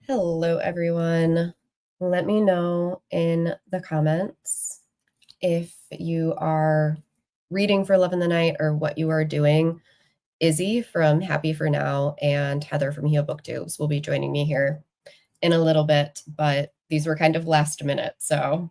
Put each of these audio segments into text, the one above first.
Hello, everyone. Let me know in the comments if you are reading for Love in the Night or what you are doing. Izzy from Happy for Now and Heather from Heal Booktubes will be joining me here in a little bit, but these were kind of last minute, so.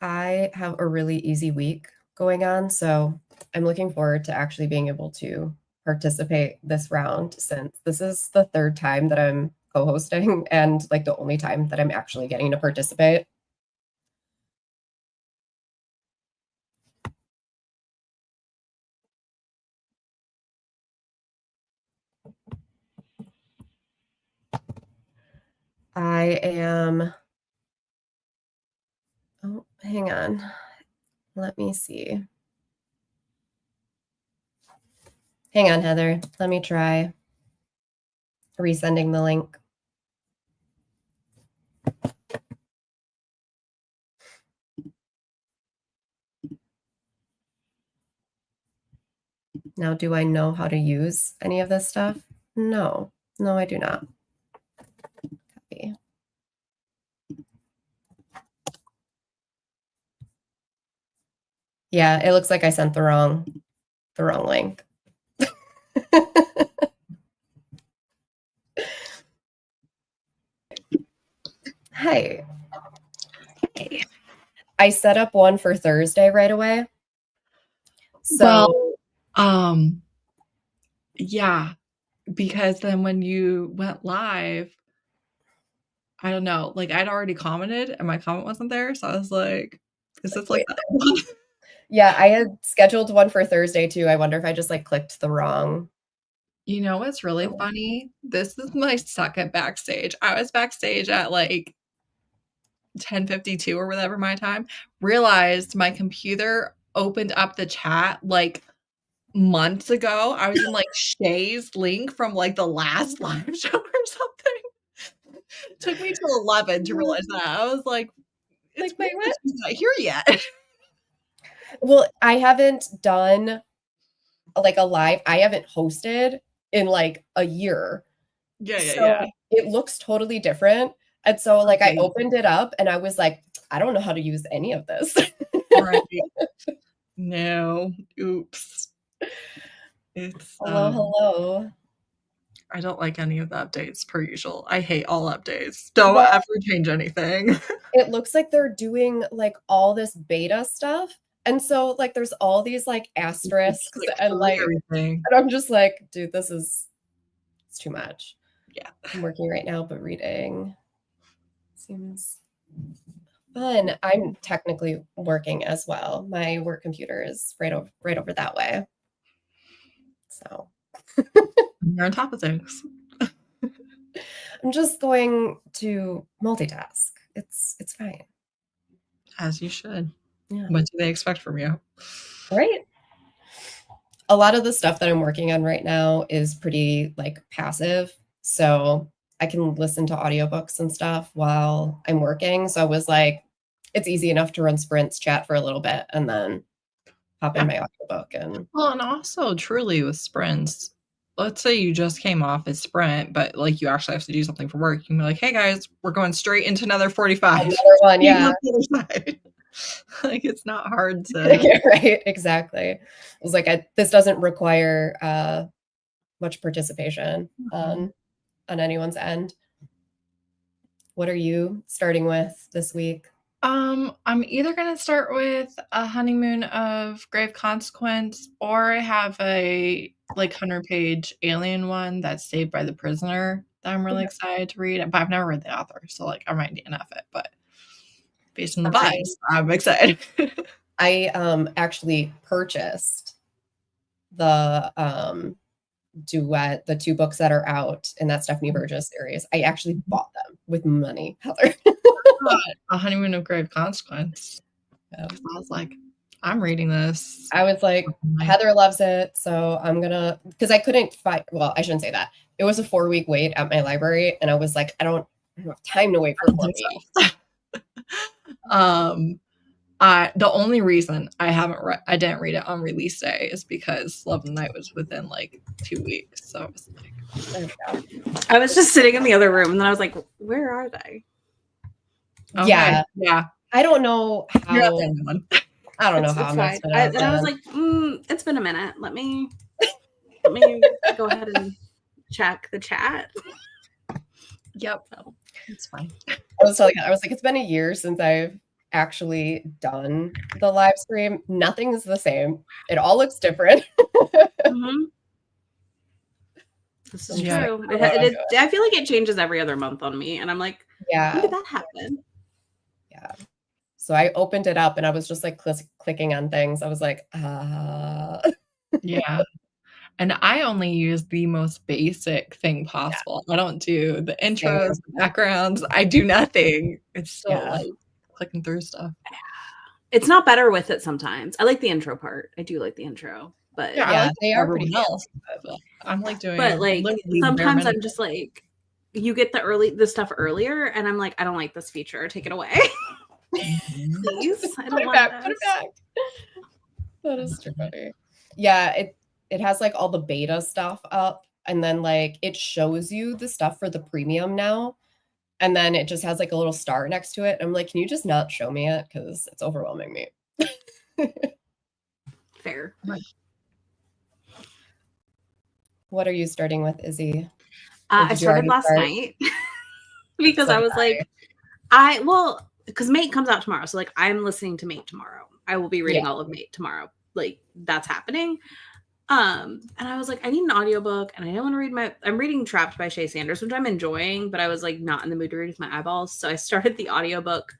I have a really easy week going on, so I'm looking forward to actually being able to participate this round since this is the third time that I'm co-hosting and like the only time that I'm actually getting to participate. I am, oh, hang on. Let me see. Hang on, Heather. Let me try resending the link. Now, do I know how to use any of this stuff? No, I do not. Copy. Yeah, it looks like I sent the wrong link. Hey. Hey. I set up one for Thursday right away. So, yeah, because then when you went live, I don't know, like I'd already commented and my comment wasn't there. So I was like, is this like that one? Yeah, I had scheduled one for Thursday too. I wonder if I just like clicked the wrong. You know what's really funny? This is my second backstage. I was backstage at like 10:52 or whatever my time. Realized my computer opened up the chat like months ago. I was in like Shay's link from like the last live show or something. Took me till 11 to realize that. I was like, it's Like, wait, what? she's not here yet. Well, I haven't done like a live, I haven't hosted in like a year. Yeah. It looks totally different. And so like I Okay. opened it up and I was like, I don't know how to use any of this. Right. No. Oops. It's Hello. I don't like any of the updates per usual. I hate all updates. Don't Well, ever change anything. it looks like they're doing like all this beta stuff. And so like there's all these like asterisks and like everything. and I'm just like, dude, it's too much. Yeah. I'm working right now, but reading seems fun. I'm technically working as well. My work computer is right over that way. So You're on top of things. I'm just going to multitask. It's fine. As you should. Yeah. What do they expect from you? Right. A lot of the stuff that I'm working on right now is pretty like passive. So I can listen to audiobooks and stuff while I'm working. So I was like, it's easy enough to run sprints, chat for a little bit, and then hop in my audiobook. And well, and also truly with sprints, let's say you just came off a sprint, but like you actually have to do something for work. You can be like, hey guys, we're going straight into another 45. another one, yeah. Like it's not hard to Right, exactly. I was like, this doesn't require much participation on anyone's end. What are you starting with this week? I'm either gonna start with A Honeymoon of Grave Consequence, or I have a like 100-page alien one that's Saved by the Prisoner that I'm really excited to read. But I've never read the author, so like I might DNF it, but based on the vibes, I'm excited. I actually purchased the duet, the two books that are out in that Stephanie Burgess series. I actually bought them with money, Heather. A Honeymoon of Grave Consequence. I was like, I'm reading this. I was like, Heather loves it, so I'm gonna, because I couldn't find, well, I shouldn't say that. It was a 4-week wait at my library, and I was like, I don't have time to wait for 4 weeks. The only reason I didn't read it on release day is because Love and Night was within like 2 weeks. So I was like, There we go. I was just sitting in the other room and then I was like, where are they? okay, Yeah. yeah, I don't know you're not how. the only one. I don't know It's how I'm fine. gonna spit it out. And I was then. like, it's been a minute. Let me go ahead and check the chat. Yep, it's fine. I was telling you, I was like, it's been a year since I've actually done the live stream. Nothing is the same. It all looks different. Mhm. This is Yeah. true. I feel like it changes every other month on me, and I'm like, when Yeah. did that happen? Yeah. So I opened it up and I was just like clicking on things. I was like, Yeah. And I only use the most basic thing possible. I don't do the intros, the backgrounds. I do nothing. It's still Yeah. like clicking through stuff. It's not better with it sometimes. I like the intro part. I do like the intro, but Yeah, I Yeah, like they are everyone pretty else. But I'm like doing but like literally bare sometimes I'm minimum. just like, you get the stuff earlier, and I'm like, I don't like this feature. Take it away, Mhm. please. I put don't it want back, put it this. back. That is too funny. Yeah, it has like all the beta stuff up, and then like it shows you the stuff for the premium now. And then it just has like a little star next to it. I'm like, can you just not show me it? Because it's overwhelming me. Fair. What are you starting with, Izzy? I did you started already last start? night because So I was did like, because Mate comes out tomorrow. So like I'm listening to Mate tomorrow. I will be reading Yeah. all of Mate tomorrow. Like that's happening. And I was like, I need an audiobook and I don't want to read I'm reading Trapped by Shay Sanders, which I'm enjoying, but I was like not in the mood to read with my eyeballs. So I started the audiobook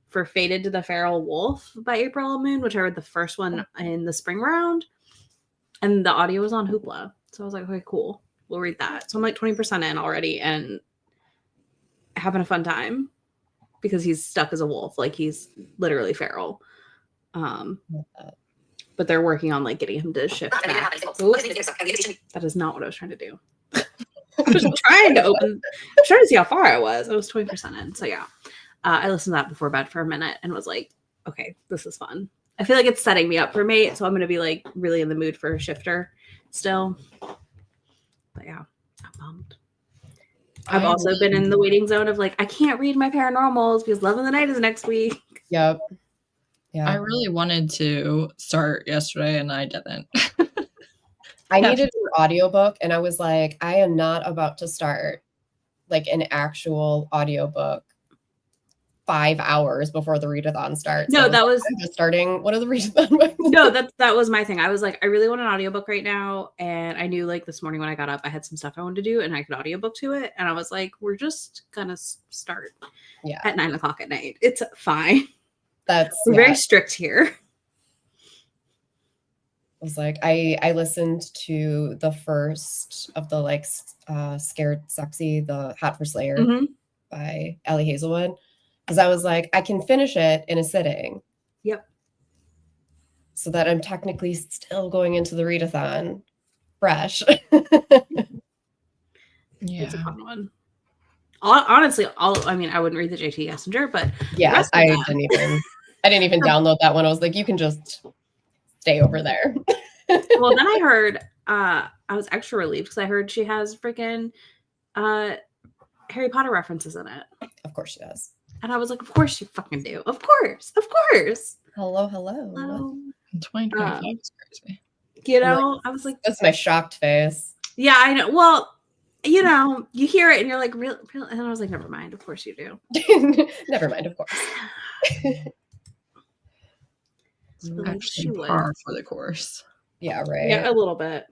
for Fated to the Feral Wolf by April Moon, which I read the first one in the spring round. And the audio was on Hoopla. So I was like, okay, cool. We'll read that. So I'm like 20% in already and having a fun time because he's stuck as a wolf. Like he's literally feral. But they're working on like getting him to shift back. Ooh, that is not what I was trying to do. I was trying to see how far I was. I was 20% in. So yeah. I listened to that before bed for a minute and was like, okay, this is fun. I feel like it's setting me up for Mate. So I'm going to be like really in the mood for a shifter still. But yeah, I'm bummed. I've also been in the waiting zone of like, I can't read my paranormals because Love in the Night is next week. Yep. Yeah. I really wanted to start yesterday and I didn't. I needed an audiobook and I was like, I am not about to start like an actual audiobook 5 hours before the readathon starts. No, So that was I'm just starting one of the readathon. No, that was my thing. I was like, I really want an audiobook right now. And I knew like this morning when I got up, I had some stuff I wanted to do and I could audiobook to it. And I was like, we're just gonna start at 9 o'clock at night. It's fine. We're very strict here. I was like, I listened to the first of the like Scared Sexy, the Hot for Slayer by Ellie Hazelwood. Because I was like, I can finish it in a sitting. Yep. So that I'm technically still going into the readathon fresh. Yeah. It's a fun one. Honestly, I mean, I wouldn't read the JT Yessinger, but yeah, I didn't even download that one. I was like, you can just stay over there. Well, then I heard, I was extra relieved because I heard she has freaking Harry Potter references in it. Of course she does. And I was like, of course you fucking do. Of course. Of course. Hello. 2025 is crazy. You know, I was like, that's my shocked face. Yeah, I know. Well, you know, you hear it and you're like, real, and I was like, never mind. Of course you do. Never mind, of course. Actually, par for the course. Yeah, right. Yeah, a little bit.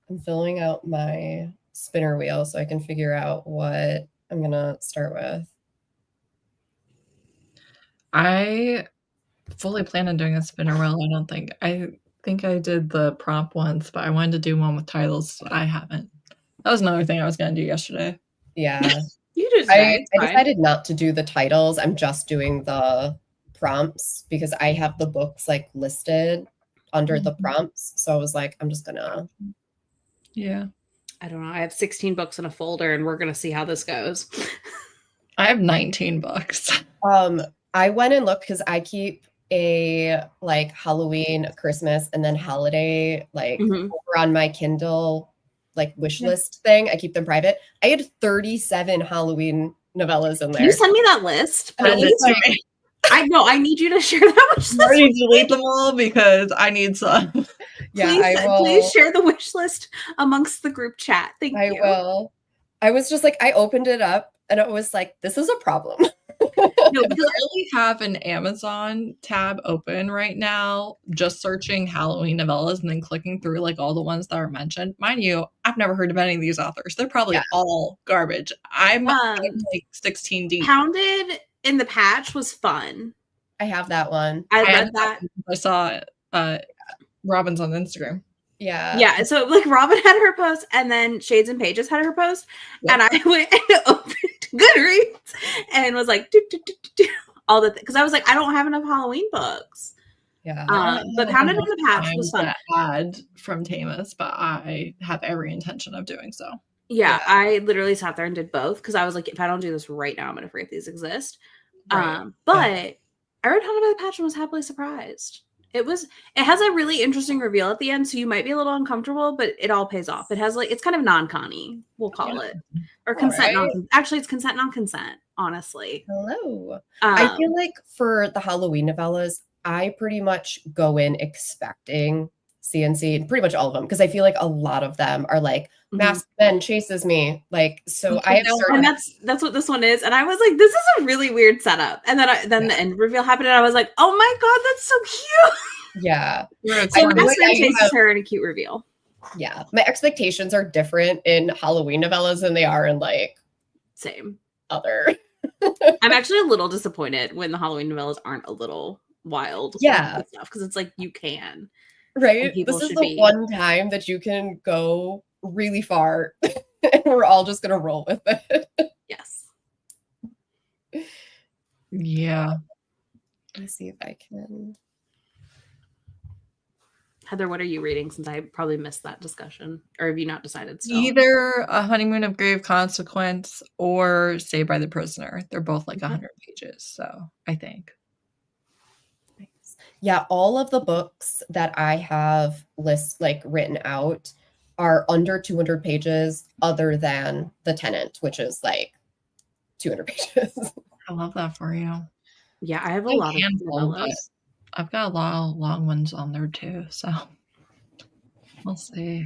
I'm filling out my spinner wheel so I can figure out what I'm going to start with. I fully plan on doing a spinner wheel. I think I did the prompt once, but I wanted to do one with titles. So I haven't. That was another thing I was going to do yesterday. Yeah. You just I decided not to do the titles. I'm just doing the prompts because I have the books like listed under the prompts. So I was like, I'm just gonna. Yeah. I don't know. I have 16 books in a folder and we're gonna see how this goes. I have 19 books. I went and looked because I keep a like Halloween, Christmas, and then holiday like Mhm. over on my Kindle like wish Yeah. list thing. I keep them private. I had 37 Halloween novellas in Can you there. send me that list, Send please? it to me. I know. I need you to share that wish You list. already delete them all because I need some. Yeah, Please, I will. please share the wish list amongst the group chat. Thank I you. will. I was just like, I opened it up and it was like, this is a problem. No, I because literally have an Amazon tab open right now, just searching Halloween novellas and then clicking through like all the ones that are mentioned. Mind you, I've never heard of any of these authors. They're probably Yeah. all garbage. I'm like 16 deep. Pounded in the Patch was fun. I have that one. I I read that. saw Robin's on Instagram. Yeah. Yeah, so like Robin had her post, and then Shades and Pages had her post, Yep. and I went and opened Goodreads and was like, all the because I was like, I don't have enough Halloween books. Yeah. But Pounded in the Patch was fun. Ad from Tamus, but I have every intention of doing so. Yeah, Yeah. I literally sat there and did both because I was like, if I don't do this right now, I'm gonna forget these exist. Right. But I read Pounded by the Patch and was happily surprised. It has a really interesting reveal at the end, so you might be a little uncomfortable, but it all pays off. It has like it's kind of non-conny, we'll call it. Or consent Alright. actually it's consent non-consent, honestly. Hello. I feel like for the Halloween novellas, I pretty much go in expecting CNC, pretty much all of them, because I feel like a lot of them are like Mhm. masked man chases me. Like, so I have And certain that's what this one is. And I was like, this is a really weird setup. And then the end reveal happened, and I was like, oh my god, that's so cute. yeah. So like, Masked Man I chases have- her in a cute reveal. Yeah. My expectations are different in Halloween novellas than they are in like Same. other. I'm actually a little disappointed when the Halloween novellas aren't a little wild. Yeah. Stuff because it's like you can. Right? people This is should the be. one time that you can go really far and we're all just gonna roll with it. Yes. Yeah. Let me see if I can. Heather, what are you reading since I probably missed that discussion? Or have you not decided still? Either A Honeymoon of Grave Consequence or Saved by the Prisoner. They're both like 100 pages, so I think. Yeah, all of the books that I have written out are under 200 pages, other than The Tenant, which is like 200 pages. I love that for you. Yeah, I have a I lot of can, novellas. I've got a lot of long ones on there too, so we'll see.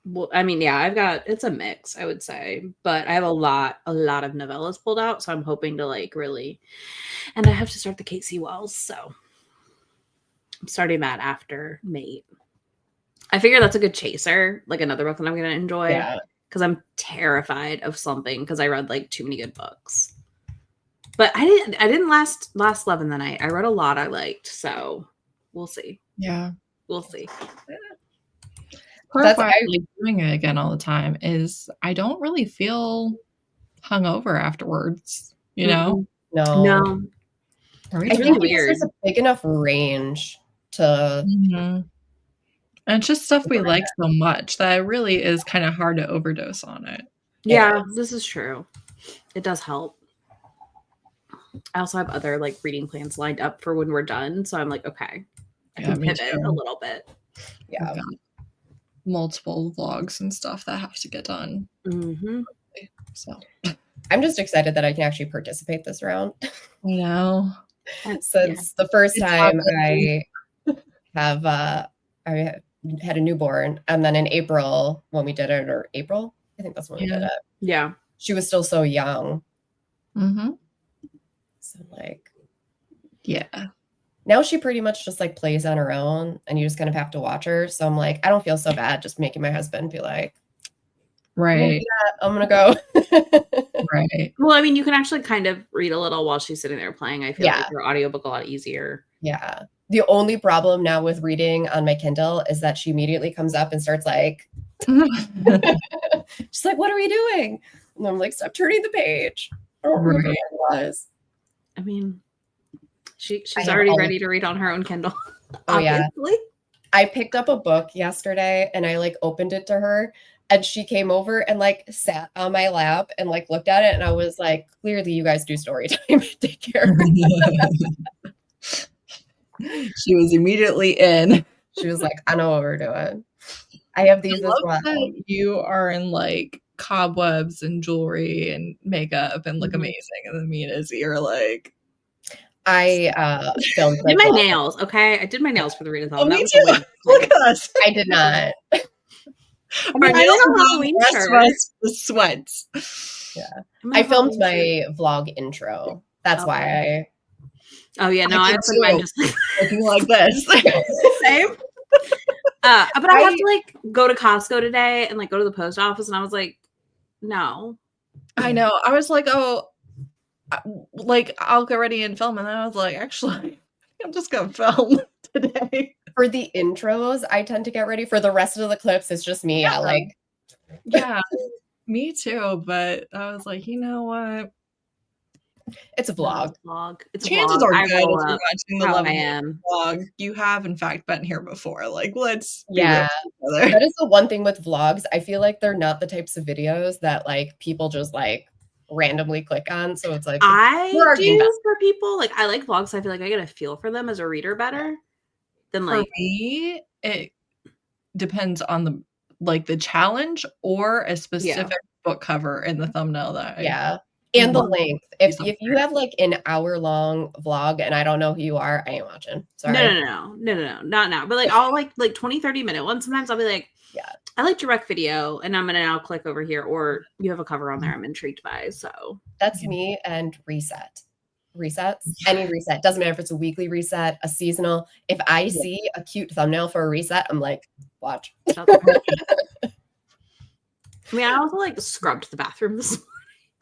Well, I mean, yeah, it's a mix, I would say, but I have a lot of novellas pulled out, so I'm hoping to like really, and I have to start the Casey Wells, so I'm starting that after Mate. I figure that's a good chaser, like another book that I'm going to enjoy, Yeah. because I'm terrified of slumping because I read like too many good books. But I didn't last Love in the Night. I read a lot I liked, so we'll see. Yeah. We'll see. Part That's- of why I like doing it again all the time is I don't really feel hungover afterwards, you know? No. No. Or I It's think really because there's weird. a big enough range to Mhm. And it's just stuff we like so much that it really is kind of hard to overdose on it. Yeah, this is true. It does help. I also have other like reading plans lined up for when we're done, so I'm like, okay, I Yeah, can me pivot too. a little bit. yeah. I've got multiple vlogs and stuff that have to get done. Mm-hmm. So I'm just excited that I can actually participate this round. you know. Since the first It's time happening. I had a newborn, and then in April when we did it, or April, I think that's when we did Yeah. it. Yeah. She was still so young. Mm-hmm. So like Yeah. now she pretty much just like plays on her own, and you just kind of have to watch her. So I'm like, I don't feel so bad just making my husband be like, Right. I'm gonna go. Right. Well, I mean, you can actually kind of read a little while she's sitting there playing. I feel Yeah. like your audiobook a lot easier. Yeah. The only problem now with reading on my Kindle is that she immediately comes up and starts like, she's like, what are we doing? And I'm like, stop turning the page. I don't remember Right. what it was. I mean, she's have already all of ready to read on her own Kindle. Oh, yeah. Obviously. I picked up a book yesterday and I like opened it to her And she came over and like sat on my lap and like looked at it. And I was like, clearly you guys do story time. Take care. She was immediately in. She was like, I know what we're doing. I have these I as love well. that you are in like cobwebs and jewelry and makeup and look Mhm. amazing. And then me and Izzy are like, I filmed I did my vlog. nails, okay? I did my nails for the readathon. oh, That me was too. a win. Look at us. I did not. I mean, Our I nails did a are done, Halloween the rest shirt. of us with sweats. I filmed Halloween shirt. my vlog intro. That's why Okay. I Oh yeah, no, I I did opened mine too. just like Looking like this. same. But I have to like go to Costco today and like go to the post office, and I was like, no. I know. I was like, oh, like I'll get ready and film, and then I was like, actually, I'm just gonna film today. for the intros, I tend to get ready. For the rest of the clips, it's just me. Yeah. Like Yeah, me too. But I was like, you know what? it's a vlog. It's a Chances vlog. are I good if roll you're up watching the how Love I and am. vlog. You have, in fact, been here before. Like, let's be real Yeah. with each That other. is the one thing with vlogs. I feel like they're not the types of videos that like people just like randomly click on. So it's like I we're already do invested. for people. Like I like vlogs. So I feel like I get a feel for them as a reader better than For like me, it depends on the challenge or a specific book cover in the thumbnail that I Yeah. And the love length. If you have like an hour-long vlog and I don't know who you are, I ain't watching. Sorry. no, not now. But like I'll like 20, 30-minute ones. Sometimes I'll be like, Yeah. I like direct video, and I'm gonna now click over here, or you have a cover on there I'm intrigued by. So That's me and resets. Any reset. Doesn't matter if it's a weekly reset, a seasonal. If I see a cute thumbnail for a reset, I'm like, watch. I mean, I also like scrubbed the bathroom this morning.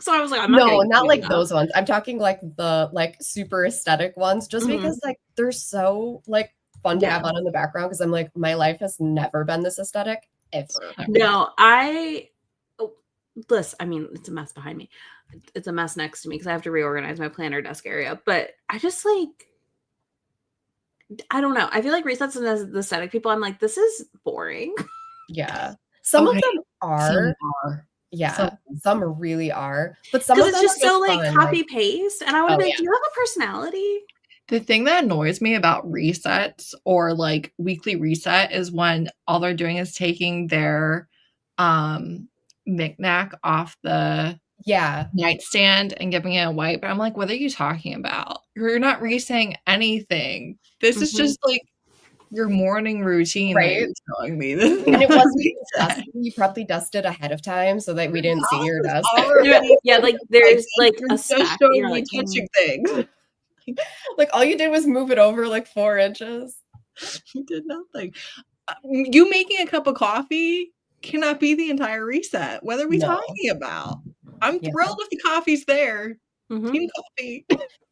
So I was like, I'm not No, getting not cute like enough. those ones. I'm talking like the like super aesthetic ones, just Mhm. because like they're so like fun to have Yeah. on in the background. Because I'm like, my life has never been this aesthetic ever. No, listen, I mean, it's a mess behind me. It's a mess next to me because I have to reorganize my planner desk area. But I just like, I don't know. I feel like resets and as the aesthetic people, I'm like, this is boring. Yeah, some of Okay, them are. Yeah, some really are, but some of Because them it's just are so like fun, copy paste. And I want to Oh, be like, yeah. do you have a personality? The thing that annoys me about resets or like weekly reset is when all they're doing is taking their knickknack off the Yeah, nightstand and giving it a wipe. And I'm like, what are you talking about? You're not re-saying anything. This is Mhm. just like your morning routine that Right. you're showing me. This is and it not a wasn't reset. dusty. You probably dusted ahead of time so that we didn't see your dust. Yeah, like there's like You're a just speck. showing You're me like, touching things. Like all you did was move it over like 4 inches. You did nothing. You making a cup of coffee cannot be the entire reset. What are we No. talking about? I'm Yeah. thrilled if the coffee's there. Mhm. Team coffee.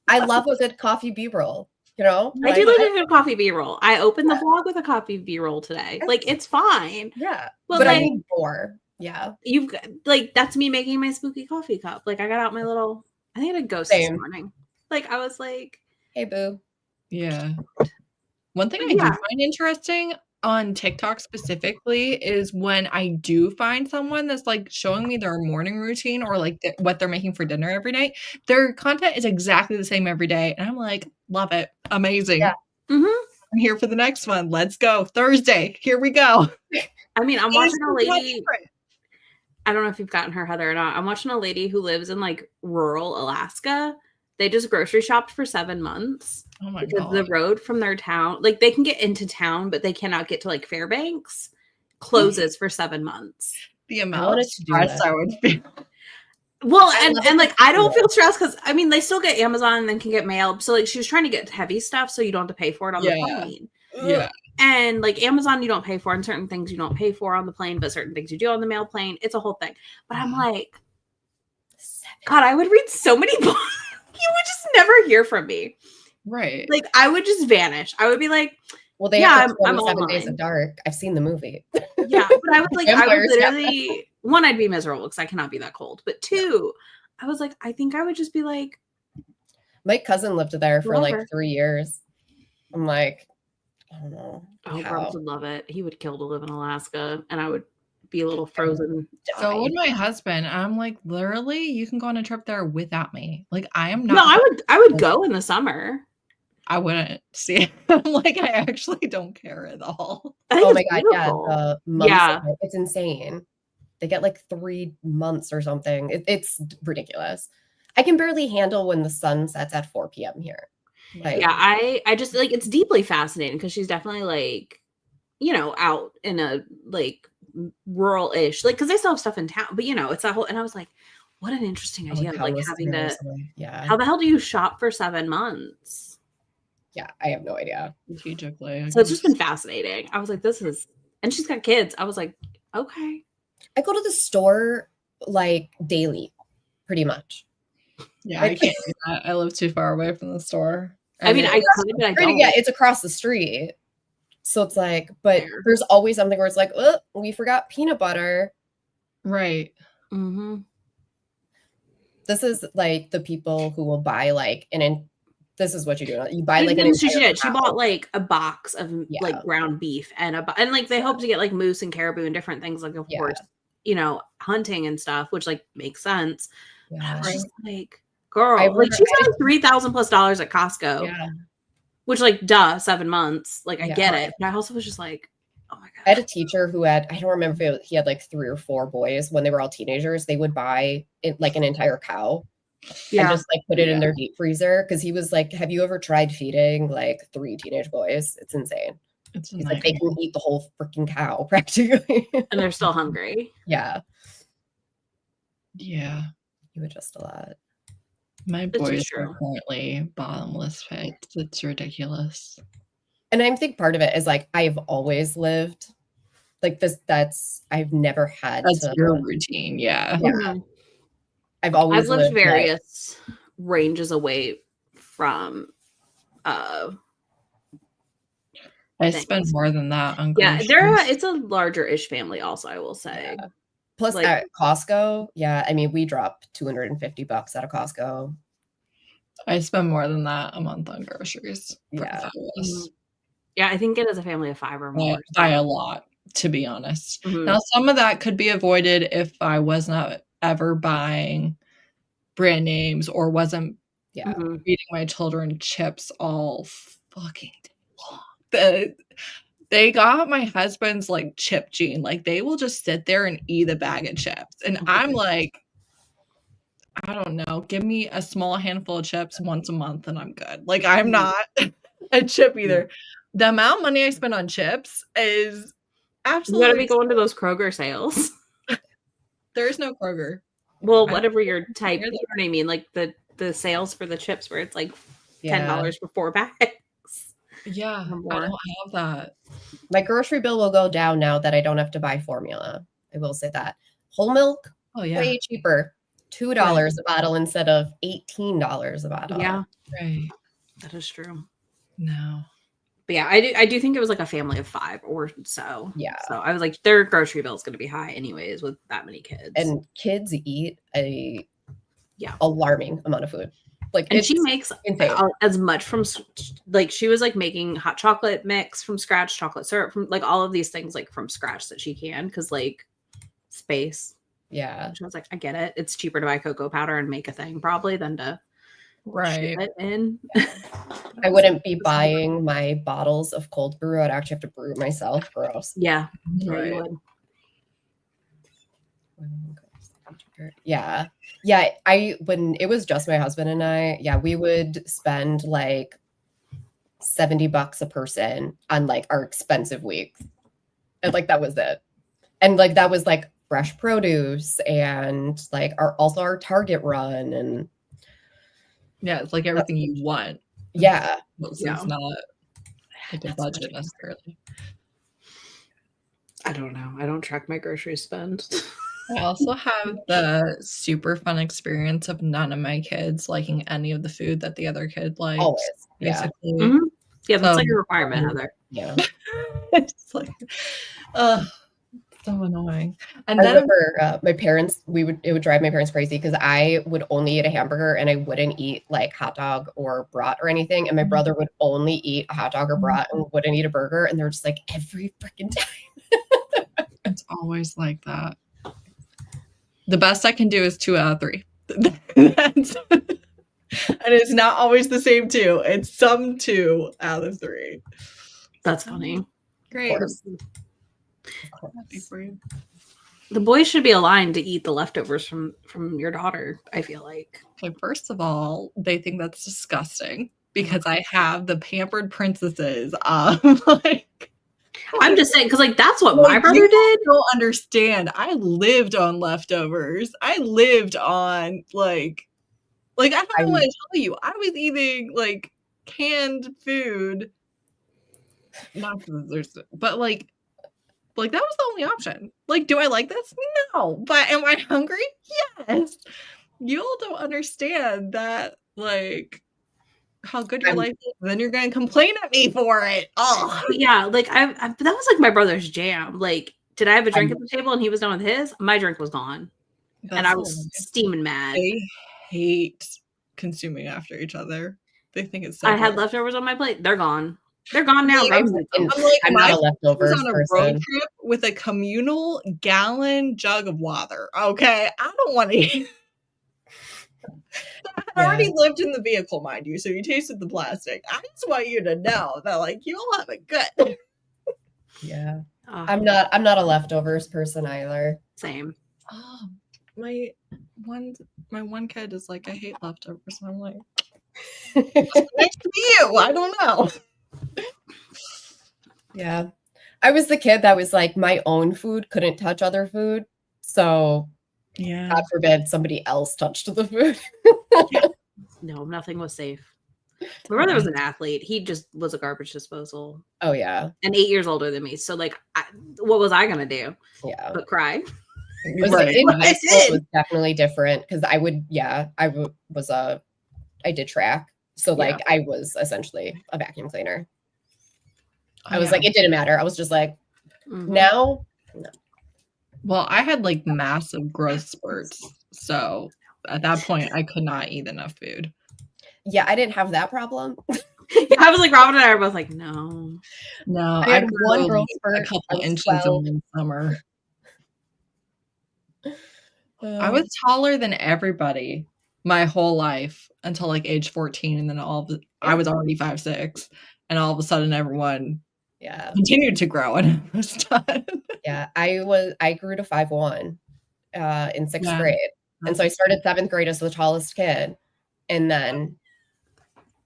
I love a good coffee B-roll, you know? I do Like, like a good coffee B-roll. I opened the vlog with a coffee B-roll today. Like it's fine. yeah. But, But I like- need more. Yeah. You've got, like that's me making my spooky coffee cup. Like I got out my little. I think I had a ghost Same. this morning. Like I was like, Hey boo. Yeah. One thing But I do yeah. find interesting on TikTok specifically is when I do find someone that's like showing me their morning routine or like what they're making for dinner every night. Their content is exactly the same every day. And I'm like, love it. Amazing. Yeah. I'm here for the next one. Let's go. Thursday. Here we go. I mean, I'm watching a lady. Different. I don't know if you've gotten her, Heather, or not. I'm watching a lady who lives in like rural Alaska. They just grocery shopped for 7 months Oh my because the god. road from their town, like they can get into town, but they cannot get to like Fairbanks, closes for 7 months. The amount wanted of to do stress that. I would feel. Well, I love it and like when I don't people- feel stressed because I mean they still get Amazon and then can get mail. So like she was trying to get heavy stuff so you don't have to pay for it on the Yeah. plane. Yeah. And like Amazon you don't pay for, and certain things you don't pay for on the plane, but certain things you do on the mail plane. It's a whole thing. But I'm like, God, I would read so many books. You would just never hear from me. Right. Like I would just vanish. I would be like, Well, they Yeah, have I'm 27 Days online. of Dark. I've seen the movie. yeah. But I was like, I would Vampires, yeah. literally one, I'd be miserable because I cannot be that cold. But two, I was like, I think I would just be like, My cousin lived there for Whatever. like 3 years. I'm like, I don't know. oh, how. Robert would love it. He would kill to live in Alaska, and I would be a little frozen. So would Die. my husband. I'm like, literally, you can go on a trip there without me. Like, I am No, not. I would go in the summer. I wouldn't see it. I'm like, I actually don't care at all. I think Oh my it's god, yeah, beautiful. the months Yeah. of it, it's insane. They get like 3 months or something. It's ridiculous. I can barely handle when the sun sets at 4 p.m. here. Like, Yeah, I just like it's deeply fascinating because she's definitely like, you know, out in a like rural-ish, like because they still have stuff in town, but you know, it's that whole. And I was like, what an interesting idea of like countless having 3 hours to. away. Yeah. How the hell do you shop for 7 months? Yeah, I have no idea. Strategically. So it's just been fascinating. I was like, this is, and she's got kids. I was like, okay. I go to the store like daily, pretty much. Yeah, I can't do that. I live too far away from the store. I mean, And I could, but I don't. Yeah, it's across the street. So it's like, but Fair. there's always something where it's like, oh, we forgot peanut butter. right. Mm-hmm. This is like the people who will buy like this is what you do. You buy like Like an she entire did. She cow. bought like a box of Yeah. like ground beef and and like they hope to get like moose and caribou and different things, like of Yeah. course, you know, hunting and stuff, which like makes sense. But I Yeah. was just like, girl, I've like heard- she's got $3,000+ at Costco, Yeah. which like duh, 7 months. Like I Yeah. get it. But I also was just like, oh my I had a god. teacher who had, I don't remember if he had like 3 or 4 boys when they were all teenagers. They would buy it, like an entire cow and Yeah. just like put it in their deep freezer because he was like, have you ever tried feeding like 3 teenage boys? It's insane. It's a He's like, they nightmare. can eat the whole freaking cow practically. And they're still hungry. Yeah, Yeah. you would just a lot. My This is boys true. are currently bottomless pits. It's ridiculous. And I think part of it is like I've always lived like this. I've never had That's to. your routine. Yeah. Yeah. Mhm. I've always I've lived like- various ranges away from I Thanks. spend more than that on yeah, groceries. it's a larger-ish family also, I will say. Yeah. Plus like- at Costco, yeah. I mean, we drop $250 at a Costco. I spend more than that a month on groceries. For Yeah. the five of us. Yeah, I think it is a family of 5 or more. By a lot, to be honest. Mhm. Now, some of that could be avoided if I was not ever buying brand names or wasn't Yeah. Mhm. feeding my children chips all fucking day long. They got my husband's like chip gene. Like they will just sit there and eat a bag of chips. And I'm like, I don't know, give me a small handful of chips once a month and I'm good. Like I'm not a chip either. The amount of money I spend on chips is You absolutely gotta be going to those Kroger sales. there's no Kroger. Well, I- whatever your type, Here's you know what I mean? Like the sales for the chips where it's like Yeah. $10 for 4 bags. Yeah, Or I more. don't have that. My grocery bill will go down now that I don't have to buy formula. I will say that. Whole milk, Oh yeah. way cheaper. $2 a bottle instead of $18 a bottle. Yeah, Right. that is true. No. But yeah, I do think it was like a family of 5 or so. Yeah. So I was like, their grocery bill is going to be high anyways with that many kids. And kids eat a Yeah. alarming amount of food. Like And it's she makes insane. as much from like she was like making hot chocolate mix from scratch, chocolate syrup from like all of these things like from scratch that she can because like space. Yeah. And I was like, I get it. It's cheaper to buy cocoa powder and make a thing probably than to Right. ship it in. I wouldn't be buying my bottles of cold brew. I'd actually have to brew it myself. Gross. Yeah, yeah, Right. you would. Yeah. Yeah. When it was just my husband and I, yeah, we would spend like $70 a person on like our expensive weeks. And like that was it. And like that was like fresh produce and like our Target run and Yeah, it's like everything you want. yeah. It's Yeah. not like a That's budget such a- necessarily. I don't know. I don't track my grocery spend. I also have the super fun experience of none of my kids liking any of the food that the other kid likes. Always. Yeah. Basically. Mhm. Yeah, that's like a Um, requirement, Heather. Yeah. It's like, so annoying. And I then remember my parents, it would drive my parents crazy because I would only eat a hamburger and I wouldn't eat like hot dog or brat or anything. And my Mhm. brother would only eat a hot dog or brat and wouldn't eat a burger. And they're just like every freaking time. it's always like that. The best I can do is 2 out of 3. That's and it's not always the same 2. It's some 2 out of 3. That's funny. Great. Of course. Happy for you. The boys should be aligned to eat the leftovers from your daughter, I feel like. Okay, first of all, they think that's disgusting because I have the pampered princesses. Like, I'm just saying, because like that's what like, my brother you did. don't understand. I lived on leftovers. I lived on like I don't know what to tell you. I was eating like canned food, not but like that was the only option. Like, do I like this? No. But am I hungry? Yes. You all don't understand that, like, how good your life is. Then you're going to complain at me for it. Oh, But yeah, like that was like my brother's jam. Like, did I have a drink at the table and he was done with his? My drink was gone, and I was steaming mad. They hate consuming after each other. They think it's so I had gross. leffovers on my plate. They're gone. They're gone now. I'm not a leftovers on a road person. trip with a communal gallon jug of water. Okay, I don't want to eat. I already lived in the vehicle, mind you, so you tasted the plastic. I just want you to know that, like, you all have it good. Yeah, I'm not a leftovers person either. Same. Oh, my one kid is like, I hate leftovers, and I'm like, nice to you. I don't know. Yeah, I was the kid that was like, my own food couldn't touch other food, so Yeah, God forbid somebody else touched the food. No, nothing was safe. My brother was an athlete. He just was a garbage disposal. Oh yeah, And 8 years older than me. So like, what was I gonna do? yeah. But cry? Was in high school it was definitely different because I did track, so like I was essentially a vacuum cleaner. I was like, it didn't matter. I was just like, now. No. Well, I had like massive growth spurts, so at that point, I could not eat enough food. Yeah, I didn't have that problem. I was like, Robin and I were both like, no. I had grew one growth spurt. a couple I was inches 12. in one summer. I was taller than everybody my whole life until like age 14, and then I was already 5'6", and all of a sudden everyone continued to grow and it was done. Yeah, I grew to 5'1" in 6th grade. And so I started 7th grade as the tallest kid. And then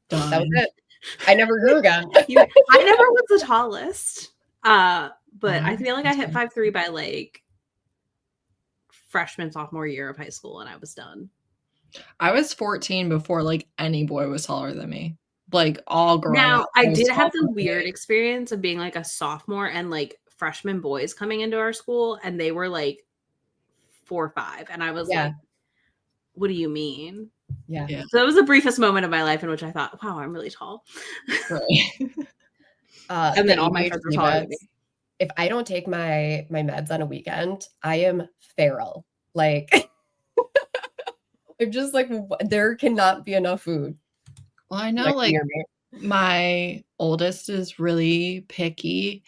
that was it. I never grew again. I never was the tallest. But I feel like I hit 5'3" by like freshman, sophomore year of high school, and I was done. I was 14 before like any boy was taller than me. Like all growing up. I did have the weird experience of being like a sophomore and like freshman boys coming into our school, and they were like 4 or 5, and I was like, what do you mean? Yeah. So that was the briefest moment of my life in which I thought, wow, I'm really tall. And then all my friends were taller than me. If I don't take my meds on a weekend, I am feral. Like, I'm just like, there cannot be enough food. Well, I know like my oldest is really picky,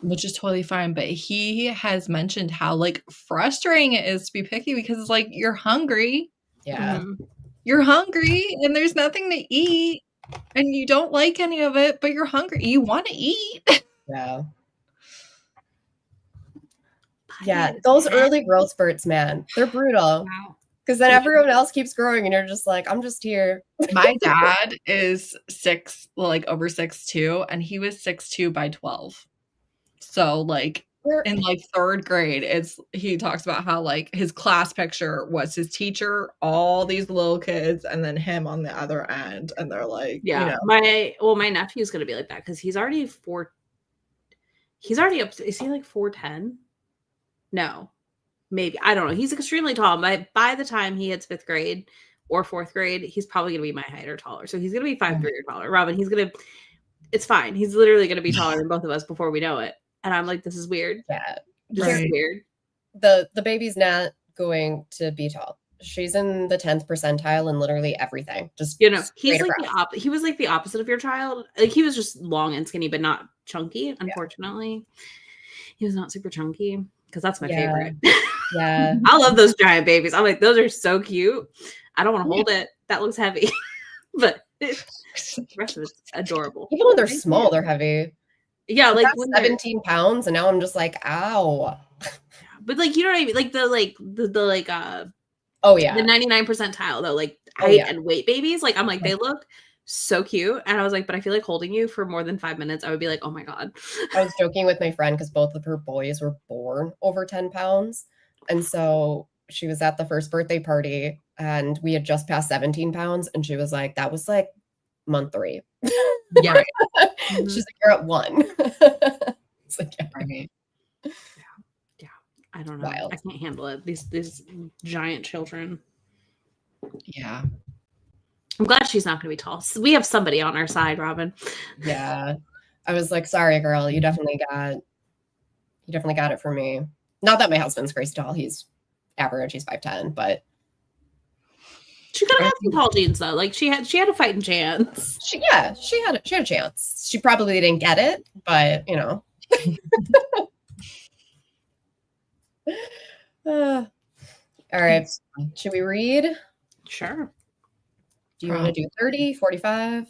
which is totally fine, but he has mentioned how like frustrating it is to be picky because it's like you're hungry. Yeah. You're hungry and there's nothing to eat and you don't like any of it, but you're hungry. You want to eat. Yeah. Yeah, those early growth spurts, man, they're brutal. Wow. Because then everyone else keeps growing and you're just like, I'm just here. My dad is over 6'2", and he was 6'2" by 12. So like in like 3rd grade, he talks about how like his class picture was his teacher, all these little kids, and then him on the other end. And they're like, my nephew's gonna be like that because he's already up. Is he like 4'10"? No. Maybe. I don't know. He's extremely tall. By the time he hits 5th grade or 4th grade, he's probably going to be my height or taller. So he's going to be 5'3" or taller. Robin, it's fine. He's literally going to be taller than both of us before we know it. And I'm like, this is weird. Yeah. This is weird. The baby's not going to be tall. She's in the 10th percentile in literally everything. Just, he's like he was like the opposite of your child. Like he was just long and skinny, but not chunky, unfortunately. He was not super chunky because that's my Yeah. favorite. Yeah. I love those giant babies. I'm like, those are so cute. I don't want to hold it. That looks heavy. But the rest of it's adorable. Even when they're Thank small, you. they're heavy. Yeah, Like like when they're 17 pounds, and now I'm just like, ow. but like you know what I mean? Like the Oh the yeah. 99 percentile though, like Oh, height yeah. and weight babies. Like I'm like, Yeah. they look so cute. And I was like, but I feel like holding you for more than 5 minutes, I would be like, oh my God. I was joking with my friend because both of her boys were born over 10 pounds. And so she was at the first birthday party and we had just passed 17 pounds. And she was like, that was like month 3. Right. She's like, you're at 1. It's like, yeah, Right. I don't know. Wild. I can't handle it. These giant children. Yeah. I'm glad she's not going to be tall. So we have somebody on our side, Robin. yeah. I was like, sorry, girl, you definitely got it for me. Not that my husband's crazy tall. He's average. He's 5'10", but She could have had some tall jeans though. Like she had a fighting chance. she had a chance. She probably didn't get it, but you know. All right. Should we read? Sure. Do you want to do 30, 45?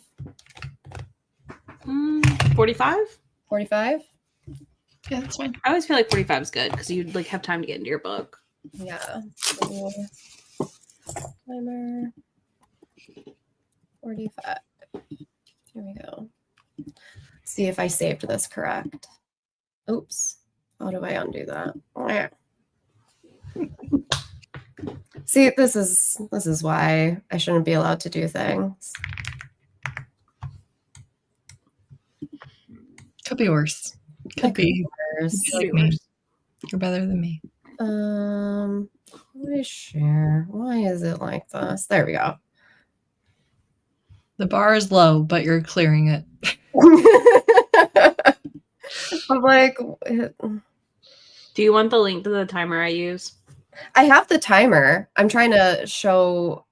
45? 45? Yeah, that's fine. I always feel like 45 is good because you'd like have time to get into your book. Yeah. Timer. 45. Here we go. See if I saved this correct. Oops. How do I undo that? See, this is why I shouldn't be allowed to do things. Could be worse. Could be. Yours. Like me. You're better than me. Let me share. Why is it like this? There we go. The bar is low, but you're clearing it. I'm like, Do you want the link to the timer I use? I have the timer. I'm trying to show.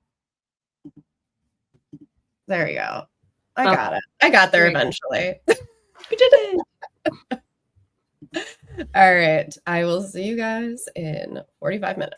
There you go. I got it. I got there eventually. You did it. All right. I will see you guys in 45 minutes.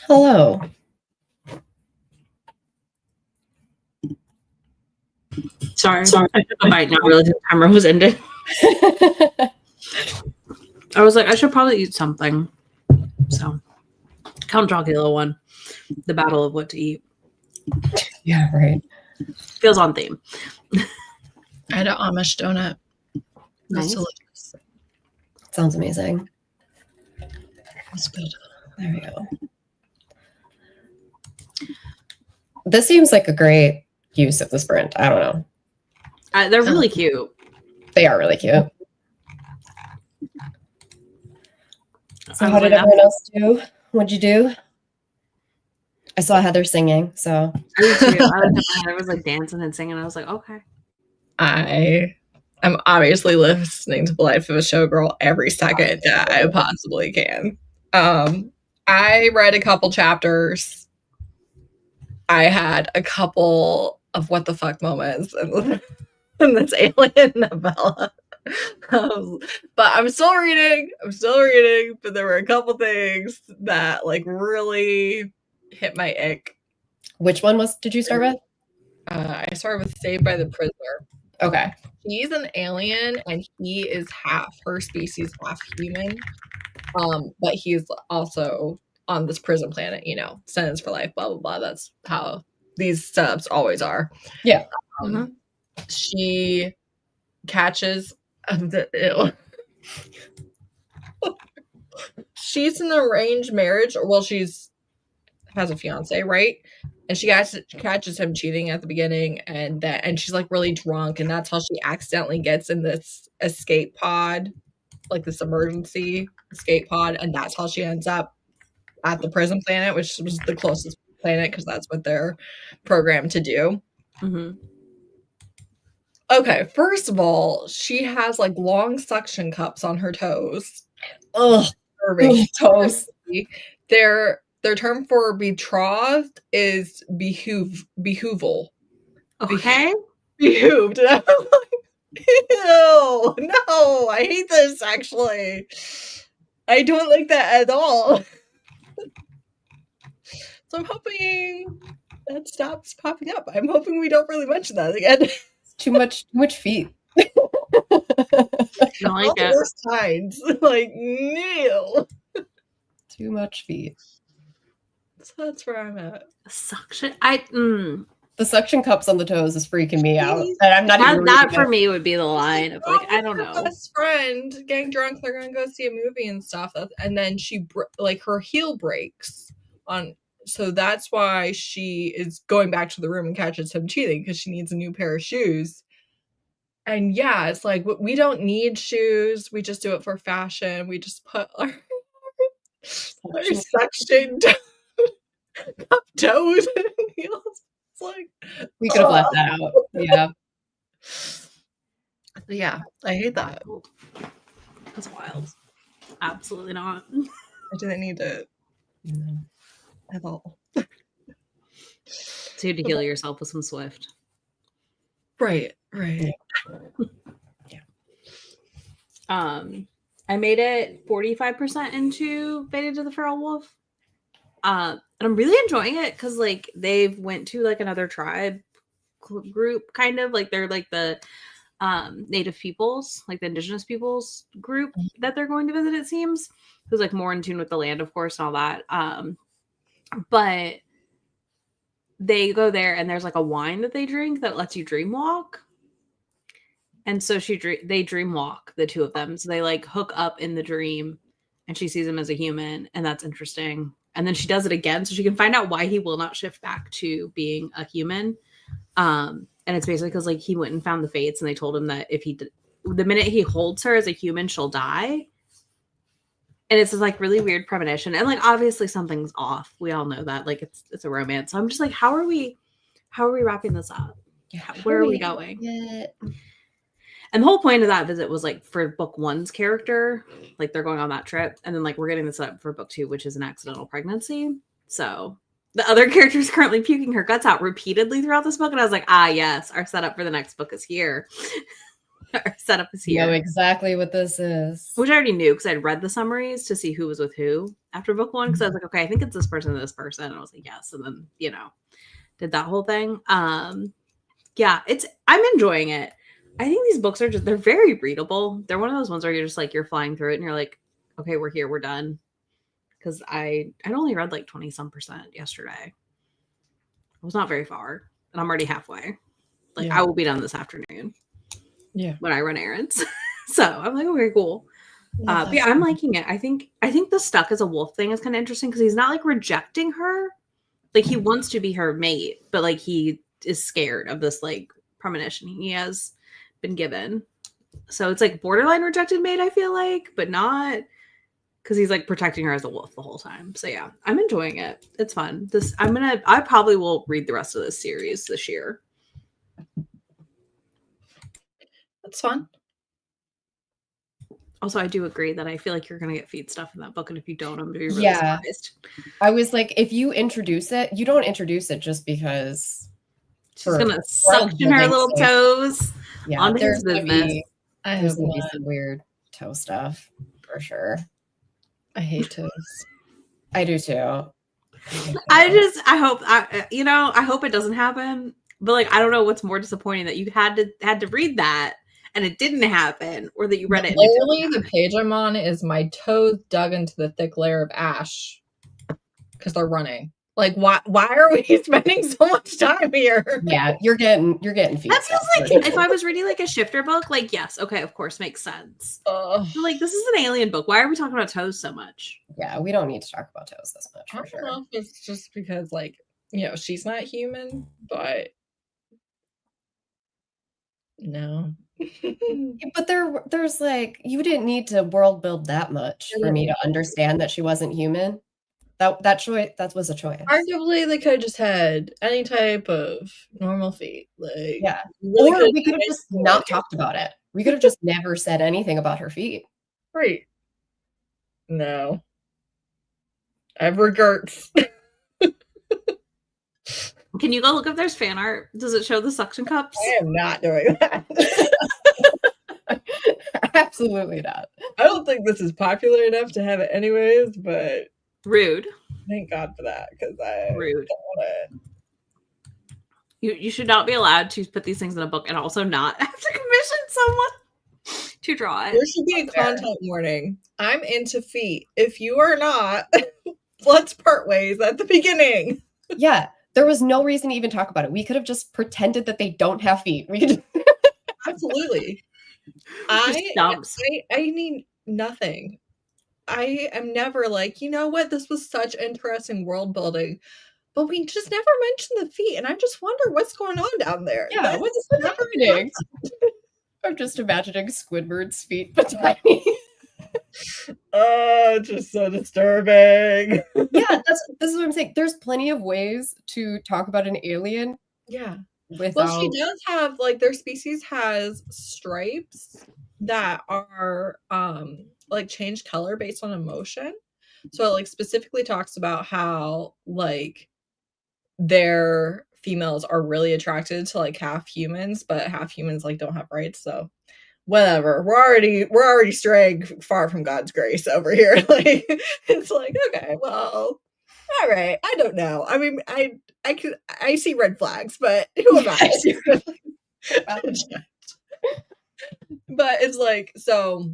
Hello. Sorry. I took a bite, not realizing the timer was ended. I was like, I should probably eat something. So, Count Chocula won the battle of what to eat. Yeah, right. Feels on theme. I had an Amish donut. Nice. That's delicious. Sounds amazing. That's good. There we go. This seems like a great use of the sprint. I don't know. They're really cute. They are really cute. So I how was did like, everyone else do? What'd you do? I saw Heather singing, so I did too. I was like dancing and singing. I was like, okay. I'm obviously listening to The Life of a Showgirl every second that I possibly can. I read a couple chapters. I had a couple of what the fuck moments in this alien novella. But I'm still reading. But there were a couple things that like really hit my ick. which one did you start with? I started with Saved by the Prisoner. Okay. He's an alien and he is half her species, half human. But he's also on this prison planet, you know, sentenced for life, blah blah blah. That's how these setups always are. Yeah. She catches she's in an arranged marriage, or well, she's has a fiance, right? And she catches him cheating at the beginning, and she's like really drunk, and that's how she accidentally gets in this escape pod, like this emergency escape pod, and that's how she ends up at the prison planet, which was the closest planet because that's what they're programmed to do. Okay, first of all, she has like long suction cups on her toes. Ugh. Toes. Their term for betrothed is behooval. Okay. Behooved. And I was like, ew, no, I hate this actually. I don't like that at all. So I'm hoping that stops popping up. I'm hoping we don't really mention that again. Too much feet. I don't like it. Worst times. Like, no. Too much feet. So that's where I'm at. Suction. The suction cups on the toes is freaking me out. And I'm not even that for me would be the line of like, I don't know. Best friend getting drunk, they're gonna go see a movie and stuff, and then she like her heel breaks on, so that's why she is going back to the room and catches him cheating because she needs a new pair of shoes. And yeah, it's like we don't need shoes, we just do it for fashion. We just put our suction cup toes and heels. It's like we could have left that out. Yeah. Yeah, I hate that. That's wild. Absolutely not. I didn't need it at all. So you had to heal yourself with some Swift. Right. Yeah. I made it 45% into Faded to the Feral Wolf. And I'm really enjoying it because like they've went to like another tribe group, kind of like they're like the native peoples, like the indigenous peoples group that they're going to visit, it seems, who's like more in tune with the land, of course, and all that. But they go there and there's like a wine that they drink that lets you dream walk. And so they dream walk, the two of them. So they like hook up in the dream and she sees him as a human, and that's interesting. And then she does it again so she can find out why he will not shift back to being a human. And it's basically because like he went and found the fates and they told him that if he did, the minute he holds her as a human, she'll die. And it's this like really weird premonition. And like obviously something's off. We all know that. Like it's a romance. So I'm just like, how are we wrapping this up? Where are we going? And the whole point of that visit was like for book 1's character, like they're going on that trip, and then like we're getting this up for book 2, which is an accidental pregnancy. So the other character is currently puking her guts out repeatedly throughout this book, and I was like, yes, our setup for the next book is here. Our setup is here. I know exactly what this is. Which I already knew because I'd read the summaries to see who was with who, after book one because I was like, okay, I think it's this person and this person. And I was like, yes. And then, did that whole thing. Yeah, I'm enjoying it. I think these books they're very readable. They're one of those ones where you're just like, you're flying through it and you're like, okay, we're here, we're done. Because I'd only read like 20-some% yesterday. I was not very far, and I'm already halfway. Like, Yeah. I will be done this afternoon. Yeah. When I run errands. So I'm like, okay, cool. But yeah, I'm liking it. I think the stuck as a wolf thing is kind of interesting because he's not like rejecting her. Like, he wants to be her mate, but like he is scared of this like premonition he has been given. So it's like borderline rejected mate, I feel like, but not because he's like protecting her as a wolf the whole time. So yeah, I'm enjoying it. It's fun. I probably will read the rest of this series this year. That's fun. Also, I do agree that I feel like you're going to get feet stuff in that book. And if you don't, I'm going to be really Yeah. surprised. I was like, if you introduce it, you don't introduce it just because She's for going to suction her living little sake. toes Yeah, onto his there's gonna business. be I there's have gonna be one. some weird toe stuff for sure. I hate toes. I do too. I hope it doesn't happen. But like, I don't know what's more disappointing, that you had to read that and it didn't happen, or that you read it. And it didn't Literally, the happen. page I'm on is my toes dug into the thick layer of ash because they're running. Like, why are we spending so much time here? Yeah, you're getting feet. That feels stuff like for if sure. I was reading like a shifter book, like, yes, okay, of course, makes sense. Ugh. But like, this is an alien book. Why are we talking about toes so much? Yeah, we don't need to talk about toes this much I for don't sure. know if it's just because, like, she's not human, but no. But there's like, you didn't need to world build that much for me to understand that she wasn't human. That choice, that was a choice. Arguably, they could have just had any type of normal feet. Like, Yeah. really Or could've we could done have just anything. not talked about it. We could have just never said anything about her feet. Right. No. I have regrets. Can you go look if there's fan art? Does it show the suction cups? I am not doing that. Absolutely not. I don't think this is popular enough to have it anyways, but Rude. thank God for that, because I Rude. don't want to. You should not be allowed to put these things in a book and also not have to commission someone to draw it. There should be a content warning. I'm into feet. If you are not, let's part ways at the beginning. Yeah, there was no reason to even talk about it. We could have just pretended that they don't have feet. We could Absolutely. Just stumps. I need nothing. I am never like, you know what? This was such interesting world building, but we just never mentioned the feet, and I just wonder what's going on down there. Yeah, what's happening? I'm just imagining Squidward's feet, but tiny. Oh, just so disturbing. Yeah, this is what I'm saying. There's plenty of ways to talk about an alien. Yeah. Without... Well, she does have, like, their species has stripes that are like change color based on emotion. So it like specifically talks about how like their females are really attracted to like half humans, but half humans like don't have rights. So whatever, we're already straying far from God's grace over here. Like, it's like, okay, well, all right, I don't know. I mean, I see red flags, but who am I? But it's like, so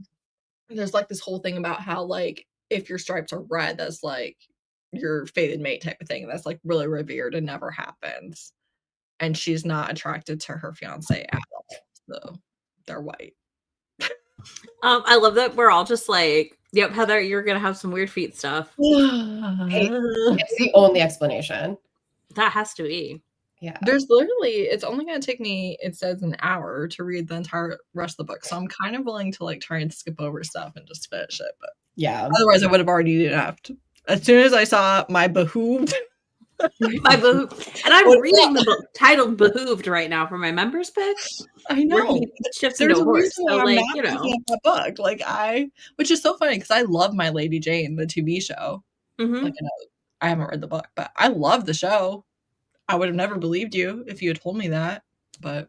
there's like this whole thing about how like if your stripes are red, that's like your fated mate type of thing. That's like really revered and never happens. And she's not attracted to her fiance at all. So they're white. I love that we're all just like, yep, Heather, you're gonna have some weird feet stuff. It's the only explanation. That has to be. Yeah. There's literally, it's only going to take me, it says, an hour to read the entire rest of the book. So I'm kind of willing to like try and skip over stuff and just finish it. But yeah, otherwise I would have already left. As soon as I saw my behooved. My behooved. And I'm reading the book titled Behooved right now for my members pick. I know. Shifts There's into a horse. reason So why I'm like, not you know. picking up that book. Like which is so funny because I love My Lady Jane, the TV show. Mhm. Like, I haven't read the book, but I love the show. I would have never believed you if you had told me that, but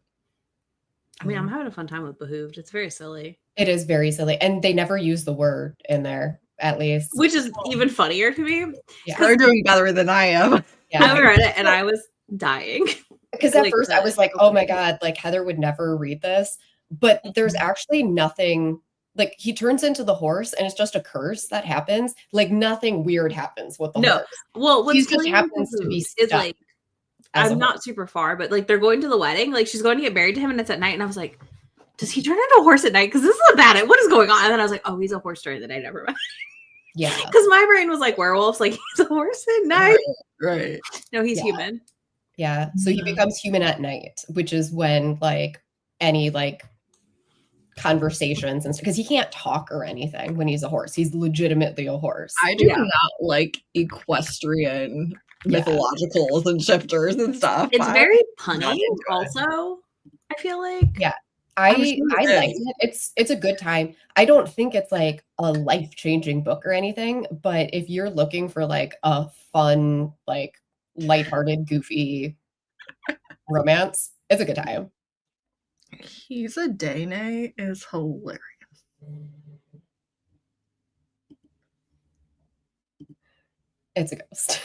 I mean, I'm having a fun time with Behooved. It's very silly. it is very silly, and they never use the word in there at least. which is even funnier to me. Yeah. They're doing better than I am. Yeah. I read it and I was dying. Because at Like, first I was like, oh my God, like Heather would never read this. But there's actually nothing, like he turns into the horse and it's just a curse that happens. Like nothing weird happens with the No. horse. Well, what's He just funny happens to be is stuck like, as a I'm not horse. super far, but like they're going to the wedding. Like she's going to get married to him and it's at night. And I was like, does he turn into a horse at night? Because this is a bad. What is going on? And then I was like, oh, he's a horse during the day. Never mind. Yeah. Because my brain was like werewolves. Like he's a horse at night. Right. No, he's Yeah. human. Yeah. So he Yeah. becomes human at night, which is when like any like conversations and stuff, because he can't talk or anything when he's a horse. He's legitimately a horse. I do Yeah. not like equestrian Yeah. mythologicals and shifters and stuff. It's I- very not punny. into it. Also, I feel like. Yeah. I'm I sure I it liked is. it. It's a good time. I don't think it's like a life-changing book or anything, but if you're looking for like a fun, like lighthearted, goofy romance, it's a good time. He's a Dane is hilarious. It's a ghost.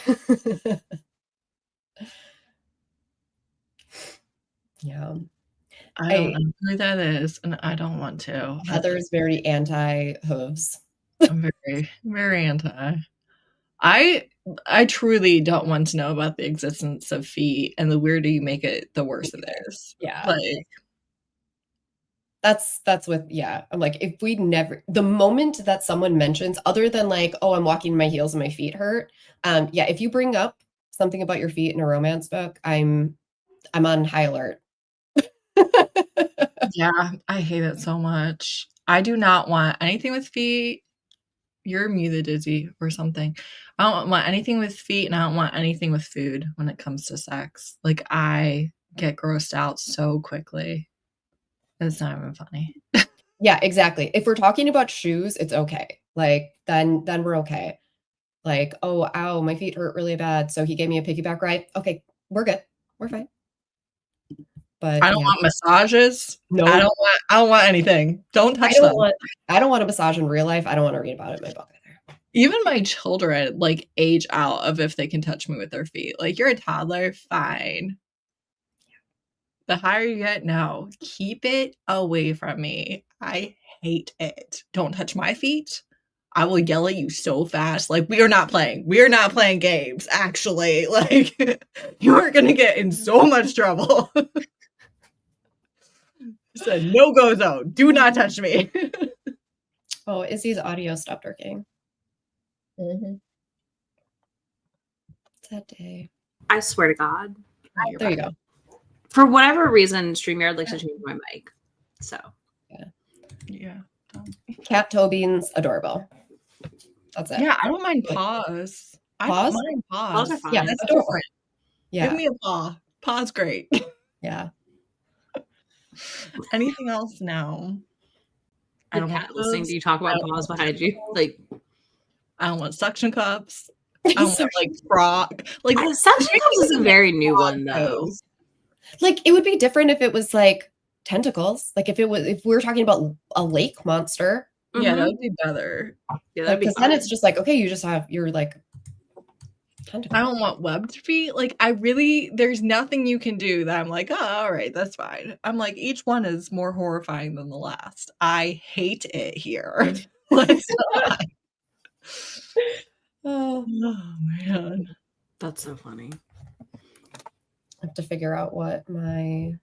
Yeah. I don't know who that is, and I don't want to. Heather's very anti-hooves. I'm very, very anti. I truly don't want to know about the existence of feet, and the weirder you make it, the worse it is. Yeah. Like, That's with, yeah. I'm like, if we never, the moment that someone mentions, other than like, oh, I'm walking in my heels and my feet hurt. Yeah, if you bring up something about your feet in a romance book, I'm on high alert. yeah, I hate it so much. I do not want anything with feet. You're muted, Izzy, or something. I don't want anything with feet, and I don't want anything with food when it comes to sex. Like, I get grossed out so quickly. It's not even funny. Yeah, exactly. If we're talking about shoes, it's okay. Like then we're okay. Like, oh, ow, my feet hurt really bad. So he gave me a piggyback ride. Okay, we're good. We're fine. But I don't yeah. want massages. No. I don't want anything. Don't touch I them. don't want a massage in real life. I don't want to read about it in my book either. Even my children like age out of if they can touch me with their feet. Like, you're a toddler, fine. The higher you get, no. Keep it away from me. I hate it. Don't touch my feet. I will yell at you so fast. Like, we are not playing. We are not playing games, actually. Like, you are going to get in so much trouble. It's a no-go zone. Do not touch me. Oh, Izzy's audio stopped working. That day. I swear to God. There you go. For whatever reason, StreamYard likes to change my mic. So Yeah. Cat toe beans, adorable. That's it. Yeah, I don't mind paws. I Paws? don't mind Paws paws. are fine. Yeah, That's adorable. different. Yeah. Give me a paw. Paw's great. Yeah. Anything else? No. I the don't cat want listening those. to you talk about I don't paws want behind you. Like I don't want suction cups. I don't want like frog. Like suction cups is a very new one though. Like it would be different if it was like tentacles. Like if we were talking about a lake monster. yeah, Mhm. that would be better. Yeah, Like, that'd be because then fun. it's just like, okay, you just have your like tentacles. I don't want webbed feet. Like there's nothing you can do that I'm like, oh, all right, that's fine. I'm like, each one is more horrifying than the last. I hate it here. Let's not. Oh, Oh man. That's so funny. I have to figure out what my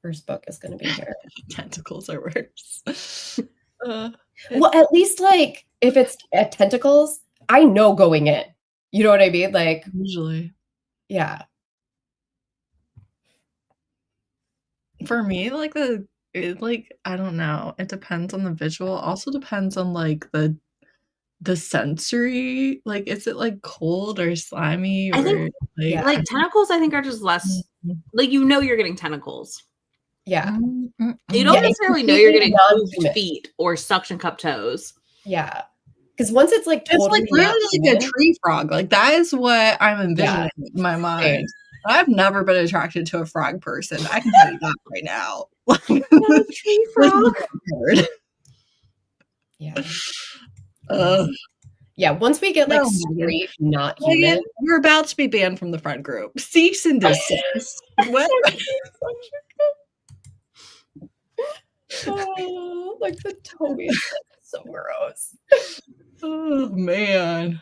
first book is going to be here. Tentacles are worse. Well, at least like if it's at tentacles, I know going in. You know what I mean? Like, Usually. yeah. For me, like I don't know. It depends on the visual. Also depends on like the sensory. Like, is it like cold or slimy or I think, like, yeah. Like tentacles, I think are just less like you're getting tentacles. Yeah. You don't Yeah, necessarily it's know you're getting completely hooved non-human. feet or suction cup toes. Yeah. Because once it's like It's totally like not literally like a human- tree frog. Like that is what I'm envisioning in my mind. I've never been attracted to a frog person. I can tell you that right now. Not a tree frog. Like, Yeah. Ugh. Yeah, once we get like No, straight, not Megan, human. we're about to be banned from the friend group. Cease and desist. What? Oh, like the Toby. So gross. Oh man.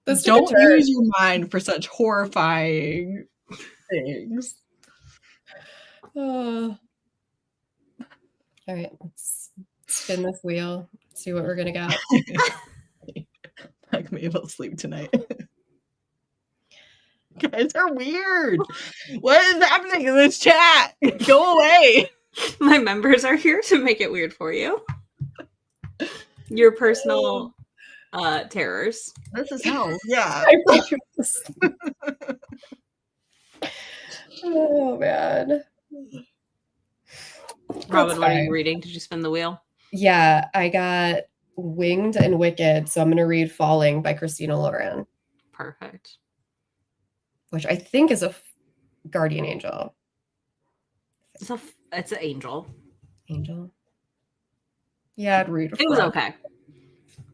This took a Don't turn. use your mind for such horrifying things. All right, let's spin this wheel, see what we're gonna get. Not gonna be able to sleep tonight. You guys are weird. What is happening in this chat? Go away. My members are here to make it weird for you. Your personal terrors. This is hell. Yeah. I forgot this. Oh man. Robin, That's what are fine. you reading? Did you spin the wheel? Yeah, I got Winged and Wicked, so I'm gonna read Falling by Christina Lauren, Perfect. which I think is a guardian angel. It's an angel. Angel. Yeah, I'd read. It was Frog. okay.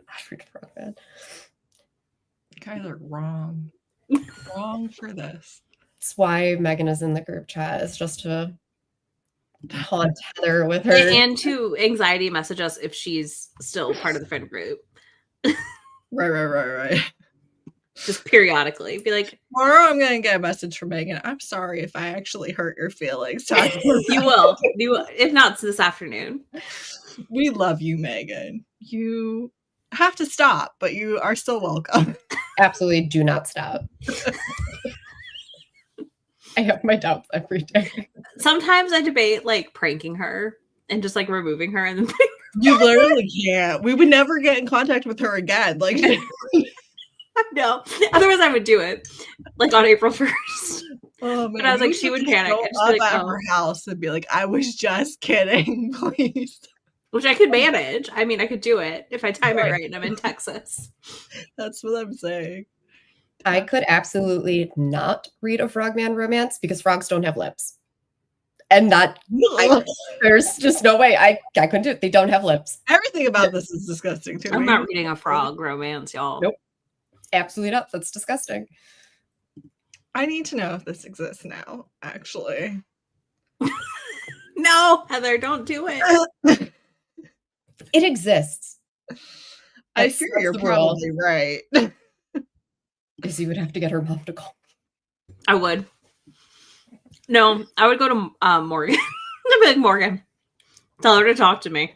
I'd read Frogman. You guys are wrong. Wrong for this. That's why Megan is in the group chat. Is just to haunt Heather with her. And to anxiety message us if she's still part of the friend group. Right. Just periodically. Be like, Tomorrow I'm gonna get a message from Megan. I'm sorry if I actually hurt your feelings. you will. You will. If not, it's this afternoon. We love you, Megan. You have to stop, but you are still welcome. Absolutely do not stop. I have my doubts every day. Sometimes I debate like pranking her and just like removing her and then You literally can't. We would never get in contact with her again. Like, no. Otherwise I would do it. Like on April 1st. oh, But I was like, she would panic. Go I'd just up be like, at oh. her house and be like, "I was just kidding, please." Which I could manage. I mean, I could do it if I time Right. it right and I'm in Texas. That's what I'm saying. I could absolutely not read a Frogman romance because frogs don't have lips. And that there's just no way I couldn't do it. They don't have lips. Everything about this is disgusting to me. I'm not reading a frog romance, y'all. Nope. Absolutely not. That's disgusting. I need to know if this exists now, actually. No, Heather, don't do it. It exists. I That's- fear that's you're the rule. probably right. Izzy would have to get her mom to call. I would. No, I would go to Morgan. I'd be like, Morgan, tell her to talk to me.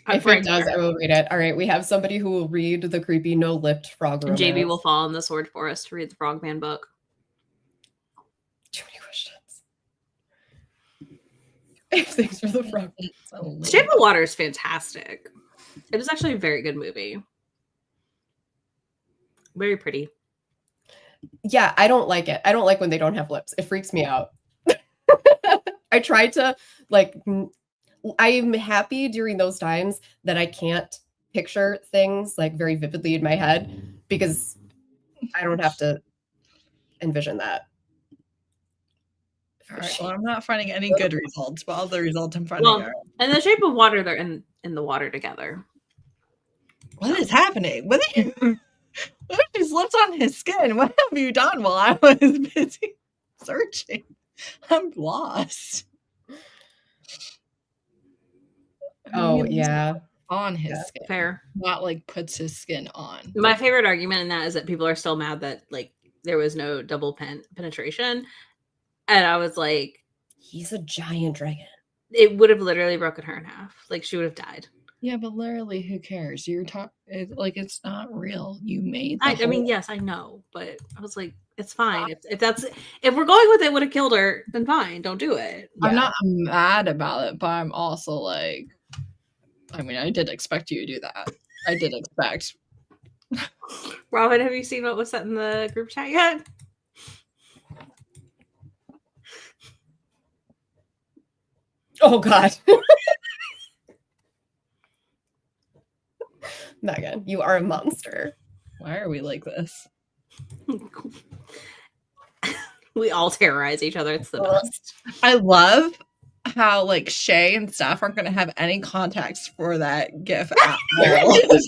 If it does, I will read it. All right, we have somebody who will read the creepy no-lipped frog romance. JB will fall in the Sword Forest to read the Frogman book. Too many questions. Thanks for the frog. Shape of Water is fantastic. It is actually a very good movie. Very pretty. Yeah, I don't like it. I don't like when they don't have lips. It freaks me out. I try to I'm happy during those times that I can't picture things like very vividly in my head because I don't have to envision that. All right, well, I'm not finding any good results, but all the results I'm finding Well, are. in the Shape of Water, they're in the water together. What is happening? What if she slipped on his skin? What have you done while I was busy searching? I'm lost. Oh, He yeah. on his Yeah. skin, Fair. not like puts his skin on. My favorite argument in that is that people are still mad that like there was no double penetration. And I was like, He's a giant dragon. it would have literally broken her in half. Like she would have died. Yeah, but literally, who cares? You're talking like it's not real. You made. I mean, yes, I know, but I was like, it's fine. If we're going with it would have killed her, then fine, don't do it. I'm Yeah. not mad about it, but I'm also like, I mean, I did expect you to do that. I did expect. Robin, have you seen what was said in the group chat yet? Oh, God. Megan, you are a monster. Why are we like this? We all terrorize each other. It's the best. I love how like Shay and Steph aren't gonna have any context for that GIF at all.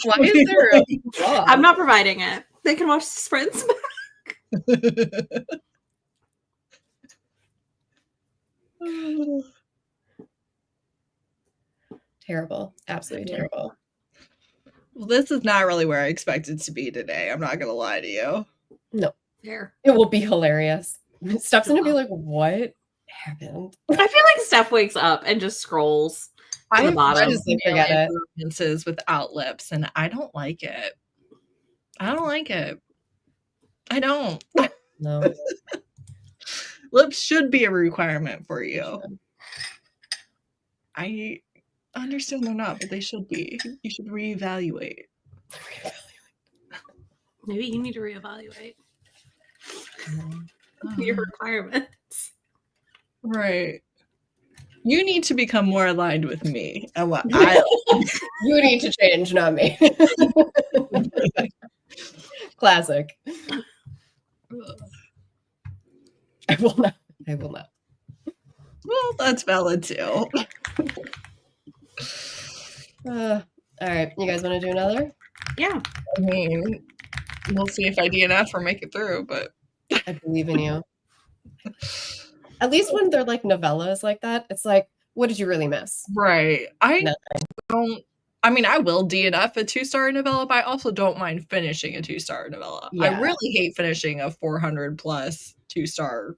Why is there a vlog? I'm not providing it. They can watch the sprints. Terrible. Absolutely terrible. Well, this is not really where I expected to be today. I'm not gonna lie to you. No, There. it will be hilarious. Steph's gonna be like, what happened? I feel like Steph wakes up and just scrolls to the I've bottom. read Just like, forget alien it. romances without lips, and I don't like it. I don't like it. I don't. No. Lips should be a requirement for you. I understand they're not, but they should be. You should reevaluate. Maybe you need to reevaluate Mm-hmm. your requirements. Right. You need to become more aligned with me and what I You need to change, not me. Classic. I will not. I will not. Well, that's valid too. All right. You guys want to do another? Yeah. I mean, we'll see if I DNF or make it through, but I believe in you. At least when they're like novellas like that, it's like, what did you really miss? right. I Nothing. don't. I mean, I will DNF a 2-star novella, but I also don't mind finishing a 2-star novella. I Yeah. really hate finishing a 400 plus 2-star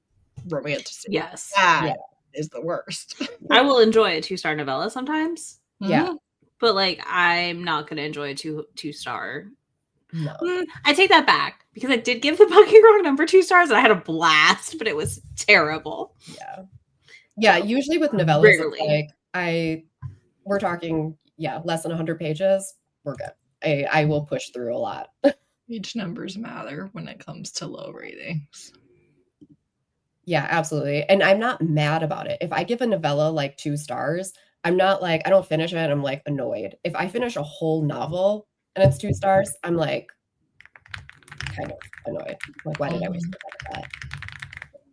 romantic. Yes. That is the worst. I will enjoy a 2-star novella sometimes, Yeah. but like I'm not gonna enjoy a two-star. No. I take that back because I did give the Bucky Wrong Number 2 stars and I had a blast, but it was terrible. Yeah. Yeah. Usually with novellas, Rarely. it's like we're talking, less than 100 pages. We're good. I will push through a lot. Page numbers matter when it comes to low ratings. Yeah, absolutely. And I'm not mad about it. If I give a novella like 2 stars, I'm not like, I don't finish it and I'm like annoyed. If I finish a whole novel and it's 2 stars, I'm like kind of annoyed. Like, why did I waste my time with that?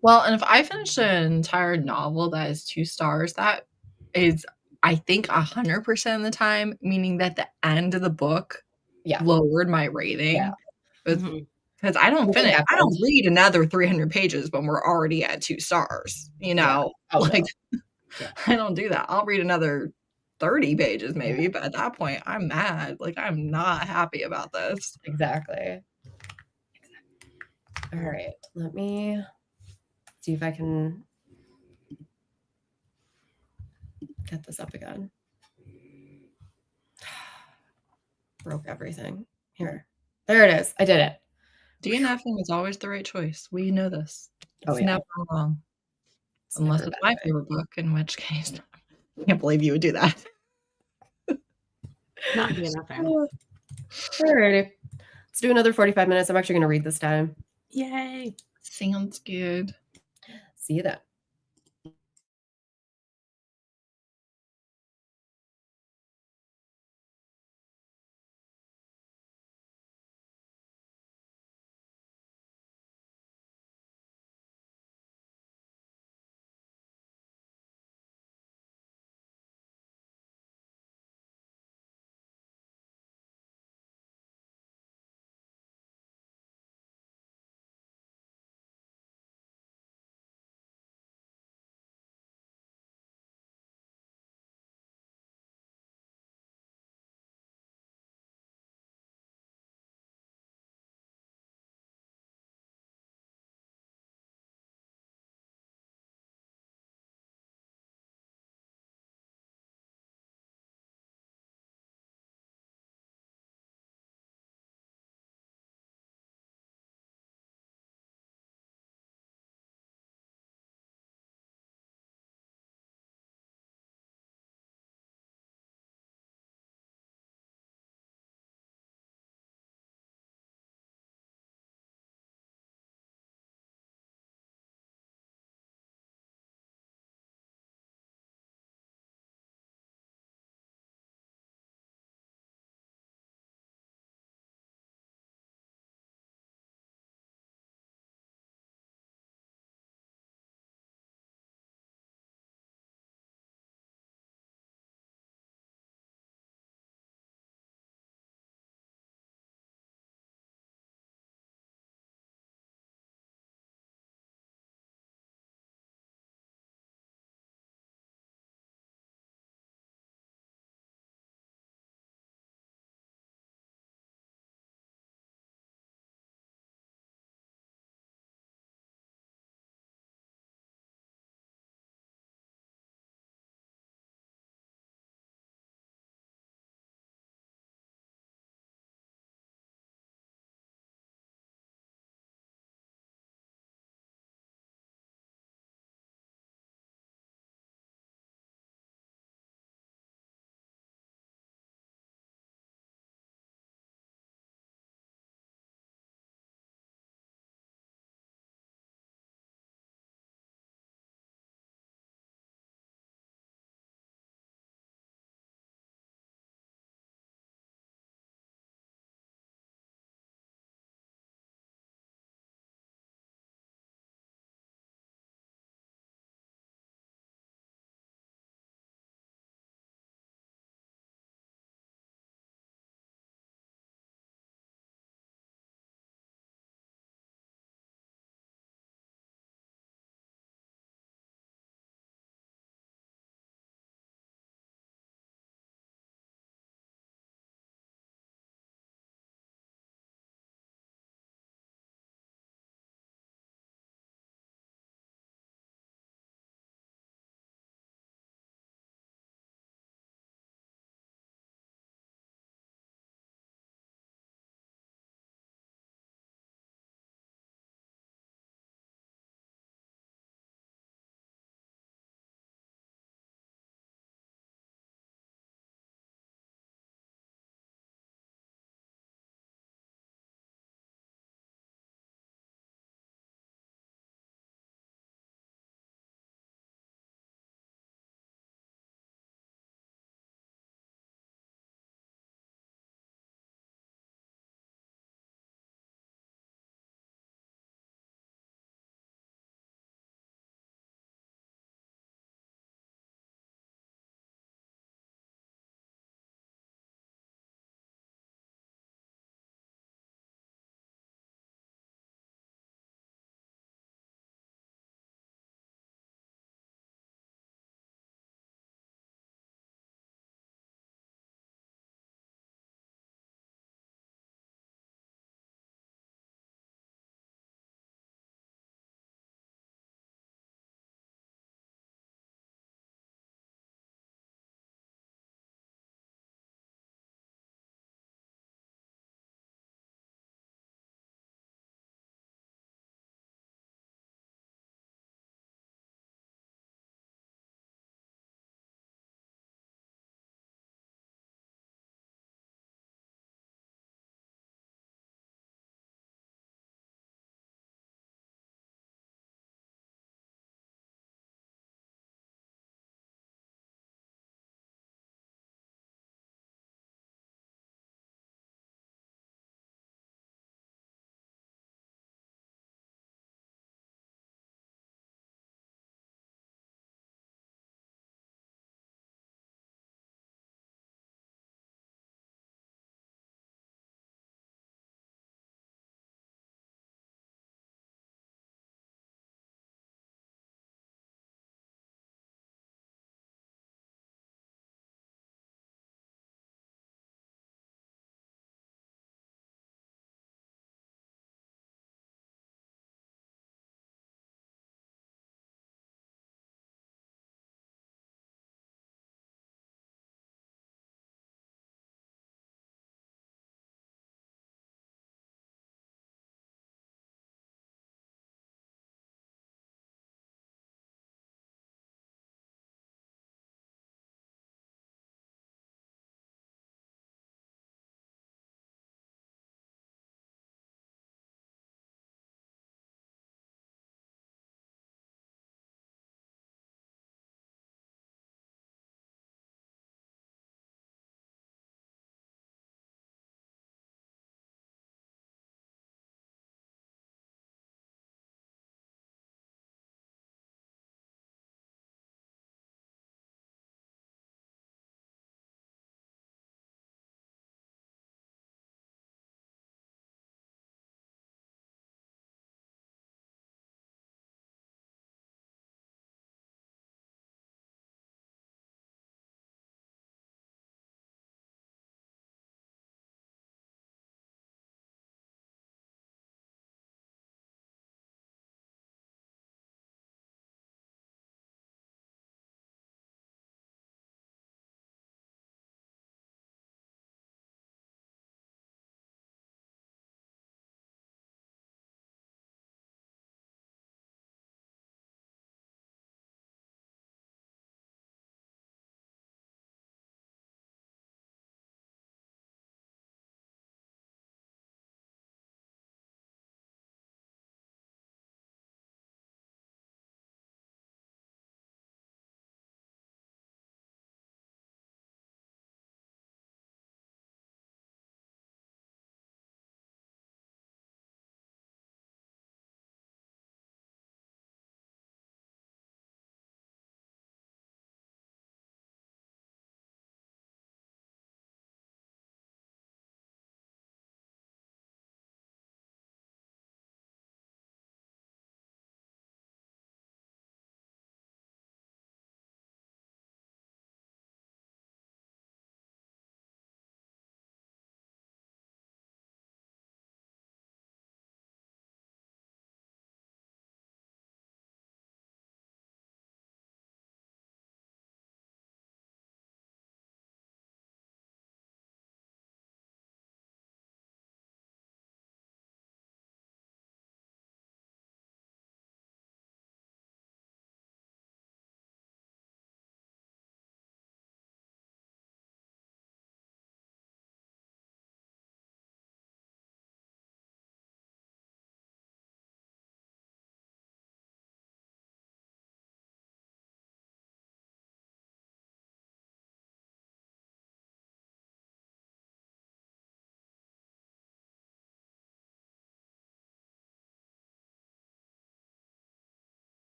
Well, and if I finish an entire novel that is 2 stars, that is, I think, 100% of the time, meaning that the end of the book Yeah. lowered my rating. Yeah. Because I don't Something finish, I don't happened. read another 300 pages when we're already at 2 stars. You know, Oh, like no. Yeah. I don't do that. I'll read another 30 pages maybe, but at that point, I'm mad. Like I'm not happy about this. Exactly. All right. Let me see if I can get this up again. Broke everything. Here. There it is. I did it. DNFing is always the right choice. We know this. It's Oh, yeah. never wrong. It's Unless never it's a my bad day. favorite book, in which case I can't believe you would do that. Not being a fan. All righty. Let's do another 45 minutes. I'm actually going to read this time. Yay. Sounds good. See you then.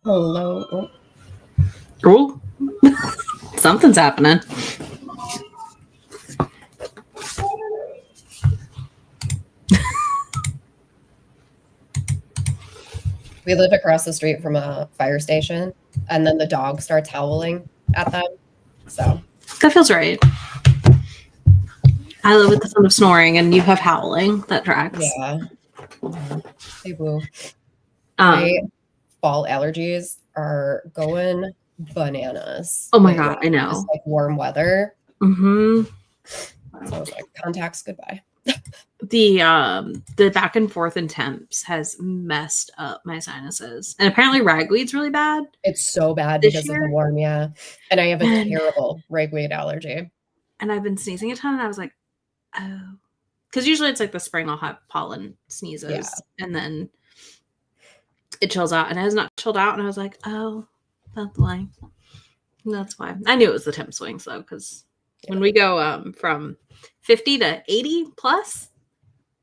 Hello. Oh, Cool. Something's happening. we live across the street from a fire station, and then the dog starts howling at them. So That feels right. I live with the sound of snoring, and you have howling. That tracks. yeah. Hey, boo. Um, My fall allergies are going bananas. oh my lately. god, I know. Just like warm weather. Mm-hmm. So I was like, contacts, goodbye. The back and forth in temps has messed up my sinuses, and apparently ragweed's really bad. It's so bad This because of year? the warm, yeah. And I have a And- terrible ragweed allergy. And I've been sneezing a ton, and I was like, oh, because usually it's like the spring I'll have pollen sneezes, and then it chills out, and it has not chilled out, and I was like, oh, that's why. That's why. I knew it was the temp swings though, because when we go from 50 to 80 plus,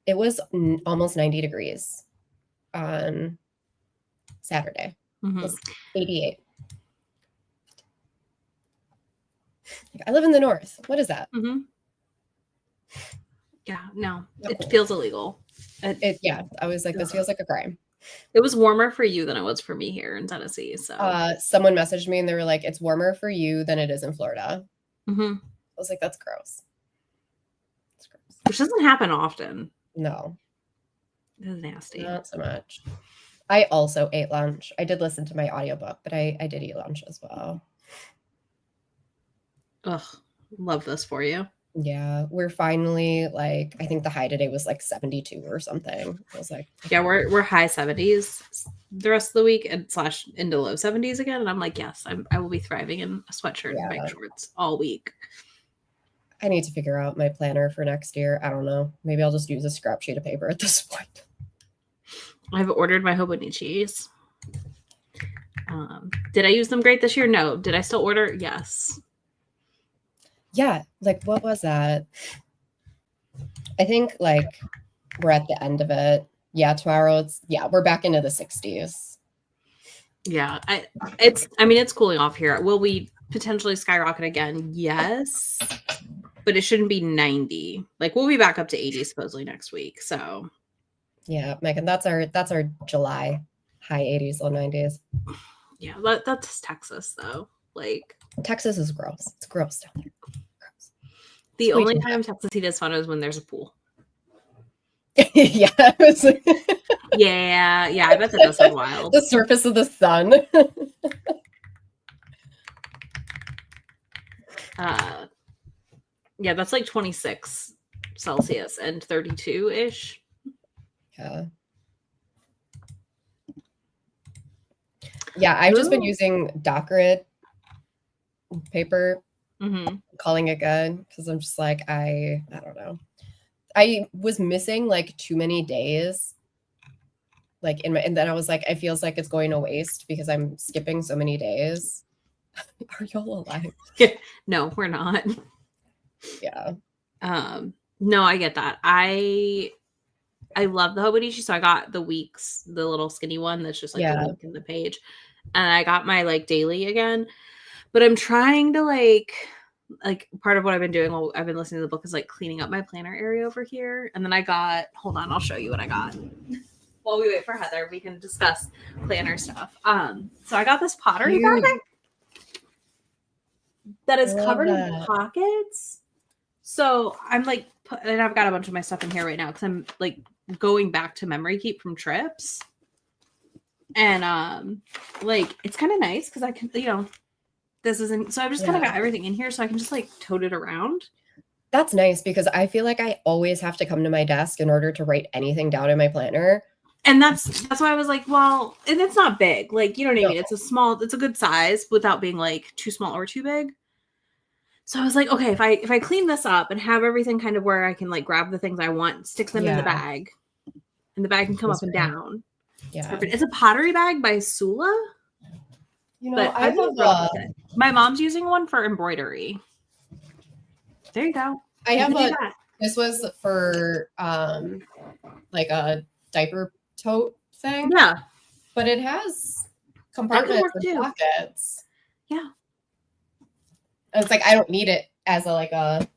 It was almost 90 degrees on Saturday. mhm. It was 88. I live in the north. What is that? Mm-hmm. Yeah, no, Not it cool. feels illegal. Yeah, I was like, this feels like a crime. It was warmer for you than it was for me here in Tennessee. So, Someone messaged me and they were like, it's warmer for you than it is in Florida. mhm. I was like, that's gross. It's gross. Which doesn't happen often. No, It's nasty. not so much. I also ate lunch. I did listen to my audiobook, but I did eat lunch as well. Ugh, love this for you. Yeah, we're finally like, I think the high today was like 72 or something. I was like, Yeah, we're high 70s the rest of the week and slash into low 70s again. And I'm like, yes, I will be thriving in a sweatshirt and bike shorts all week. I need to figure out my planner for next year. I don't know. Maybe I'll just use a scrap sheet of paper at this point. I've ordered my Hobonichis. Did I use them great this year? No. Did I still order? Yes. Yeah, like what was that? I think like we're at the end of it. Yeah, tomorrow we're back into the 60s. Yeah, it's cooling off here. Will we potentially skyrocket again? Yes. But it shouldn't be 90. Like we'll be back up to 80 supposedly next week. So Yeah, Megan, that's our July high 80s, low 90s. yeah, that's Texas though. Like Texas is gross. It's gross down there. Gross. the It's way only too time Texas heat is fun is when there's a pool. Yeah, it was Yeah, I bet that does sound wild. the surface of the sun. Yeah, that's like 26 Celsius and 32-ish. Yeah. Yeah, I've just been Ooh. using Dockered paper, Mm-hmm. calling it good, because I'm just like, I don't know. I was missing like too many days. Like and then I was like, it feels like it's going to waste because I'm skipping so many days. Are y'all alive? No, we're not. Yeah. No, I get that. I love the Hobonichi, so I got the weeks, the little skinny one that's just like Yeah. the link in the page, and I got my like daily again. But I'm trying to like part of what I've been doing while I've been listening to the book is like cleaning up my planner area over here. And then I got, hold on, I'll show you what I got. While we wait for Heather, we can discuss planner stuff. So I got this pottery Cute. bag that is I love covered in that. pockets. So I'm like, and I've got a bunch of my stuff in here right now because I'm like going back to memory keep from trips. And like it's kind of nice because I can, this isn't, so I've just kind of got everything in here so I can just like tote it around. That's nice because I feel like I always have to come to my desk in order to write anything down in my planner. And that's why I was like, well, and it's not big. Like, you know what I mean? No. It's a good size without being like too small or too big. So I was like, okay, if I clean this up and have everything kind of where I can like grab the things I want, stick them in the bag, and the bag can come That's up and great. down. Yeah. Perfect. It's a pottery bag by Sula. You know, But I have my mom's using one for embroidery. There you go. this was for like a diaper tote thing. Yeah. But it has compartments work and too. pockets. Yeah. And it's like I don't need it as a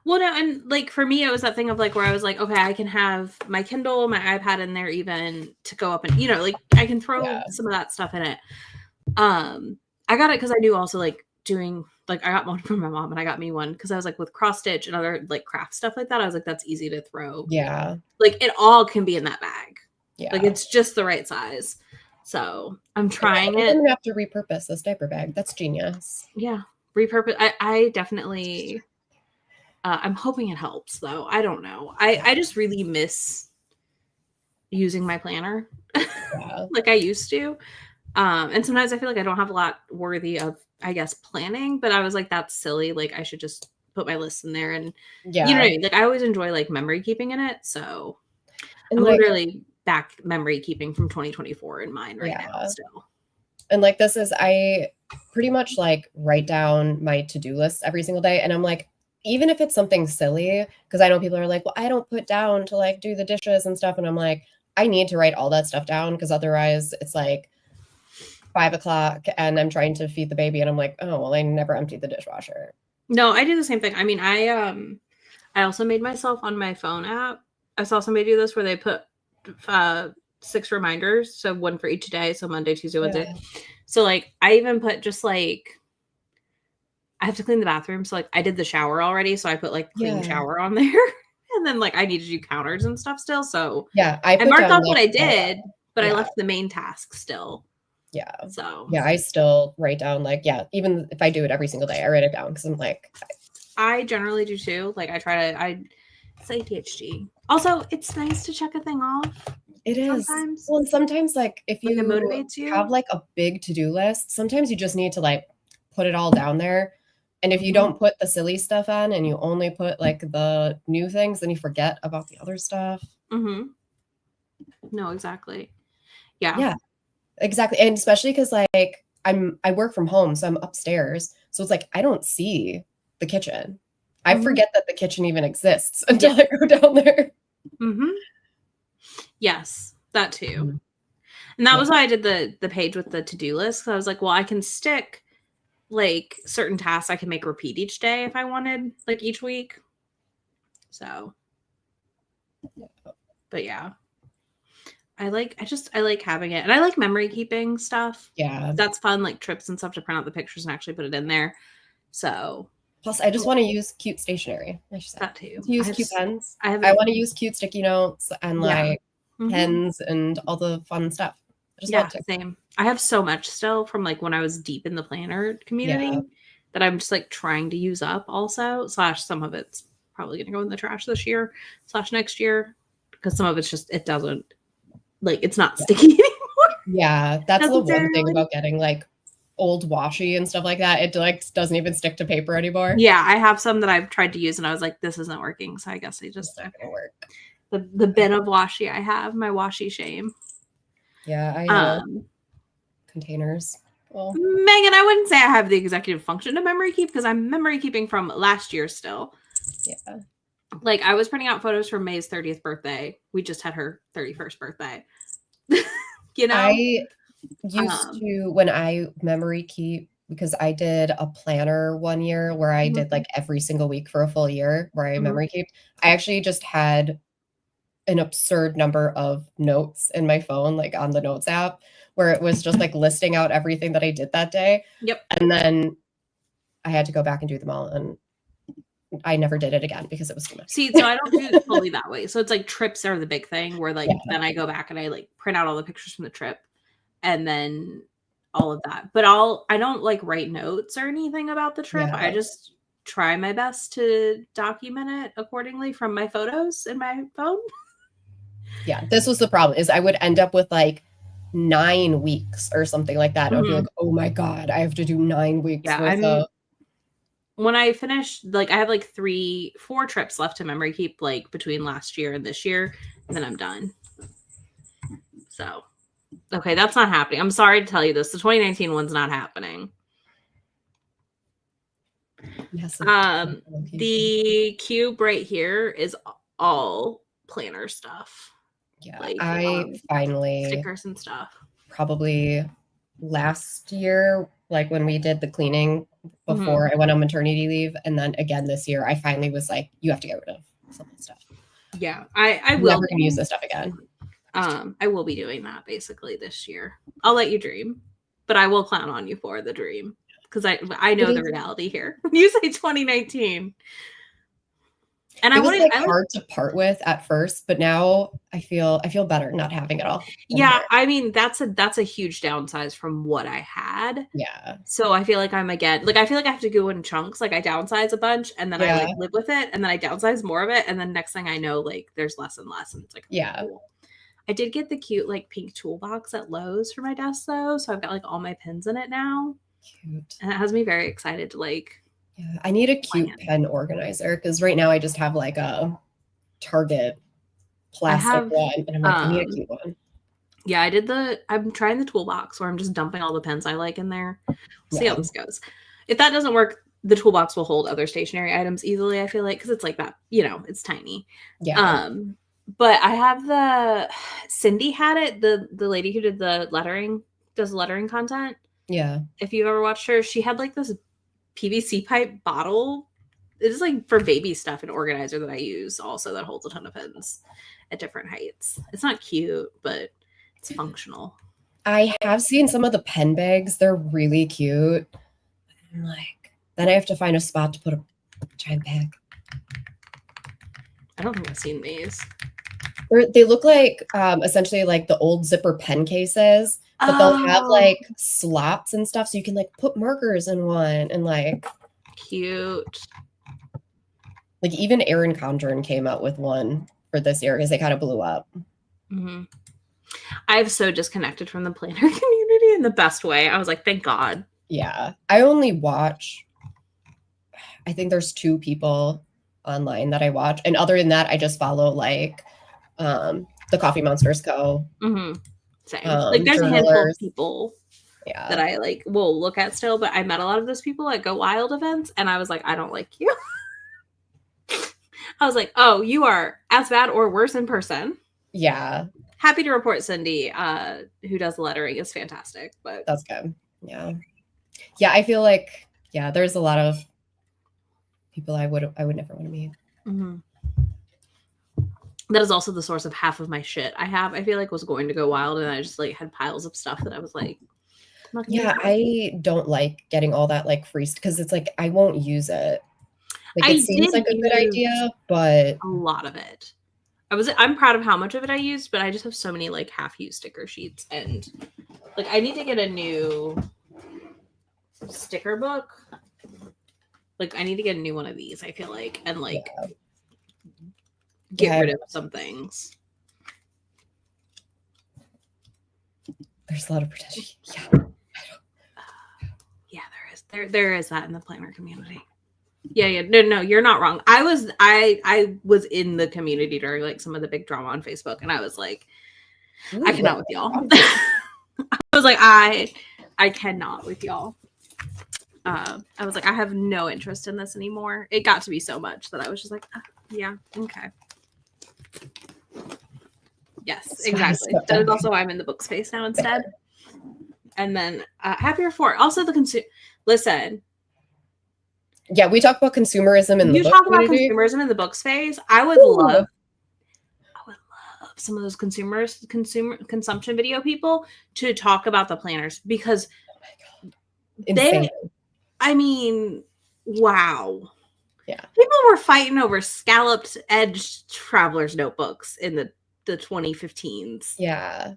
Well, no, and like for me, it was that thing of like where I was like, okay, I can have my Kindle, my iPad in there even to go up and like I can throw some of that stuff in it. I got it because I knew also like doing like I got one from my mom and I got me one because I was like with cross stitch and other like craft stuff like that. I was like, that's easy to throw. Yeah. Like it all can be in that bag. Yeah. Like it's just the right size. So I'm trying it. I'm gonna have to repurpose this diaper bag. That's genius. Yeah. Repurpose. I definitely I'm hoping it helps though. I don't know. I just really miss using my planner like I used to. And sometimes I feel like I don't have a lot worthy of, I guess, planning, but I was like, that's silly. Like I should just put my list in there and you know what I mean? Like I always enjoy like memory keeping in it. So and I'm literally back memory keeping from 2024 in mine right now still. And like this is I pretty much like write down my to-do lists every single day. And I'm like, even if it's something silly, because I know people are like, well, I don't put down to like do the dishes and stuff. And I'm like, I need to write all that stuff down because otherwise it's like 5 o'clock and I'm trying to feed the baby and I'm like, oh, well, I never emptied the dishwasher. No, I do the same thing. I mean, I also made myself on my phone app. I saw somebody do this where they put 6 reminders. So one for each day. So Monday, Tuesday, Wednesday. Yeah. So like I even put just like I have to clean the bathroom. So like I did the shower already. So I put like clean shower on there. And then like I need to do counters and stuff still. So yeah, I marked off what I did, but I left the main task still. Yeah. So yeah, I still write down like, even if I do it every single day, I write it down because I'm like I generally do too. Like it's ADHD. Also, it's nice to check a thing off. It is. Sometimes. Well, and sometimes like if you, it motivates you have like a big to-do list, sometimes you just need to like put it all down there. And if you don't put the silly stuff on and you only put like the new things, then you forget about the other stuff. Mm-hmm. No, exactly. Yeah. Yeah, exactly. And especially because like I work from home, so I'm upstairs. So it's like I don't see the kitchen. I forget that the kitchen even exists until I go down there. Mm-hmm. Yes, that too. And that was why I did the page with the to-do list. I was like, well, I can stick like certain tasks I can make repeat each day if I wanted, like each week. So, but yeah, I like having it, and I like memory keeping stuff. Yeah, that's fun, like trips and stuff to print out the pictures and actually put it in there. So, plus, I just want to use cute stationery. I should say. That too. Use cute pens. I want to use cute sticky notes and like pens and all the fun stuff. Same. I have so much still from like when I was deep in the planner community that I'm just like trying to use up also, / some of it's probably going to go in the trash this year / next year because some of it's just, it doesn't like, it's not sticky anymore. Yeah. That's the one thing about getting like old washi and stuff like that. It like doesn't even stick to paper anymore. Yeah. I have some that I've tried to use and I was like, this isn't working. So I guess I just, not gonna work. The bin of washi I have, my washi shame. Yeah, I know. Containers. Well, Megan, I wouldn't say I have the executive function of memory keep because I'm memory keeping from last year still. Yeah. Like I was printing out photos from May's 30th birthday. We just had her 31st birthday. You know? I used to, when I memory keep, because I did a planner one year where I did like every single week for a full year where I memory kept. I actually just had an absurd number of notes in my phone, like on the notes app, where it was just like listing out everything that I did that day. Yep. And then I had to go back and do them all. And I never did it again because it was too much. See, so I don't do it fully that way. So it's like trips are the big thing where like then I go back and I like print out all the pictures from the trip and then all of that. But I don't like write notes or anything about the trip. I just try my best to document it accordingly from my photos in my phone. Yeah, this was the problem is I would end up with like 9 weeks or something like that. I would be like, oh my God, I have to do 9 weeks. Yeah, when I finish, like I have like 4 trips left to memory keep, like between last year and this year, and then I'm done. So, okay, that's not happening. I'm sorry to tell you this. The 2019 one's not happening. Yes. The cube right here is all planner stuff. Yeah, like, I finally stickers and stuff. Probably last year, like when we did the cleaning before I went on maternity leave, and then again this year, I finally was like, you have to get rid of some of the stuff. Yeah, I I'm will. never gonna use this stuff again. I will be doing that basically this year. I'll let you dream, but I will clown on you for the dream because I know It the is- reality here. You say 2019, and It I was wanted. like I like. hard to part with at first, but now I feel better not having it all. Yeah, I mean that's a huge downsize from what I had. Yeah. So I feel like I'm again like I feel like I have to go in chunks. Like I downsize a bunch and then I like Yeah. live with it and then I downsize more of it and then next thing I know like there's less and less and it's like Yeah. cool. I did get the cute like pink toolbox at Lowe's for my desk though, so I've got like all my pens in it now Cute. and it has me very excited to like. Yeah. I need a cute pen organizer because right now I just have like a Target plastic have, one, and I'm like, I need a cute one. Yeah, I'm trying the toolbox where I'm just dumping all the pens I like in there. We'll see how this goes. If that doesn't work, the toolbox will hold other stationary items easily, I feel like, because it's like that, it's tiny. Yeah. But I have Cindy had it, the lady who did does lettering content. Yeah. If you've ever watched her, she had like this PVC pipe bottle. It is like for baby stuff, an organizer that I use also that holds a ton of pens at different heights. It's not cute, but it's functional. I have seen some of the pen bags. They're really cute. I'm like, then I have to find a spot to put a giant bag. I don't think I've seen these. They look like essentially like the old zipper pen cases, but they'll have like slots and stuff so you can like put markers in one and like cute. Like even Erin Condren came out with one for this year because they kind of blew up. Mm-hmm. I've so disconnected from the planner community in the best way. I was like, thank God. Yeah. I only watch, I think there's 2 people online that I watch. And other than that, I just follow like the Coffee Monsters Co. Mm-hmm. Same. Like there's a handful of people that I like will look at still, but I met a lot of those people at Go Wild events and I was like, I don't like you. I was like, oh, you are as bad or worse in person. Yeah. Happy to report Cindy, who does the lettering, is fantastic. But that's good. Yeah. Yeah, I feel like there's a lot of people I would never want to meet. Mm-hmm. That is also the source of half of my shit. I feel like was going to Go Wild, and I just like had piles of stuff that I was like, yeah, I don't like getting all that like free because it's like I won't use it. Like it seems like a good idea, but a lot of it. I'm proud of how much of it I used, but I just have so many like half-used sticker sheets and like I need to get a new sticker book. Like I need to get a new one of these, I feel like, and like get rid of some things. There's a lot of protection. Yeah, there is. There is that in the planner community. Yeah. No, you're not wrong. I was in the community during like some of the big drama on Facebook, and I was like, I cannot with y'all. I was like, I cannot with y'all. I was like, I have no interest in this anymore. It got to be so much that I was just like, yeah, okay. Yes, exactly. That is also why I'm in the book space now instead. And then happier for also the listen. Yeah, we talk about consumerism in the book. You talk about consumerism in the book space. I would love some of those consumer consumption video people to talk about the planners because I mean, wow. Yeah. People were fighting over scalloped edge traveler's notebooks in the 2015s. Yeah.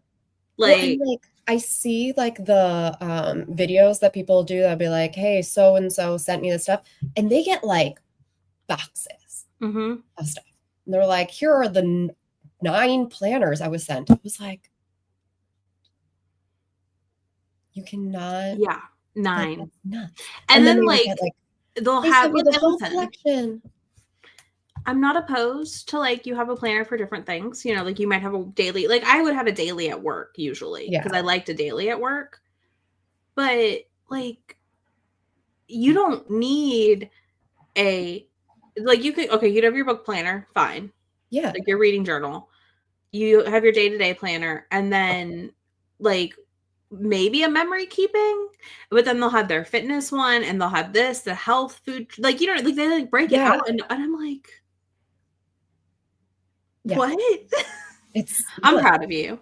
Like I see like the videos that people do that'll be like, hey, so and so sent me this stuff, and they get like boxes of stuff. And they're like, here are the 9 planners I was sent. It was like, you cannot. Yeah, 9. Like, and then like they'll have the whole collection. I'm not opposed to like you have a planner for different things. You know, like you might have a daily, like I would have a daily at work usually because I liked a daily at work. But like you don't need you'd have your book planner, fine. Yeah. Like your reading journal. You have your day-to-day planner and then like maybe a memory keeping, but then they'll have their fitness one and they'll have this, the health food, like, you know, like they like break it Yeah. out and I'm like, Yeah. what? It's I'm nuts. proud of you.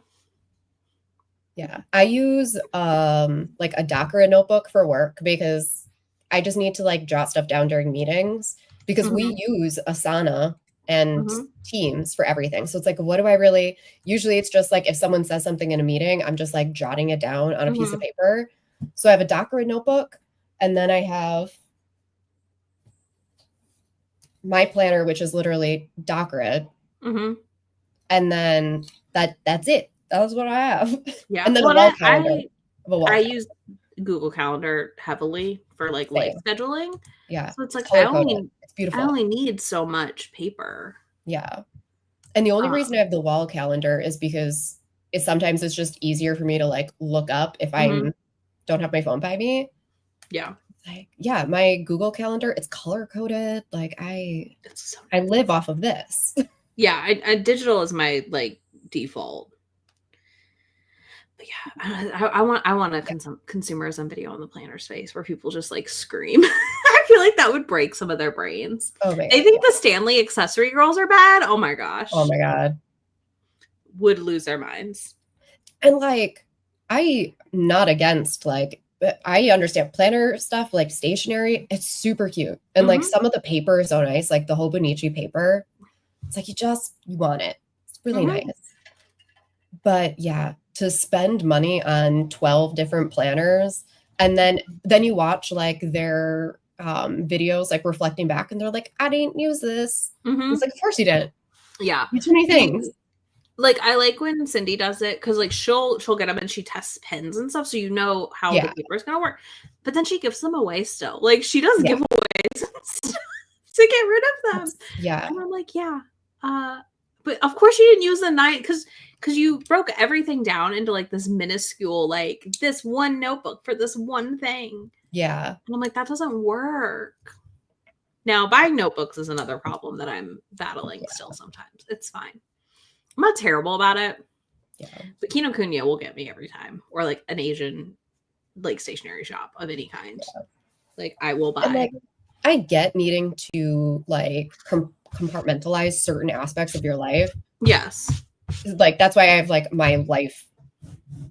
Yeah. I use like a Docker notebook for work because I just need to like jot stuff down during meetings because we use Asana and Mhm. Teams for everything. So it's like, what do I really usually it's just like if someone says something in a meeting, I'm just like jotting it down on a piece of paper. So I have a Docker notebook and then I have my planner, which is literally Dockerit. Mhm. And then that's it. That's what I have. Yeah. And then Well, a wall and calendar. I have a wall I calendar. use Google Calendar heavily for like life Same. scheduling. Yeah. So it's like color coded. It's I beautiful. only need so much paper. Yeah. And the only reason I have the wall calendar is because sometimes it's just easier for me to like look up if I don't have my phone by me. Yeah. Like, yeah, my Google Calendar, it's color coded. Like It's so I live off of this. Yeah, I digital is my like default. But yeah, I want a consumerism video on the planner space where people just like scream. I feel like that would break some of their brains. Oh my They God. think the Stanley accessory girls are bad. Oh my gosh. Oh my God. Would lose their minds. And like I not against like I understand planner stuff like stationery, it's super cute. And like some of the paper is so nice, like the Hobonichi paper. It's like you want it. It's really nice. But yeah, to spend money on 12 different planners and then you watch like their videos like reflecting back and they're like, I didn't use this. It's like, of course you didn't. Yeah. You too many things. Like I like when Cindy does it because like she'll get them and she tests pens and stuff, so you know how the paper is gonna work. But then she gives them away still. Like she does giveaways to get rid of them. Yeah. And I'm like, yeah. But of course you didn't use the night because you broke everything down into like this minuscule, like this one notebook for this one thing. Yeah. And I'm like, that doesn't work. Now buying notebooks is another problem that I'm battling still sometimes. It's fine. I'm not terrible about it. Yeah. But Kinokuniya will get me every time. Or like an Asian like stationery shop of any kind. Yeah. Like I will buy. And like I get needing to like compartmentalize certain aspects of your life. Yes. Like that's why I have like my life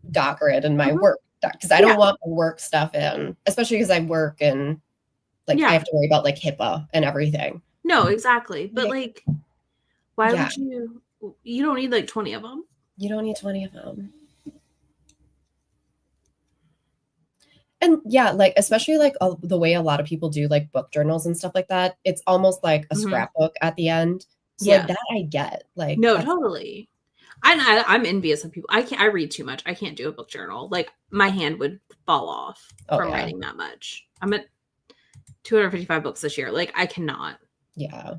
Dockerit and my work because I don't want work stuff in, especially because I work and like I have to worry about like HIPAA and everything. No, exactly. But like why would you don't need like 20 of them. You don't need 20 of them. And yeah, like especially like the way a lot of people do like book journals and stuff like that, it's almost like a scrapbook at the end. So like that I get. Like no, totally. I'm envious of people. I read too much. I can't do a book journal. Like my hand would fall off from writing that much. I'm at 255 books this year. Like I cannot. Yeah.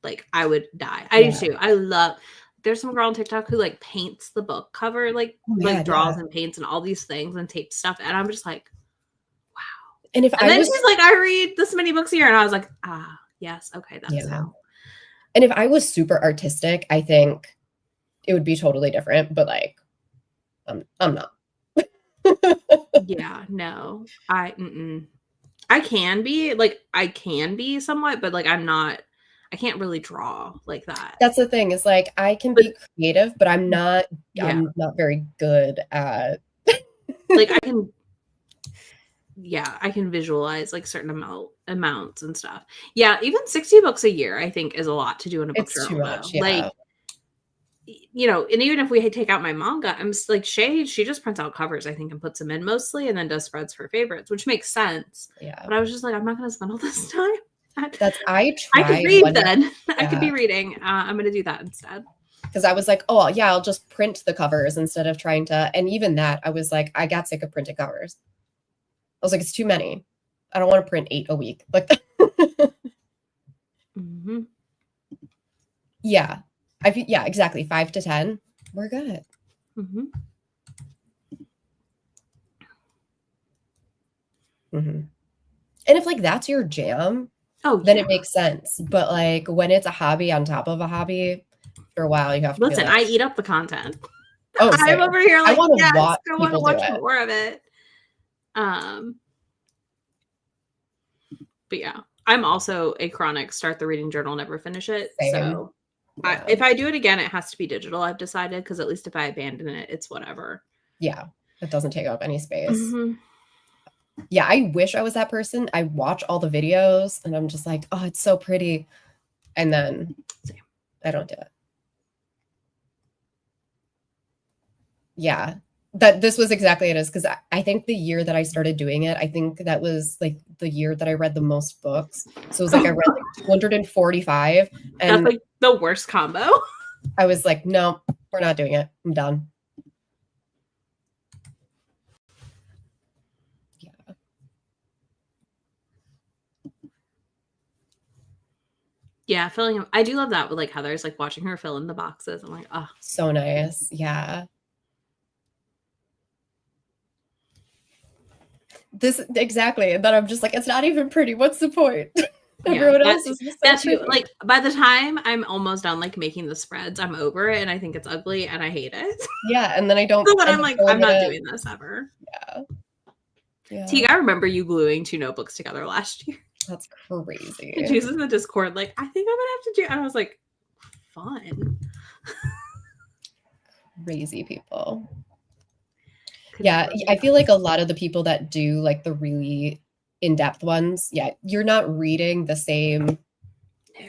Like I would die. I do too. I love. There's some girl on TikTok who like paints the book cover, like draws and paints and all these things and tapes stuff, and I'm just like, wow. And then she's like, I read this many books a year, and I was like, yes, okay, that's how. And if I was super artistic, I think it would be totally different. But like, I'm not. Yeah, no, I can be somewhat, but like I'm not. I can't really draw like that. That's the thing. Is like I can be creative, but I'm not. I'm not very good at. Like I can. Yeah, I can visualize like certain amounts and stuff. Yeah, even 60 books a year, I think, is a lot to do in a book journal. Too much. Yeah. Like, you know, and even if we take out my manga, I'm like she just prints out covers, I think, and puts them in mostly, and then does spreads for favorites, which makes sense. Yeah. But I was just like, I'm not going to spend all this time. I could read then. I could be reading. I'm going to do that instead. Because I was like, oh yeah, I'll just print the covers instead of trying to. And even that, I was like, I got sick of printed covers. I was like, it's too many. I don't want to print 8 a week. Like, yeah, exactly. 5 to 10, we're good. And if like that's your jam, then it makes sense. But like when it's a hobby on top of a hobby, for a while you have to. Listen, I eat up the content. Oh, I'm same. over here like, wanna yes, watch I want to people do watch it. more of it. But yeah, I'm also a chronic start the reading journal, never finish it. Same. So Yeah. if I do it again, it has to be digital. I've decided, because at least if I abandon it, it's whatever. Yeah. It doesn't take up any space. Mhm. Yeah, I wish I was that person. I watch all the videos and I'm just like, oh, it's so pretty. And then Same. I don't do it. Yeah. This was exactly it is because I think the year that I started doing it, I think that was like the year that I read the most books. So it was like I read like 245 That's and like the worst combo. I was like, no, we're not doing it. I'm done. Yeah. Yeah, filling. I do love that with like Heather's, like watching her fill in the boxes. I'm like, oh, So nice. Yeah. This exactly. And then I'm just like, it's not even pretty. What's the point? Everyone else is just so that too. pretty. Like by the time I'm almost done like making the spreads, I'm over it and I think it's ugly and I hate it. Yeah, and then I don't. So then end I'm up like, going I'm not to- doing this ever. Yeah. Yeah. Teague, I remember you gluing 2 notebooks together last year. That's crazy. And she was in the Discord, like, I think I'm gonna have to do. And I was like, fun. Crazy people. Yeah, I feel like a lot of the people that do like the really in-depth ones, yeah, you're not reading the same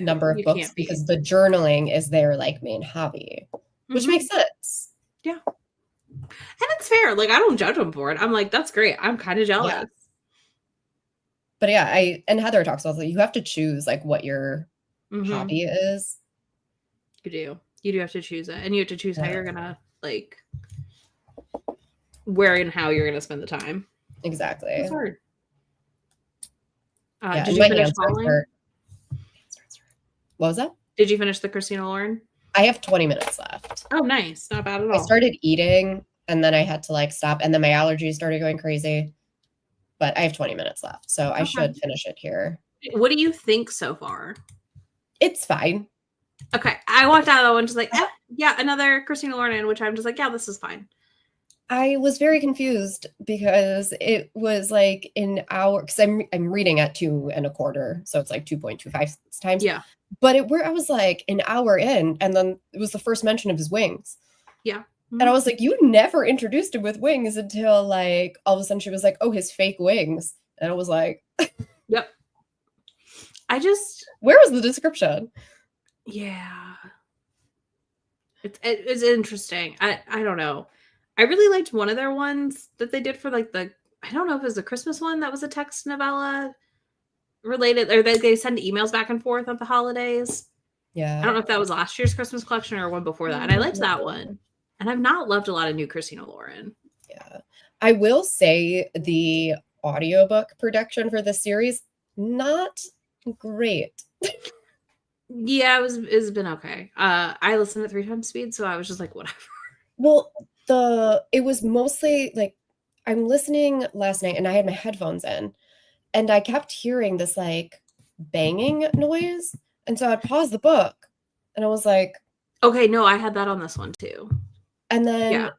number of You books can't be. because the journaling is their like main hobby, which Mhm. makes sense. And it's fair. Like I don't judge them for it. I'm like, that's great. I'm kind of jealous. Yeah. But yeah, and Heather talks about that you have to choose like what your Mhm. hobby is. You do. You do have to choose it, and you have to choose how Yeah. you're gonna like where and how you're gonna spend the time. Exactly. It's hard. Yeah, Did and you my finish hands following? hurt. What was that? Did you finish the Christina Lauren? I have 20 minutes left. Oh, nice. Not bad at I all. started eating and then I had to like stop and then my allergies started going crazy. But I have 20 minutes left, so I Okay. should finish it here. What do you think so far? It's fine. Okay, I walked out of that one just like, yeah, another Christina Lauren, which I'm just like, yeah, this is fine. I was very confused because it was like an hour because I'm reading at 2 1/4, so it's like 2.25 times. Yeah. But where I was like an hour in, and then it was the first mention of his wings. Yeah. And I was like, you never introduced him with wings until like all of a sudden she was like, oh, his fake wings. And I was like, Yep. I just, where was the description? yeah. It's interesting. I don't know. I really liked one of their ones that they did for like I don't know if it was the Christmas one that was a text novella related, or they send emails back and forth at the holidays. Yeah. I don't know if that was last year's Christmas collection or one before that. And I liked that one. And I've not loved a lot of new Christina Lauren. Yeah. I will say the audiobook production for this series, not great. Yeah, it's been okay. I listened at 3 times speed, so I was just like, whatever. Well, it was mostly like I'm listening last night and I had my headphones in and I kept hearing this like banging noise. And so I'd pause the book and I was like, Okay, no, I had that on this one too. and then Yeah.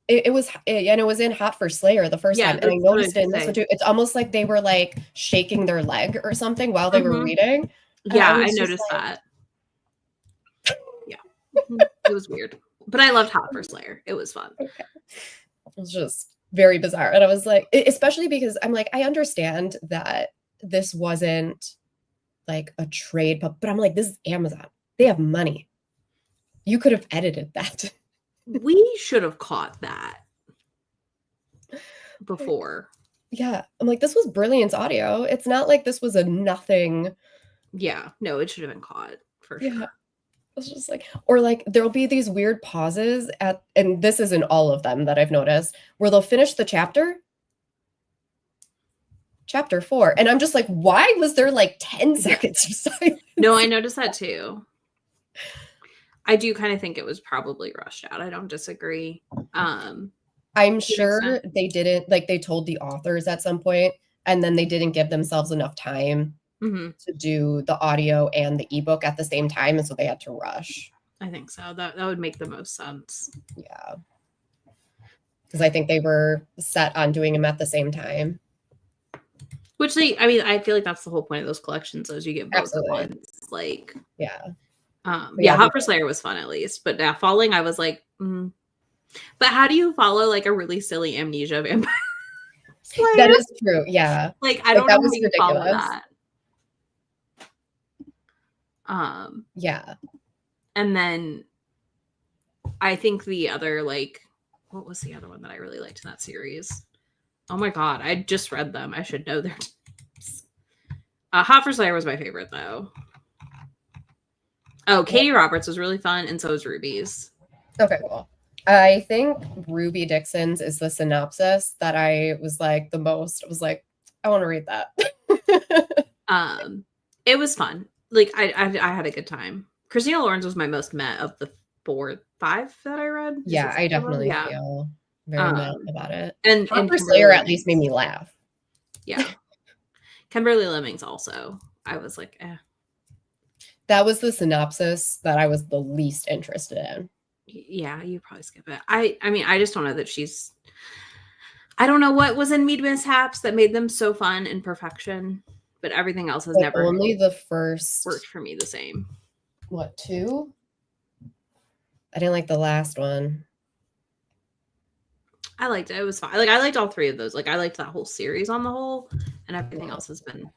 it was in Hot for Slayer the first Yeah, time. And I that's what I noticed was it in this gonna one too. It's almost like they were like shaking their leg or something while they were Mhm. reading. And Yeah, was I just noticed like- that. Yeah. It was weird. But I loved Hot for Slayer. It was fun. It was just very bizarre. And I was like, especially because I'm like, I understand that this wasn't like a trade, but I'm like, this is Amazon. They have money. You could have edited that. We should have caught that before. Yeah. I'm like, this was Brilliance audio. It's not like this was a nothing. Yeah. No, it should have been caught for Yeah. sure. It's just like, or like there'll be these weird pauses and this isn't all of them that I've noticed, where they'll finish the chapter 4. And I'm just like, why was there like 10 seconds of silence? No, I noticed that too. I do kind of think it was probably rushed out. I don't disagree. I'm sure they didn't, like they told the authors at some point, and then they didn't give themselves enough time Mhm. to do the audio and the ebook at the same time, and so they had to rush. I think so. That would make the most sense. Yeah. because I think they were set on doing them at the same time. Which I feel like that's the whole point of those collections, is you get both Absolutely. at once. Like, Yeah. yeah, Hot for Slayer was fun at least, but yeah, Falling, I was like, But how do you follow like a really silly Amnesia vampire Slayer? That is true. Yeah. Like, I don't that know was how you follow ridiculous. that. Yeah. And then I think the other, like, what was the other one that I really liked in that series? Oh my god, I just read them. I should know their names. Hot for Slayer was my favorite though. Oh, Katie Roberts was really fun, and so was Ruby's. Okay, cool. I think Ruby Dixon's is the synopsis that I was like the most. I was like, I want to read that. It was fun. Like, I had a good time. Christina Lawrence was my most met of the 4-5 that I read. Yeah, I definitely feel very mad about it. And Hot for Slayer at least made me laugh. Yeah. Kimberly Lemmings also. I was like, eh. That was the synopsis that I was the least interested in. Yeah, you probably skip it. I mean, I just don't know that she's. I don't know what was in Mead Mishaps that made them so fun and perfection, but everything else has never only the first worked for me the same. What, 2? I didn't like the last one. I liked it. It was fine. Like, I liked all 3 of those. Like, I liked that whole series on the whole, and everything else has been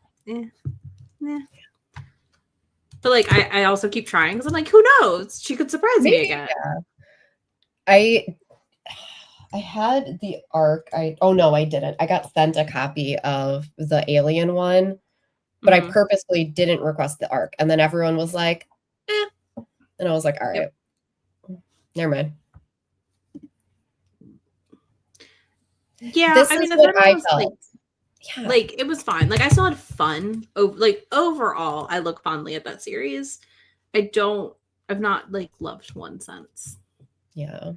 But like, I also keep trying because I'm like, who knows? She could surprise me again. Yeah. I had the ARC. Oh no, I didn't. I got sent a copy of the Alien one, but I purposely didn't request the ARC. And then everyone was like, eh. And I was like, all right, never mind. Yeah, this I mean, is what I felt. Like, like, it was fine. Like, I still had fun. Like, overall, I look fondly at that series. I've not like loved one since. Yeah,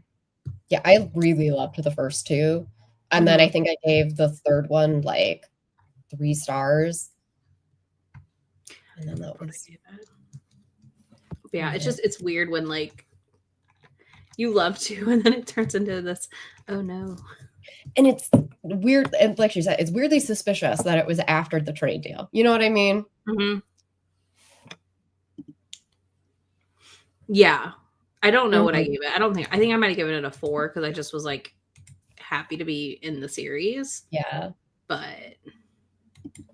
I really loved the first 2, and then I think I gave the third one like 3 stars. And then that was yeah. It's weird when like you love to, and then it turns into this. Oh no. And it's weird, and like she said, it's weirdly suspicious that it was after the trade deal. You know what I mean? Yeah. I don't know what I gave it. I think I might have given it a 4 because I just was like happy to be in the series. Yeah. But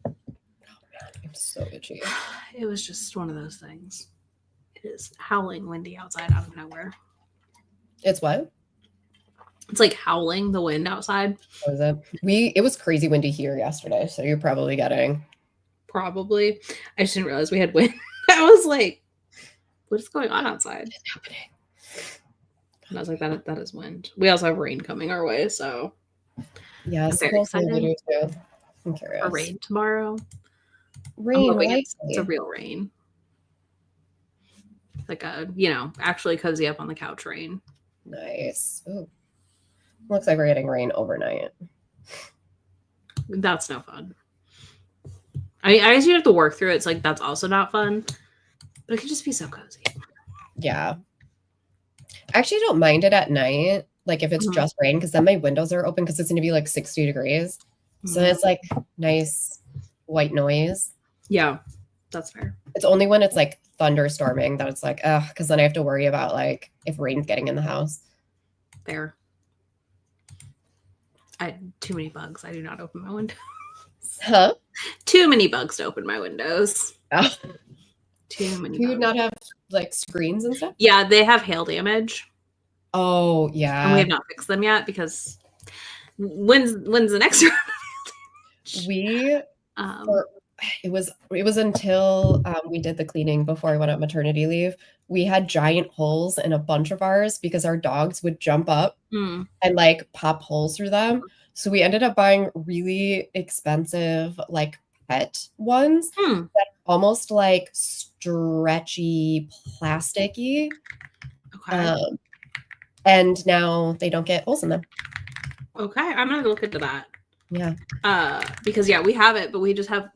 oh man, I'm so itchy. It was just one of those things. It is howling windy outside out of nowhere. It's what? It's like howling the wind outside. What is it? It was crazy windy here yesterday, so you're probably getting. Probably. I just didn't realize we had wind. I was like, what is going on outside? What's happening? And I was like, that is wind. We also have rain coming our way, so yeah, I'm very excited. Too. I'm curious. For rain tomorrow. Rain, it's a real rain. Like a, actually cozy up on the couch rain. Nice. Ooh. Looks like we're getting rain overnight. That's no fun. I guess you have to work through it. It's like, that's also not fun. But it can just be so cozy. Yeah. I actually don't mind it at night, like if it's just rain, because then my windows are open because it's going to be like 60 degrees. So it's like nice white noise. Yeah, that's fair. It's only when it's like thunderstorming that it's like, ugh, because then I have to worry about like if rain's getting in the house. Fair. I had too many bugs. I do not open my windows. Huh? Too many bugs to open my windows. Oh. Too many. Do you not have like screens and stuff? Yeah, they have hail damage. Oh yeah. And we have not fixed them yet because when's the next round? It was until we did the cleaning before I went on maternity leave. We had giant holes in a bunch of ours because our dogs would jump up and like pop holes through them. So we ended up buying really expensive like pet ones that almost like stretchy, plasticky. Okay. And now they don't get holes in them. Okay, I'm gonna look into that. Yeah. Because we have it, but we have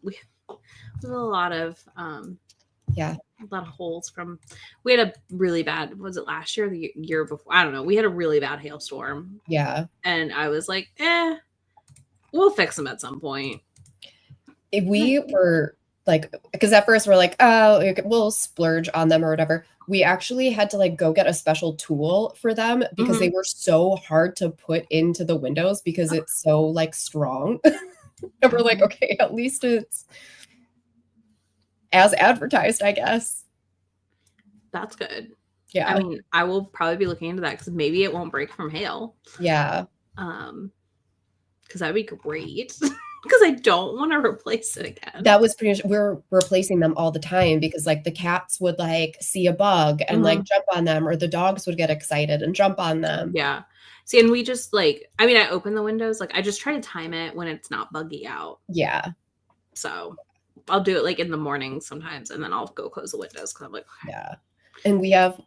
a lot of a lot of holes from. We had a really bad. Was it last year or the year before? I don't know. We had a really bad hailstorm, Yeah. and I was like, we'll fix them at some point. If we were like, because at first we're like, oh, we'll splurge on them or whatever. We actually had to like go get a special tool for them because they were so hard to put into the windows because it's so like strong. And we're like, okay, at least it's as advertised, I guess. That's good. Yeah. I mean, I will probably be looking into that because maybe it won't break from hail. Yeah. Because that'd be great. Because I don't want to replace it again. That was pretty much, we're replacing them all the time because like the cats would like see a bug and like jump on them, or the dogs would get excited and jump on them. Yeah. See, and we just like, I mean, I open the windows, like I just try to time it when it's not buggy out. Yeah. So I'll do it like in the morning sometimes, and then I'll go close the windows because I'm like, okay. Yeah. And we have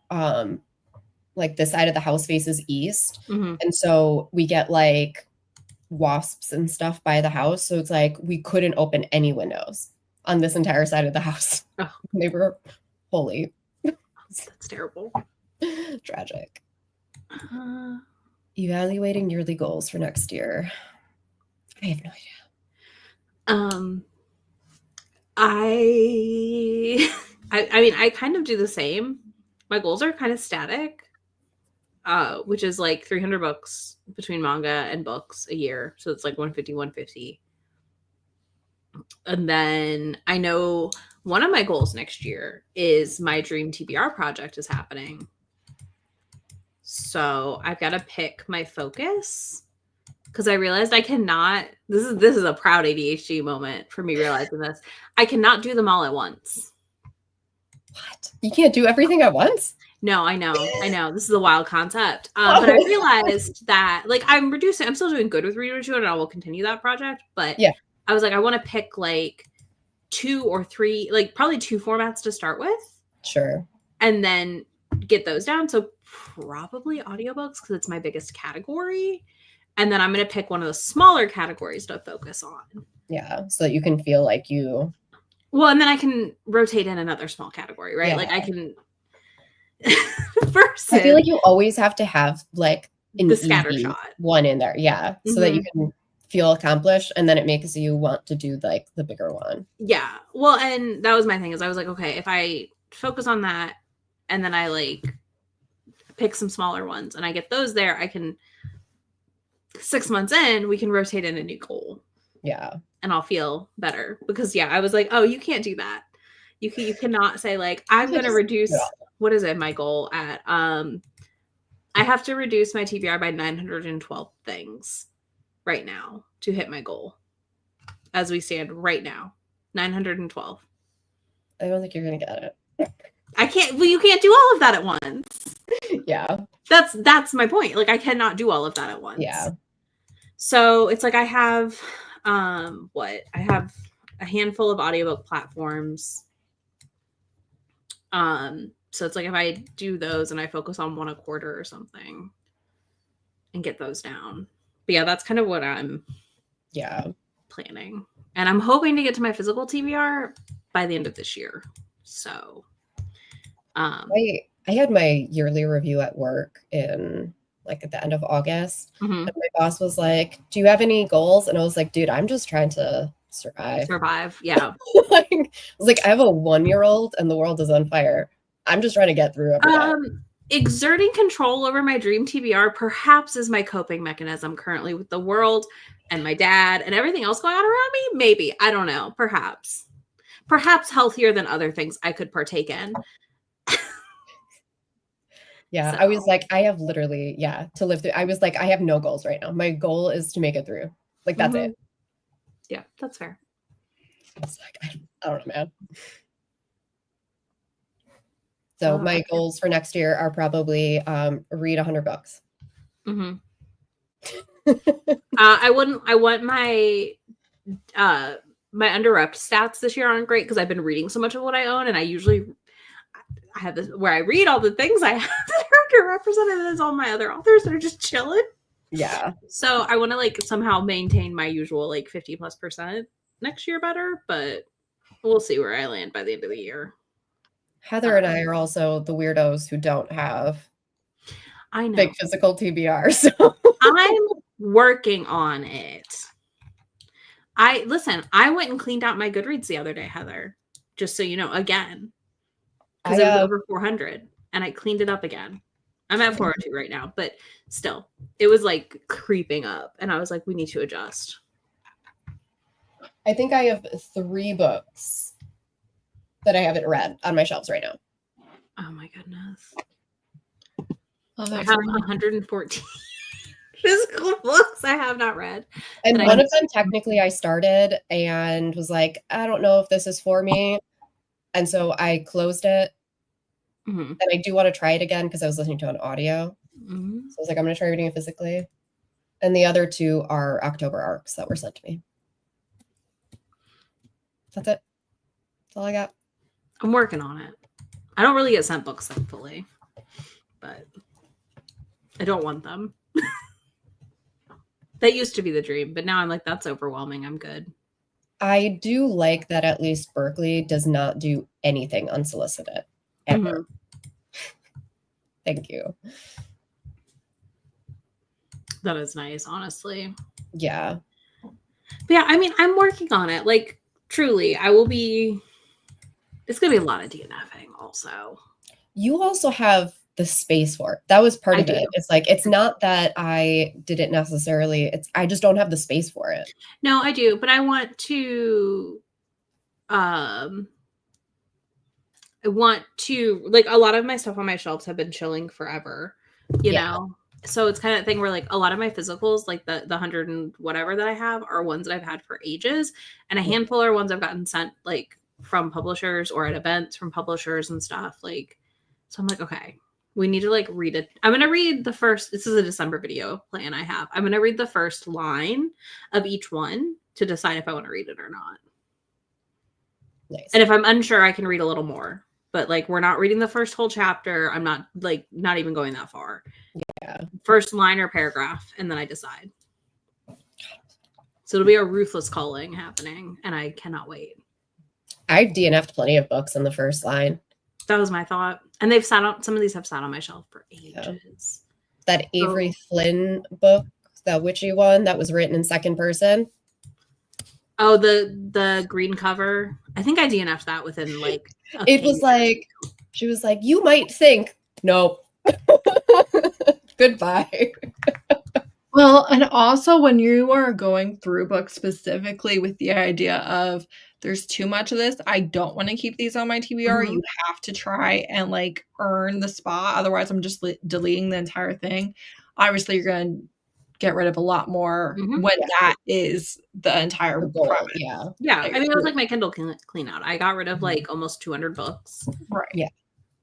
like this side of the house faces east. And so we get like wasps and stuff by the house. So it's like we couldn't open any windows on this entire side of the house. Oh. They were holy. That's terrible. Tragic. Evaluating yearly goals for next year. I have no idea. I mean, I kind of do the same. My goals are kind of static, which is like 300 books between manga and books a year. So it's like 150. And then I know one of my goals next year is my dream TBR project is happening. So I've got to pick my focus because I realized I cannot. This is a proud ADHD moment for me realizing this. I cannot do them all at once. What? You can't do everything at once? No, I know. This is a wild concept. But I realized that like I'm still doing good with Reader to it, and I will continue that project. But yeah, I was like, I want to pick like 2 or 3, like probably 2 formats to start with. Sure. And then get those down. So probably audiobooks because it's my biggest category. And then I'm going to pick one of the smaller categories to focus on. Yeah. So that you can feel like you. Well, and then I can rotate in another small category, right? Yeah. Like I can. Versus, I feel like you always have to have like the scatter shot one in there. Yeah. So that you can feel accomplished, and then it makes you want to do like the bigger one. Yeah. Well, and that was my thing is I was like, okay, if I focus on that and then I like pick some smaller ones and I get those there, I can 6 months in, we can rotate in a new goal. Yeah. And I'll feel better because I was like, oh, you can't do that. You cannot say like, I'm going to reduce, what is it, my goal at, I have to reduce my TBR by 912 things right now to hit my goal as we stand right now. 912. I don't think you're going to get it. I can't, well, you can't do all of that at once. Yeah. That's my point. Like I cannot do all of that at once. Yeah. So it's like I have, I have a handful of audiobook platforms. So it's like if I do those and I focus on 1 a quarter or something and get those down. But yeah, that's kind of what I'm planning. And I'm hoping to get to my physical TBR by the end of this year. So I had my yearly review at work in like at the end of August. And my boss was like, do you have any goals? And I was like, dude, I'm just trying to survive. Yeah. I was like, I have a 1-year-old and the world is on fire. I'm just trying to get through every day. Exerting control over my dream TBR perhaps is my coping mechanism currently with the world and my dad and everything else going on around me. Maybe. I don't know. Perhaps healthier than other things I could partake in. Yeah. So. I was like, I have literally, to live through. I was like, I have no goals right now. My goal is to make it through. Like, that's it. Yeah, that's fair. I was like, I don't know, man. So my goals for next year are probably read 100 books. I want my underrepped stats this year aren't great because I've been reading so much of what I own, and I have this where I read all the things I have that are underrepresented as all my other authors that are just chilling. Yeah. So I want to like somehow maintain my usual like 50+% next year better, but we'll see where I land by the end of the year. Heather and I are also the weirdos who don't have I know. big physical TBR. So I'm working on it. I went and cleaned out my Goodreads the other day, Heather. Just so you know, again. Because it was over 400 and I cleaned it up again. I'm at 402 right now, but still, it was like creeping up. And I was like, we need to adjust. I think I have 3 books that I haven't read on my shelves right now. Oh my goodness. Oh, I have 114 physical books I have not read. And one of them, technically, I started and was like, I don't know if this is for me. And so I closed it. Mm-hmm. And I do want to try it again because I was listening to an audio. Mm-hmm. So I was like, I'm going to try reading it physically. And the other 2 are October arcs that were sent to me. That's it. That's all I got. I'm working on it. I don't really get sent books, thankfully. But I don't want them. That used to be the dream, but now I'm like, that's overwhelming. I'm good. I do like that at least Berkeley does not do anything unsolicited. Ever. Thank you. That is nice, honestly. Yeah. But yeah, I mean, I'm working on it. Like, truly, I will be. It's going to be a lot of DNFing also. You also have the space for it. That was part of it. It's like, it's not that I didn't necessarily, I just don't have the space for it. No, I do, but I want to, like, a lot of my stuff on my shelves have been chilling forever, you know? So it's kind of thing where, like, a lot of my physicals, like the 100 and whatever that I have are ones that I've had for ages. And a handful are ones I've gotten sent, like, from publishers or at events from publishers and stuff. Like, so I'm like, okay, we need to, like, read it. I'm going to read the first, this is a December video plan I have. I'm going to read the first line of each one to decide if I want to read it or not. Nice. And if I'm unsure, I can read a little more. But, like, we're not reading the first whole chapter. I'm not, like, not even going that far. Yeah. First line or paragraph, and then I decide. So it'll be a ruthless culling happening, and I cannot wait. I've DNF'd plenty of books in the first line. That was my thought. And they've sat on, some of these have sat on my shelf for ages. That Avery Flynn book, the witchy one that was written in second person. Oh, the green cover. I think I DNF'd that within, like, it was like, she was like, you might think, nope. Goodbye. Well, and also when you are going through books specifically with the idea of there's too much of this, I don't want to keep these on my TBR. You have to try and, like, earn the spot. Otherwise, I'm just deleting the entire thing. Obviously, you're going to get rid of a lot more when that is the entire goal. Premise. Yeah. I mean, it was like my Kindle clean out. I got rid of, like, almost 200 books. Right. Yeah.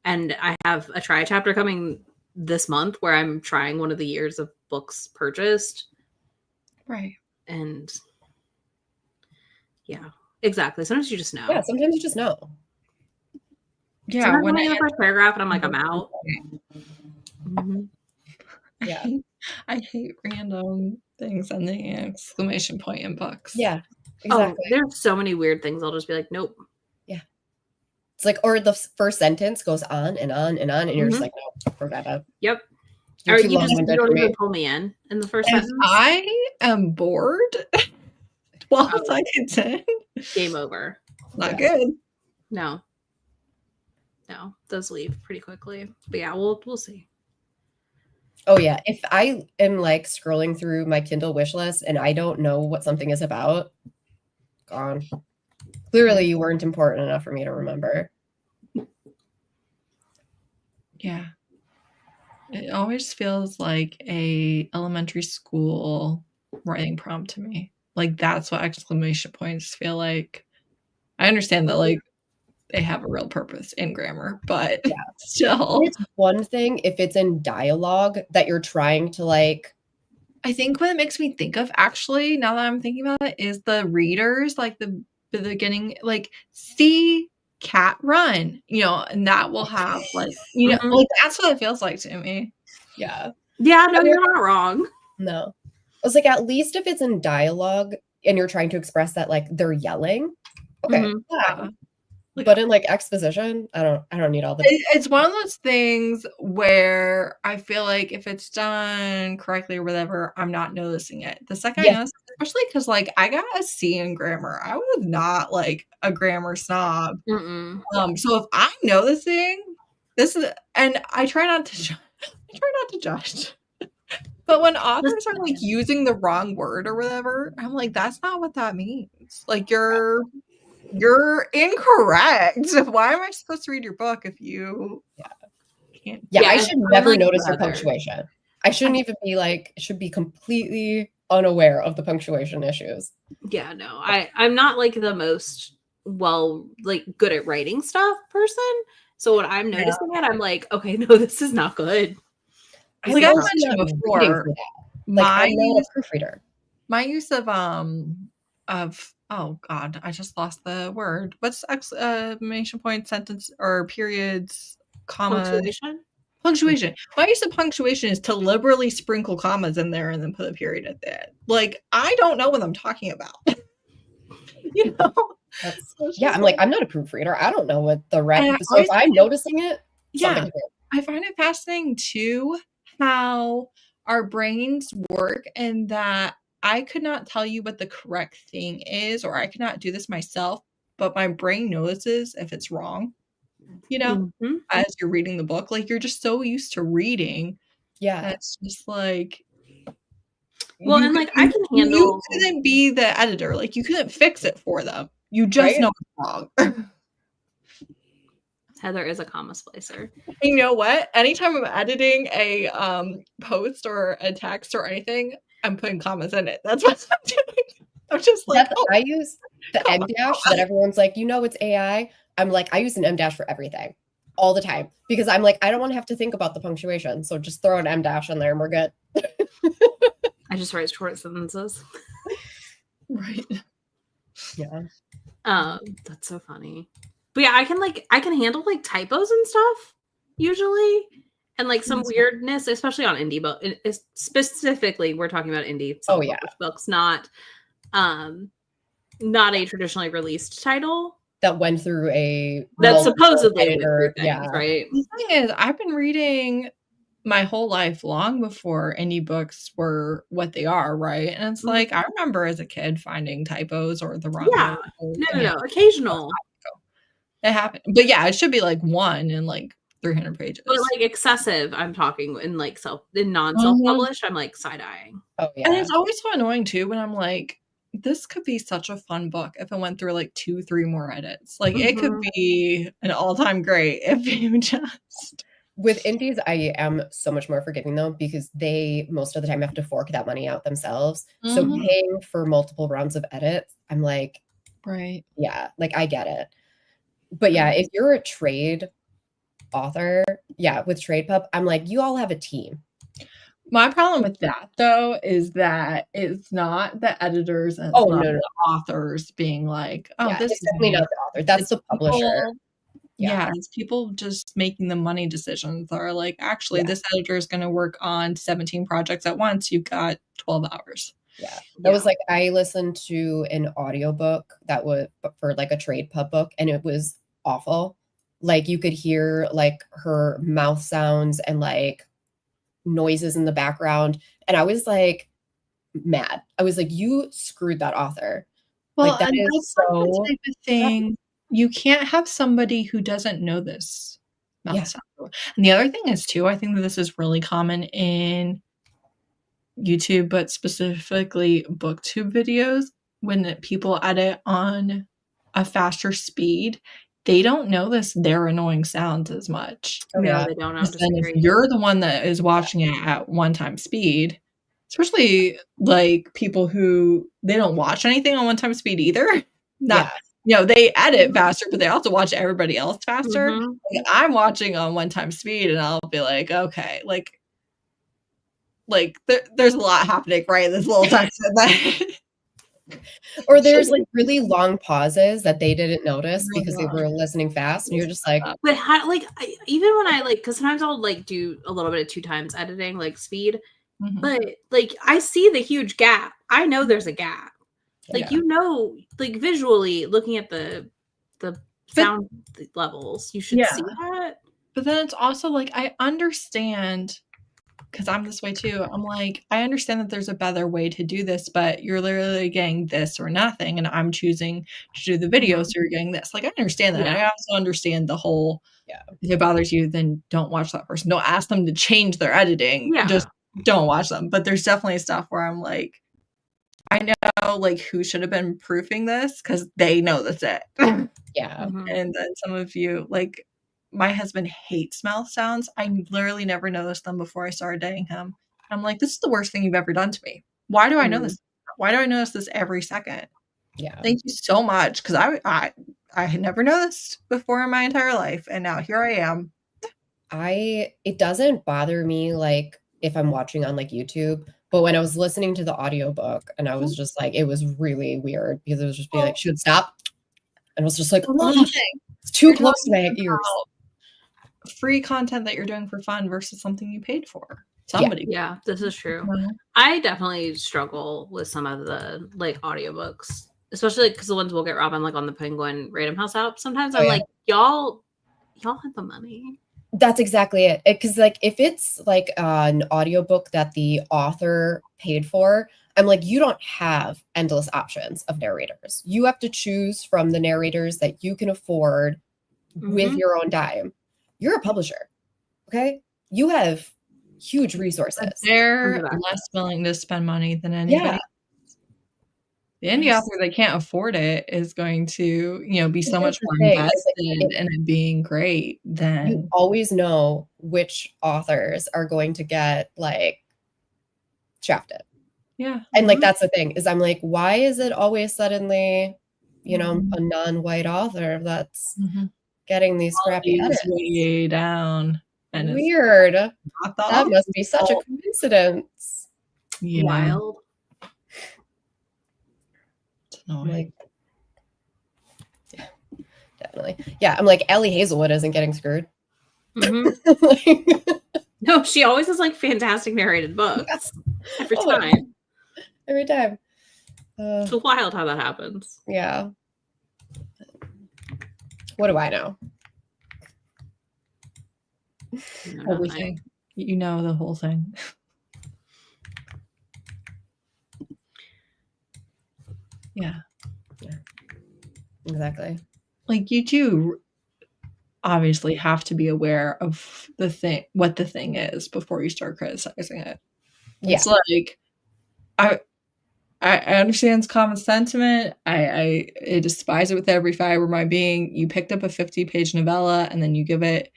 And I have a try chapter coming this month where I'm trying one of the years of books purchased. Right. And yeah, exactly. Sometimes you just know. Yeah, sometimes you just know. Yeah. Sometimes when I'm in the first paragraph and I'm like, I'm out. Yeah. I hate random things ending in exclamation point in books. Yeah. Exactly. Oh, there's so many weird things. I'll just be like, nope. Yeah. It's like, or the first sentence goes on and on and on, and you're just like, no, forget it. Yep. You're Or too you just long-winded don't for me. even pull me in the first If sentence. I am bored while I can Game over. not good. No, those leave pretty quickly. But yeah, we'll see. Oh yeah, if I am, like, scrolling through my Kindle wish list and I don't know what something is about, gone. Clearly, you weren't important enough for me to remember. Yeah. It always feels like a elementary school writing prompt to me. Like, that's what exclamation points feel like. I understand that, like, they have a real purpose in grammar, but still. It's one thing if it's in dialogue that you're trying to, like... I think what it makes me think of, actually, now that I'm thinking about it, is the readers, like, the beginning, like, see cat run, you know, and that will have, like, you know, like, that's what it feels like to me. Yeah. Yeah, no, you're not wrong. No. I was like, at least if it's in dialogue and you're trying to express that, like, they're yelling. Okay. Yeah. But in like exposition, I don't need all the It's one of those things where I feel like if it's done correctly or whatever, I'm not noticing it. The second I Yeah. notice it, especially because like I got a C in grammar. I was not like a grammar snob. Mm-mm. So if I'm noticing this is, and I try not to judge. But when authors are like using the wrong word or whatever, I'm like, that's not what that means. Like you're incorrect. Why am I supposed to read your book if you can't? Yeah, Yeah, I it's should never like notice your brother. punctuation. I shouldn't even be like, should be completely unaware of the punctuation issues. Yeah, no, I'm not like the most like good at writing stuff person. So when I'm noticing it, I'm like, okay, no, this is not good. I Like I also mentioned not reading before, for that. Like my I'm not a proofreader. my use of oh god, I just lost the word. What's exclamation point, sentence, or periods, comma, punctuation. My use of punctuation is to liberally sprinkle commas in there and then put a period at the end. Like I don't know what I'm talking about. You know? Yeah, I'm like, I'm not a proofreader. I don't know what the And so if I'm noticing it, yeah, something's wrong. I find it fascinating too how our brains work, and that I could not tell you what the correct thing is, or I could not do this myself, but my brain notices if it's wrong, you know, Mhm. as you're reading the book. Like you're just so used to reading. Yeah. That's just like, Well, and like I can handle. You couldn't be the editor. Like you couldn't fix it for them. You just Right? know it's wrong. Heather is a comma splicer. You know what? Anytime I'm editing a post or a text or anything, I'm putting commas in it. That's what I'm doing. I'm just like, I use the M dash that everyone's like, it's AI. I'm like, I use an M dash for everything all the time because I'm like, I don't want to have to think about the punctuation. So just throw an M dash in there and we're good. I just write short sentences. Right. Yeah. That's so funny. But yeah, I can handle like typos and stuff usually, and like some weirdness, especially on indie book. Specifically, we're talking about indie self-published books, not a traditionally released title that went through a that supposedly editor. Things, right? The thing is, I've been reading my whole life long before indie books were what they are, right? And it's like I remember as a kid finding typos or the wrong word. No, occasional. It happened. But yeah, it should be like one in like 300 pages. But like excessive, I'm talking in like non-self-published, I'm like side-eyeing. Oh yeah. And it's always so annoying too when I'm like, this could be such a fun book if it went through like 2-3 more edits. Like it could be an all-time great if you just. With indies, I am so much more forgiving though, because they most of the time have to fork that money out themselves. So paying for multiple rounds of edits, I'm like, right. Yeah, like I get it. But yeah, if you're a trade author, with TradePub, I'm like, you all have a team. My problem with that though is that it's not the editors and the authors being like, this is definitely not the author. That's the publisher. Yeah, it's people just making the money decisions that are like, actually, this editor is going to work on 17 projects at once. You've got 12 hours. Yeah. That was like, I listened to an audiobook that was for like a TradePub book, and it was awful. Like you could hear like her mouth sounds and like noises in the background. And I was like mad. I was like, you screwed that author. Well, like, that and is that's so like the type of thing. You can't have somebody who doesn't know this mouth sound. And the other thing is too, I think that this is really common in YouTube, but specifically booktube videos. When people edit on a faster speed, they don't notice their annoying sounds as much. Oh, yeah, they don't. If you're the one that is watching it at 1x speed, especially like people who they don't watch anything on 1x speed either. They edit faster, but they also watch everybody else faster. Like, I'm watching on 1x speed, and I'll be like, okay, there's a lot happening right in this little text. Or there's like really long pauses that they didn't notice because they were listening fast, and you're just like, but how, even when I because sometimes I'll do a little bit of 2x editing, like speed, but like I see the huge gap. I know there's a gap. Like visually looking at the sound levels. You should see that. But then it's also like, I understand, because I'm this way too. I'm like, I understand that there's a better way to do this, but you're literally getting this or nothing, and I'm choosing to do the video, so you're getting this. Like, I understand that. Yeah. I also understand the whole, Yeah. if it bothers you, then don't watch that person. Don't ask them to change their editing. Yeah. Just don't watch them. But there's definitely stuff where I'm like, I know, like, who should have been proofing this, because they know that's it. Yeah. Mhm. And then some of you, like, my husband hates mouth sounds. I literally never noticed them before I started dating him. I'm like, this is the worst thing you've ever done to me. Why do I know this? Why do I notice this every second? Yeah. Thank you so much, because I had never noticed before in my entire life, and now here I am. It doesn't bother me like if I'm watching on like YouTube, but when I was listening to the audiobook and I was just like, it was really weird because it was just be like, she would stop. And it was just like, Well, that's oh, the thing. it's too You're close to my talking ears. about free content that you're doing for fun versus something you paid for. Somebody. Yeah, this is true. Mhm. I definitely struggle with some of the like audiobooks, especially because the ones we'll get Robin like on the Penguin Random House app. Sometimes Oh, I'm yeah. like, y'all have the money. That's exactly it. Because like if it's like an audiobook that the author paid for, I'm like, you don't have endless options of narrators. You have to choose from the narrators that you can afford with Mhm. your own dime. You're a publisher. Okay? You have huge resources. They're Exactly. less willing to spend money than anybody. Yeah. The indie author that can't afford it is going to, be so That's much the more thing, is invested in it being great you than always know which authors are going to get like shafted. yeah. And like Mhm. that's the thing is I'm like, why is it always suddenly, Mhm. a non-white author that's Mhm. getting these scrappy Quality is edits? way down, and it's Weird. not the That must be such a author's fault. coincidence. Yeah, Wild. it's I'm annoying. like, yeah, definitely. Yeah, I'm like Ellie Hazelwood isn't getting screwed. Mhm. Like, No, she always has like fantastic narrated books every Oh, time. every time. It's wild how that happens. Yeah. What do I know? You know, nothing. Everything. You know the whole thing. Yeah. Exactly. Like, you do obviously have to be aware of what the thing is before you start criticizing it. Yeah. It's like, I understand it's common sentiment. I despise it with every fiber of my being. You picked up a 50-page novella and then you give it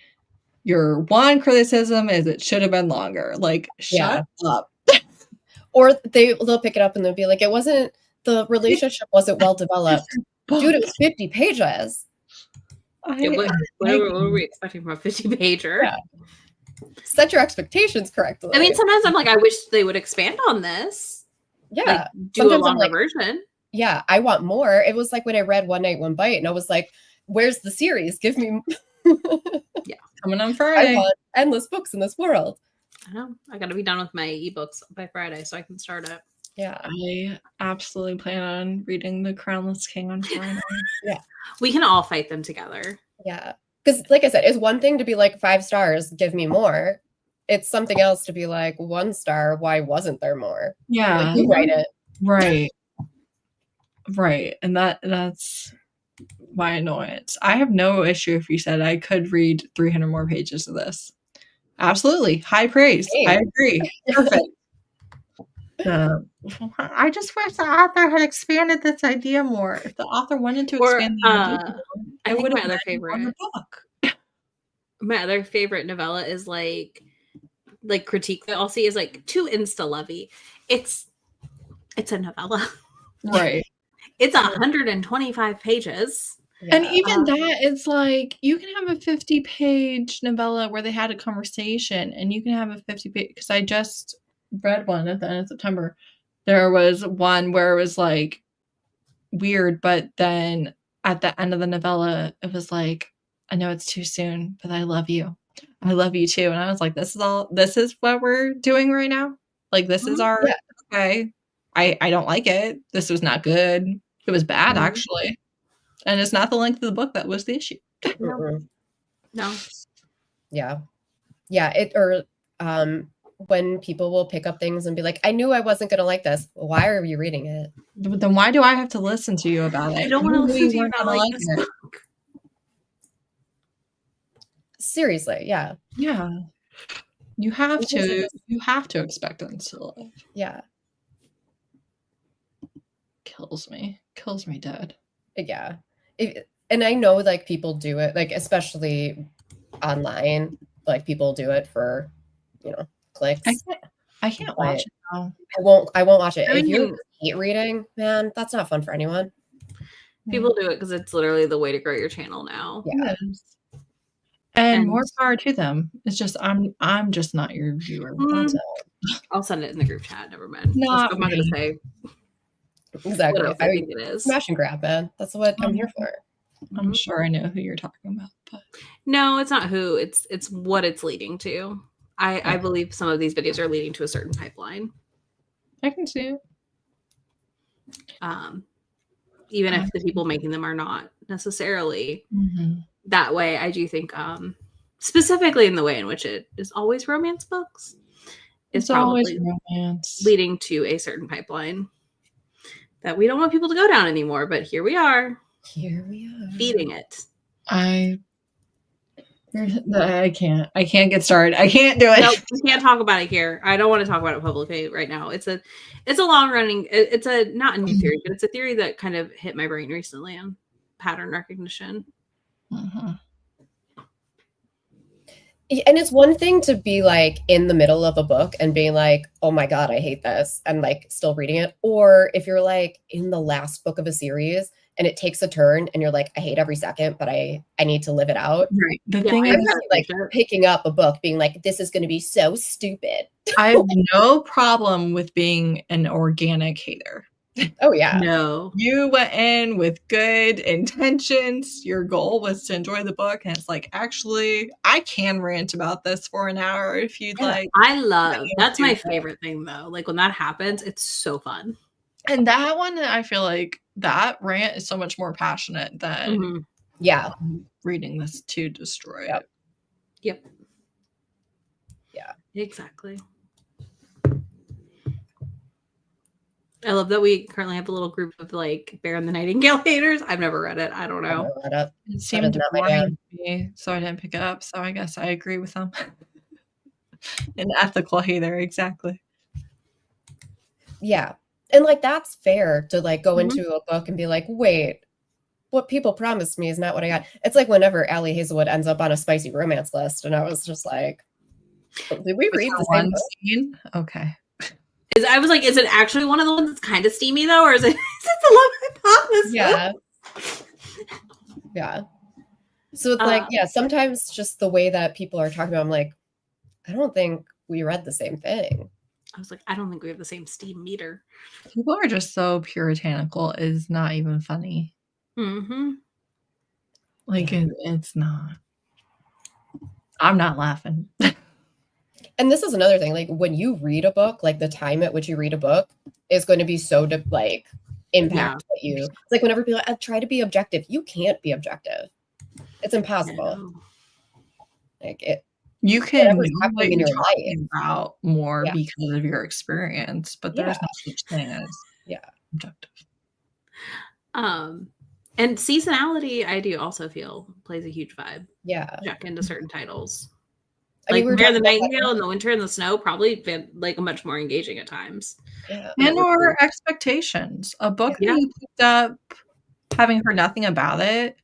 your one criticism is it should have been longer. Like, shut up. Or they'll pick it up and they'll be like, the relationship wasn't well developed. Dude, it was 50 pages. Yeah, what were we expecting from a 50-pager? Yeah. Set your expectations correctly. I mean, sometimes I'm like, I wish they would expand on this. Yeah. Like, do Sometimes a I'm longer like, version. yeah, I want more. It was like when I read One Night, One Bite, and I was like, where's the series? Give me Coming on I Friday. want endless books in this world. I know. I got to be done with my ebooks by Friday so I can start it. Yeah. I absolutely plan on reading The Crownless King on Friday. We can all fight them together. Yeah. Because like I said, it's one thing to be like 5 stars, give me more. It's something else to be like 1 star, why wasn't there more? Yeah. Like, you write it. Right. Right. And that's my annoyance. I have no issue if you said I could read 300 more pages of this. Absolutely. High praise. Same. I agree. Perfect. I just wish the author had expanded this idea more. If the author wanted to Or, expand the idea more, I it think would my have other been on the favorite, book. my other favorite novella is like critique that I'll see is like too insta lovey. It's a novella. Right. It's 125 pages. And Yeah. even that, it's like you can have a 50-page novella where they had a conversation, and you can have a 50-page, because I just read one at the end of September. There was one where it was like weird, but then at the end of the novella, it was like, I know it's too soon, but I love you. I love you too. And I was like, this is what we're doing right now. Like, this is our, Yeah. okay. I don't like it. This was not good. It was bad, Mhm. actually. And it's not the length of the book that was the issue. Mm-mm. No. Yeah. When people will pick up things and be like, I knew I wasn't going to like this. Well, why are you reading it? But then why do I have to listen to you about it? I don't want to You knew listen to you weren't about gonna like like this it. book. Seriously. Yeah. Yeah. You have Because it to was- you have to expect them to love. Yeah. Kills me dead. Yeah. And I know like people do it, like especially online, like people do it for, clicks. I can't watch it now. I won't watch it. I If you mean- hate reading, man, that's not fun for anyone. People do it because it's literally the way to grow your channel now. Yeah. Yes. And more And- power to them. It's just I'm just not your viewer. That's it. I'll send it in the group chat. Never mind. Not I'm not going to me. say Exactly. what else I think it is. Smash and grab, man. That's what I'm here for. I'm sure I know who you're talking about, but No, it's not who. It's what it's leading to. I believe some of these videos are leading to a certain pipeline. I can see it. Even if the people making them are not necessarily Mm-hmm. that way. I do think specifically in the way in which it is always romance books, It's is always probably romance. leading to a certain pipeline that we don't want people to go down anymore. But here we are, Here we are. feeding it. I can't get started. I can't do it. Nope, we can't talk about it here. I don't want to talk about it publicly right now. It's a long running. It's a not a new theory, but it's a theory that kind of hit my brain recently on pattern recognition. Mhm. And it's one thing to be like in the middle of a book and being like, oh my God, I hate this, and like still reading it. Or if you're like in the last book of a series and it takes a turn and you're like, I hate every second, but I need to live it out. Right. The Yeah, thing I is, I'm not like picking up a book being like, this is going to be so stupid. I have no problem with being an organic hater. Oh yeah. No, You went in with good intentions. Your goal was to enjoy the book. And it's like, actually, I can rant about this for an hour if you'd Yeah. like. I love that's my do that. favorite thing though. Like when that happens, it's so fun. And that one, I feel like that rant is so much more passionate than Mhm. Yeah. reading this to destroy Yep. it. Yep. Yeah. Exactly. I love that we currently have a little group of like Bear and the Nightingale haters. I've never read it. I don't I know. know that. It seemed not my boring to me, so I didn't pick it up. So I guess I agree with them. An ethical hater, exactly. Yeah. And like that's fair to like go Mhm. into a book and be like, wait, what people promised me is not what I got. It's like whenever Allie Hazelwood ends up on a spicy romance list, and I was just like, did we read the same One book? scene? Okay. I was like, is it actually one of the ones that's kind of steamy though, or is it the Love Hypothesis? Yeah. Yeah. So it's like, Uh, yeah, sometimes just the way that people are talking about, I'm like, I don't think we read the same thing. I was like, I don't think we have the same steam meter. People are just so puritanical. It's not even funny. Mm-hmm. Like, Yeah. it's not. I'm not laughing. And this is another thing, like when you read a book, like the time at which you read a book is going to be so like impact what you. It's like whenever people try to be objective, you can't be objective. It's impossible. Like it. You can know Whatever's what happening in you're your talking about more Yeah. because of your experience, but there's Yeah. no such thing as Yeah. objective. And seasonality, I do also feel plays a huge vibe. Yeah. Jack into certain titles. I mean, Like we were Bear the talking about that- Nightingale and The Winter and the Snow probably been like much more engaging at times. Yeah. And or expectations. A book Yeah. that you picked up having heard nothing about it.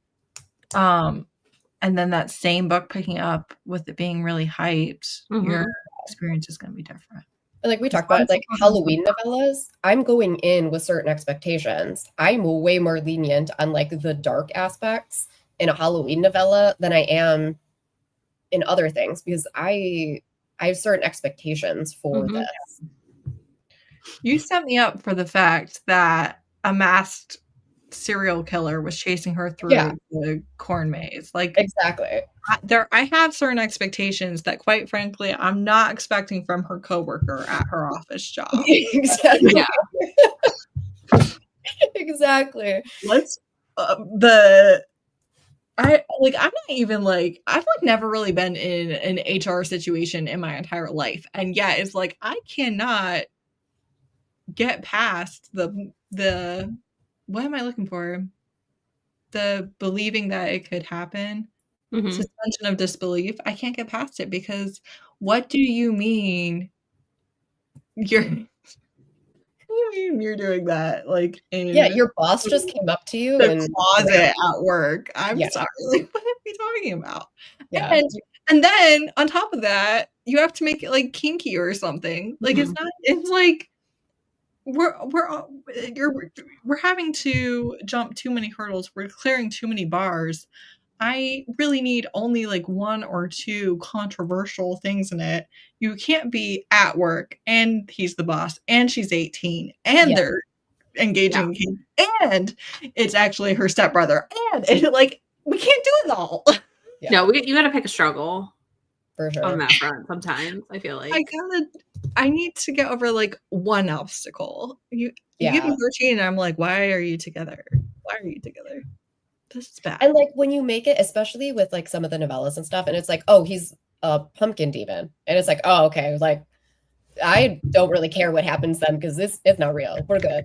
And then that same book picking up with it being really hyped, Mhm. your experience is gonna be different. And like we talked about, like Halloween novellas, I'm going in with certain expectations. I'm way more lenient on like the dark aspects in a Halloween novella than I am in other things because I have certain expectations for Mhm. this. You set me up for the fact that a masked serial killer was chasing her through Yeah. the corn maze. Like Exactly. I have certain expectations that quite frankly I'm not expecting from her coworker at her office job. Exactly. Yeah. Exactly. Let's I'm not even like, I've like never really been in an HR situation in my entire life, and yet it's like I cannot get past the what am I looking for? The believing that it could happen. Mhm. Suspension of disbelief. I can't get past it because what do you mean you're you're doing that like Yeah, in your boss just came up to you the and closet at work? I'm Yeah. sorry. Like, what are we talking about? Yeah. And then on top of that, you have to make it like kinky or something. Like it's not. It's like we're having to jump too many hurdles. We're clearing too many bars. I really need only like one or two controversial things in it. You can't be at work and he's the boss and she's 18 and Yeah. they're engaging and it's actually her stepbrother and like we can't do it all. Yeah. No, you got to pick a struggle For sure. on that front. Sometimes I feel like I need to get over like one obstacle. You give me 13 and I'm like, why are you together? Why are you together? This is bad. And like when you make it, especially with like some of the novellas and stuff, and it's like, oh, he's a pumpkin demon, and it's like, oh, okay, like I don't really care what happens then because it's not real. We're good.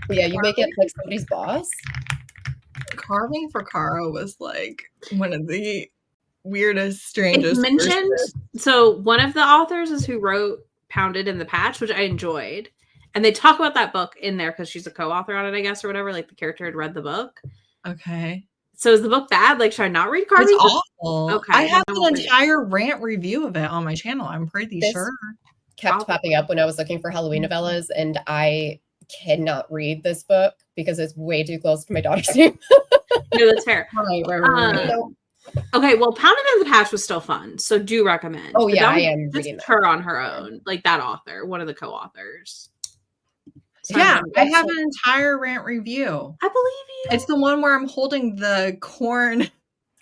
But yeah, you make it like somebody's boss. Carving for Kara was like one of the weirdest, strangest. It's mentioned. So one of the authors is who wrote Pounded in the Patch, which I enjoyed. And they talk about that book in there because she's a co-author on it, I guess, or whatever. Like the character had read the book. Okay. So is the book bad? Like, should I not read Carving? It's awful. Okay. I have an entire rant review of it on my channel. I'm pretty sure. Kept popping up when I was looking for Halloween novellas, and I cannot read this book because it's way too close to my daughter's name. No, that's fair. Right. Okay, well, Pounded in the Patch was still fun, so do recommend. Oh, But yeah, that was I am just reading that. her on her own, like that author, one of the co-authors. So Yeah, I have an entire rant review. I believe you. It's the one where I'm holding the corn.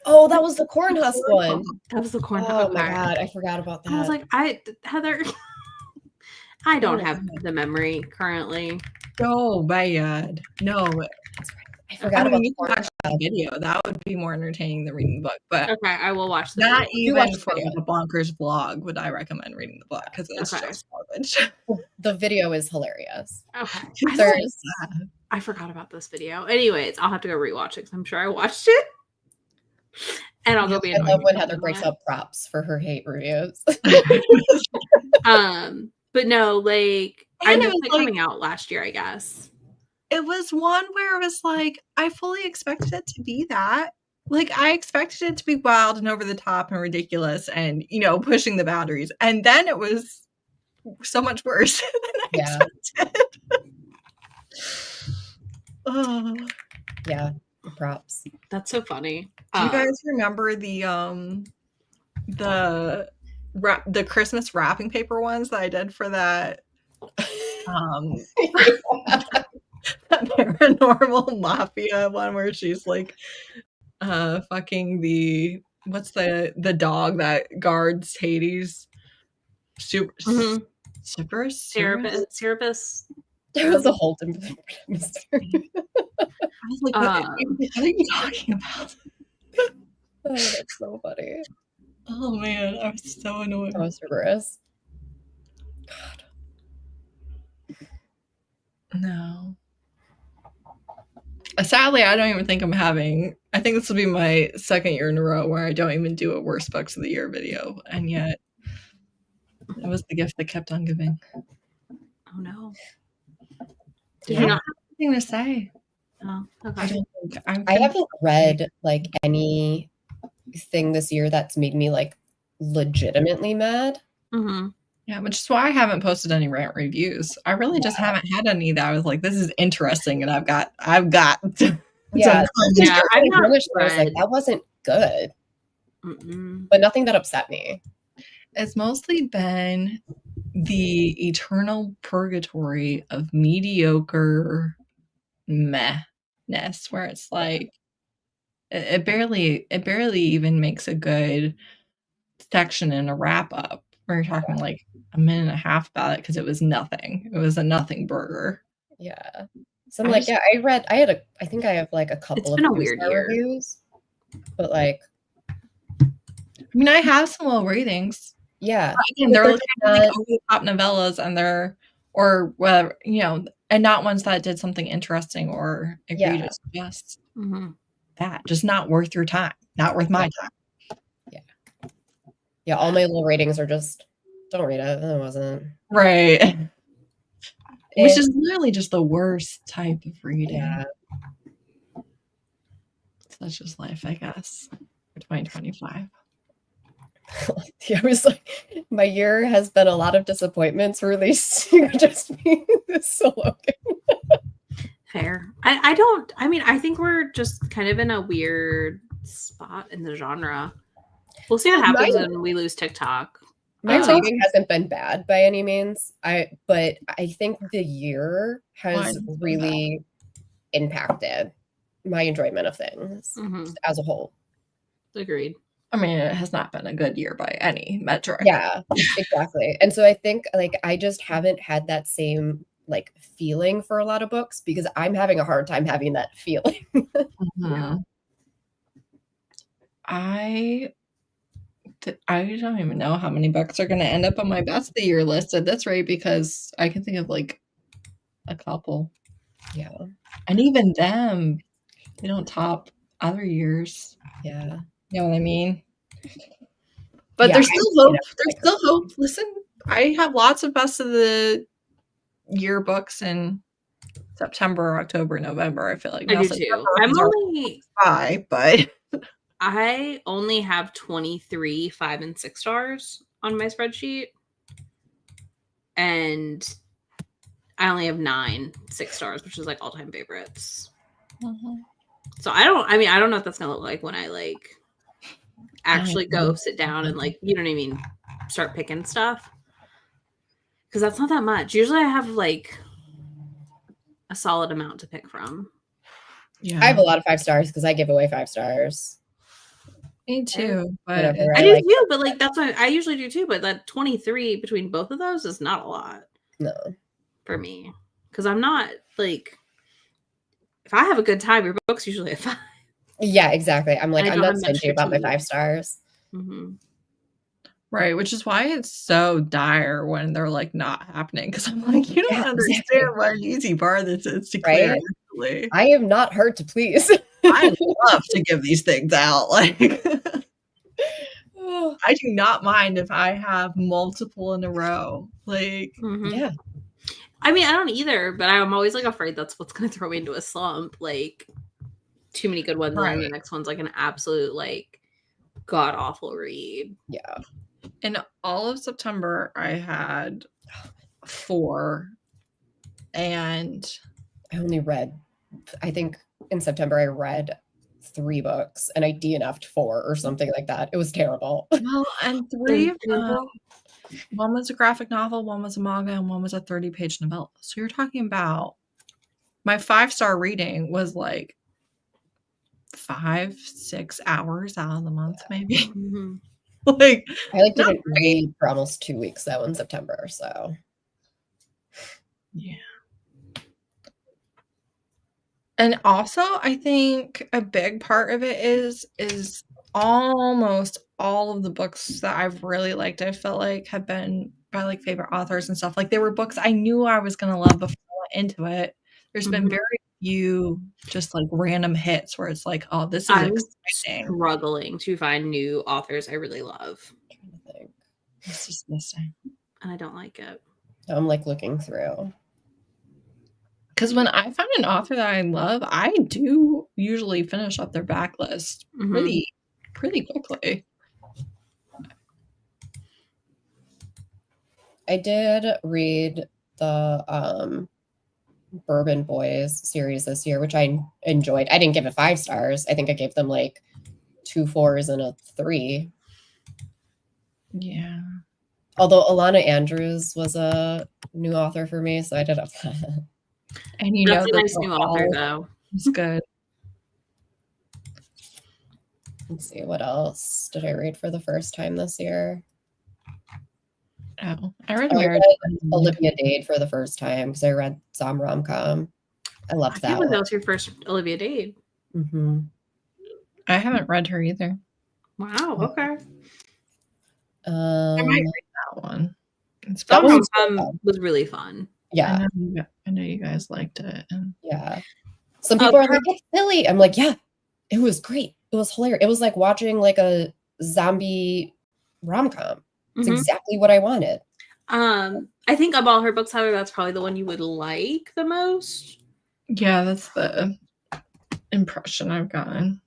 Oh, that was the corn husk one. That was the corn. Oh my god, I forgot about that. I was like, Heather, I don't have the memory currently. So bad. No, I forgot about you the corn watch the video. That would be more entertaining than reading the book. But Okay, I will watch the not video. even for the Bonkers vlog would I recommend reading the book because it's just garbage. The video is hilarious. Okay, I forgot about this video. Anyways, I'll have to go rewatch it because I'm sure I watched it. And I'll go be. I love when Heather breaks up props for her hate reviews. But no, like I know it's like, coming out last year, I guess. It was one where it was like I fully expected it to be that. Like I expected it to be wild and over the top and ridiculous and pushing the boundaries. And then it was so much worse than I expected. Oh. Yeah, props. That's so funny. Do you guys remember the Christmas wrapping paper ones that I did for that that paranormal mafia one where she's like fucking what's the dog that guards Hades? Cerberus? There was a whole mystery. I was like, what are you talking about? Oh, that's so funny. Oh man, I was so annoyed. Oh, Cerberus. God. No. Sadly, I don't even think I think this will be my second year in a row where I don't even do a worst books of the year video. And yet it was the gift that kept on giving. Oh no. Did you not have anything to say? Oh, okay. I haven't read like anything this year that's made me like legitimately mad. Mm-hmm. Yeah, which is why I haven't posted any rant reviews. I really just haven't had any that I was like, this is interesting, and I've got. Yeah, I've not read. That wasn't good, but nothing that upset me. It's mostly been the eternal purgatory of mediocre mehness, where it's like it barely even makes a good section in a wrap up. We're talking like a minute and a half about it because it was nothing. It was a nothing burger. Yeah. So I'm I like, just- yeah, I think I have like a couple of been a weird 2-star year. reviews, but like, I mean, I have some low ratings. yeah, Again, but they're they're like not- over the top novellas, and they're or whatever, and not ones that did something interesting or Yeah. egregious. Just Mhm. that, just not worth your time, not worth my time. yeah, all my low ratings are just don't read it. It wasn't. Right. Which And- is literally just the worst type of reading. yeah. That's just life, I guess, for 2025. I was like, my year has been a lot of disappointments releasing just me this solo game. Fair. I think we're just kind of in a weird spot in the genre. We'll see what Yeah, happens mine- when we lose TikTok. My Oh. reading hasn't been bad by any means. But I think the year has Mine's been really impacted my enjoyment of things Mhm. as a whole. Agreed. I mean, it has not been a good year by any metric. Yeah, exactly. And so I think like I just haven't had that same like feeling for a lot of books because I'm having a hard time having that feeling. Mhm. I don't even know how many books are going to end up on my best of the year list at this rate because I can think of like a couple. Yeah. And even them, they don't top other years. Yeah. You know what I mean? But Yeah, there's I still see hope. that. There's still hope. Listen, I have lots of best of the year books in September, October, November. I feel like I now do too. September is already by, but I only have 23 5 and 6 stars on my spreadsheet. And I only have 9 6 stars, which is like all-time favorites. So I don't know what that's gonna look like when I like actually go sit down and like, you know what I mean, start picking stuff. Because that's not that much. Usually I have like a solid amount to pick from. yeah, I have a lot of 5 stars because I give away 5 stars. me too. But Whatever. I I do like too, but like that's what I usually do too. But that 23 between both of those is not a lot No. for me. Because I'm not like, if I have a good time, your book's usually a 5. Yeah, exactly. I'm like, I I'm don't not have much stingy about my fatigue. 5 stars. Mm-hmm. right, which is why it's so dire when they're like not happening. Because I'm like, you don't Yeah, understand exactly. what an easy bar this is to clear. Right? Actually. I am not hard to please. I love to give these things out. Like, I do not mind if I have multiple in a row. Like, Mm-hmm. Yeah. I mean, I don't either, but I'm always like afraid that's what's going to throw me into a slump. Like, too many good ones, and then the Right. next one's like an absolute like god awful read. Yeah. in all of September, I had 4, and I only read, I think in September I read 3 books and I DNF'd 4 or something like that. It was terrible. well, and 3 of them, one was a graphic novel, one was a manga, and one was a 30-page novella. So you're talking about my 5-star reading was like 5-6 hours out of the month, maybe. Mm-hmm. Like, I like Not didn't read for almost 2 weeks though in September. So yeah. And also, I think a big part of it is almost all of the books that I've really liked, I felt like have been by like favorite authors and stuff. Like they were books I knew I was gonna love before I went into it. There's been Mhm. very few just like random hits where it's like, oh, this is I'm exciting. struggling to find new authors I really love, I'm trying to think. It's just missing. and I don't like it. I'm like looking through. Because when I find an author that I love, I do usually finish up their backlist Mhm. pretty quickly. I did read the Bourbon Boys series this year, which I enjoyed. I didn't give it 5 stars. I think I gave them like 2 4s and a 3. Yeah. Although Alana Andrews was a new author for me, so I did have that. And you That's know a nice that new author though. It's good. Let's see, what else did I read for the first time this year? Oh, I read I Marriage. read Olivia Dade for the first time because I read Some Rom-Com. I loved I that can't believe that one. was your first Olivia Dade. Mm-hmm. I haven't read her either. Wow. Okay. I might read that one. It's That That one's was really fun. yeah, I know you guys liked it. And yeah. Some people are like, it's silly. I'm like, yeah, it was great. It was hilarious. It was like watching like a zombie rom-com. It's Mhm. exactly what I wanted. I think of all her books, however, that's probably the one you would like the most. yeah, that's the impression I've gotten.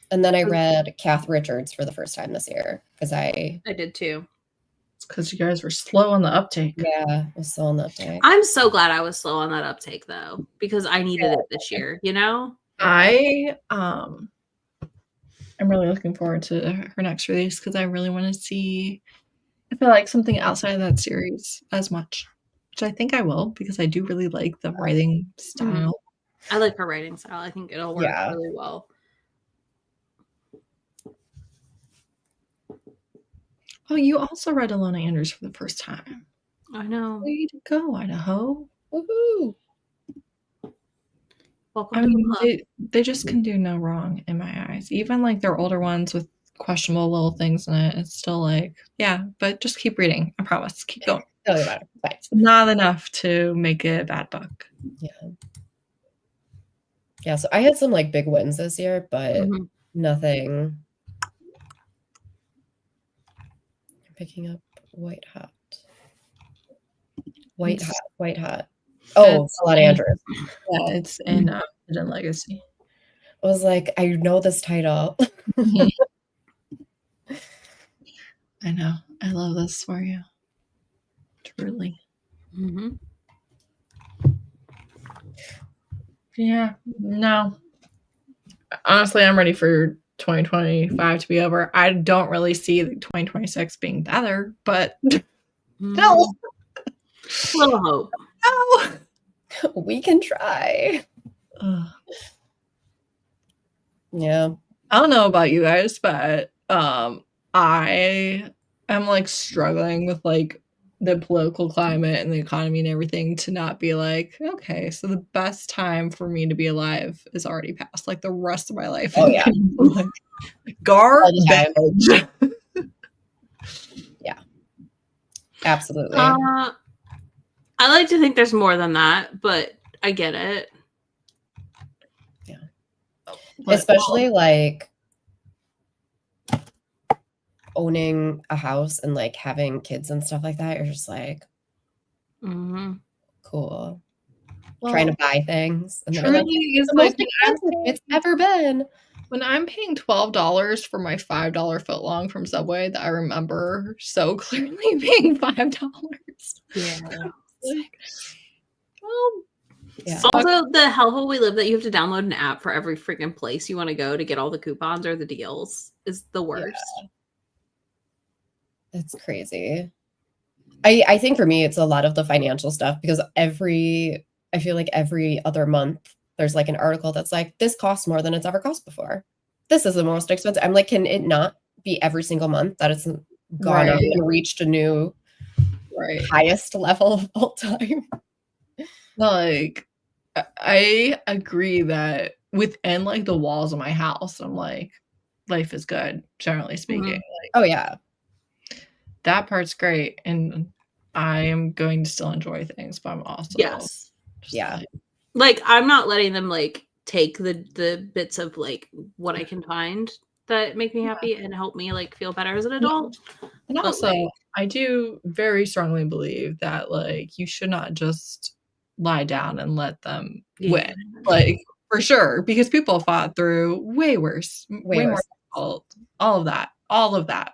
And then I read Kath Richards for the first time this year because I did too. It's because you guys were slow on the uptake. yeah, was still in the update. I'm so glad I was slow on that uptake though, because I needed it this year, you know? I'm really looking forward to her next release because I really want to see if I like something outside of that series as much, which I think I will because I do really like the writing style. I like her writing style. I think it'll work Yeah. really well. Oh, you also read Alona Anders for the first time. I know. Way to go, Idaho. Woohoo! Welcome I to the mean, club. they just can do no wrong in my eyes. Even like their older ones with questionable little things in it, it's still like, yeah, but just keep reading. I promise. Keep going. Totally about it. Bye. It's not enough to make it a bad book. Yeah, so I had some like big wins this year, but Mhm. nothing. I'm picking up White Hot. White Hot. Oh, It's Salad in- Andrews. Yeah, it's in Hidden Legacy. I was like, I know this title. I know. I love this for you. Truly. Mhm. Yeah. No. Honestly, I'm ready for 2025 to be over. I don't really see 2026 being better, but no. Little hope. No. We can try. Ugh. Yeah. I don't know about you guys, but I am like struggling with like the political climate and the economy and everything to not be like, okay, so the best time for me to be alive is already past. Like the rest of my life. Oh, yeah. Like, garbage. Yeah. Absolutely. I like to think there's more than that, but I get it. But, especially like owning a house and like having kids and stuff like that. You're just like, cool. Trying to buy things. And truly like, is the like most expensive it's ever been. when I'm paying $12 for my $5 footlong from Subway, that I remember so clearly paying $5. Yeah. Like, well, Yeah. Also, the hellhole we live that you have to download an app for every freaking place you want to go to get all the coupons or the deals is the worst. Yeah. It's crazy. I think for me, it's a lot of the financial stuff because I feel like every other month there's like an article that's like, this costs more than it's ever cost before. This is the most expensive. I'm like, can it not be every single month that it's gone up and reached a new highest level of all time? Like, I agree that within like the walls of my house, I'm like, life is good, generally speaking. Mhm. Like, Oh yeah. that part's great, and I am going to still enjoy things, but I'm also Yes. Yeah. Like I'm not letting them like take the bits of like what I can find that make me happy and help me like feel better as an adult. And But, also, like, I do very strongly believe that like you should not just lie down and let them win. Like for sure, because people fought through way worse, way more difficult, all of that.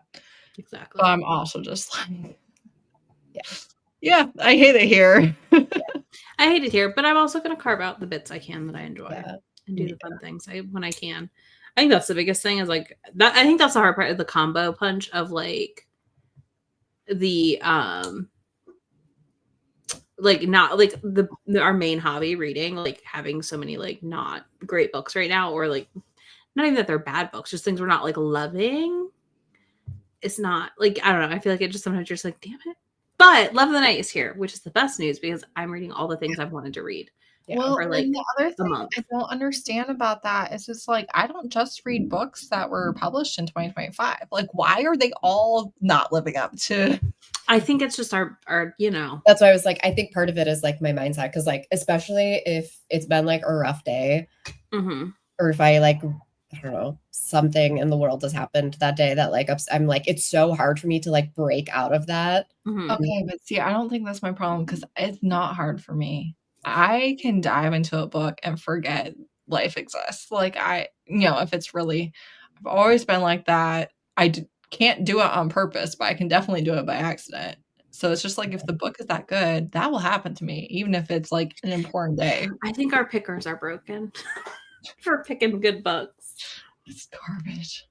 Exactly. But I'm also just like, yeah, I hate it here. I hate it here, but I'm also going to carve out the bits I can that I enjoy and do the fun things when I can. I think that's the biggest thing is like that. I think that's the hard part of the combo punch of like the like not like our main hobby reading, like having so many like not great books right now, or like not even that they're bad books, just things we're not like loving. It's not like, I don't know, I feel like it just sometimes you're just like, damn it. But Love of the Night is here, which is the best news because I'm reading all the things I've wanted to read. Yeah. Well, for, and like, the other a thing month. I don't understand about that is just like I don't just read books that were published in 2025. Like, why are they all not living up to? I think it's just our That's why I was like, I think part of it is like my mindset. Cause like, especially if it's been like a rough day, mhm. or if I like, I don't know, something in the world has happened that day that like, I'm like, it's so hard for me to like break out of that. Mhm. Okay, but see, I don't think that's my problem because it's not hard for me. I can dive into a book and forget life exists. Like if it's really, I've always been like that. Can't do it on purpose, but I can definitely do it by accident. So it's just like if the book is that good, that will happen to me, even if it's like an important day. I think our pickers are broken for picking good books. It's garbage.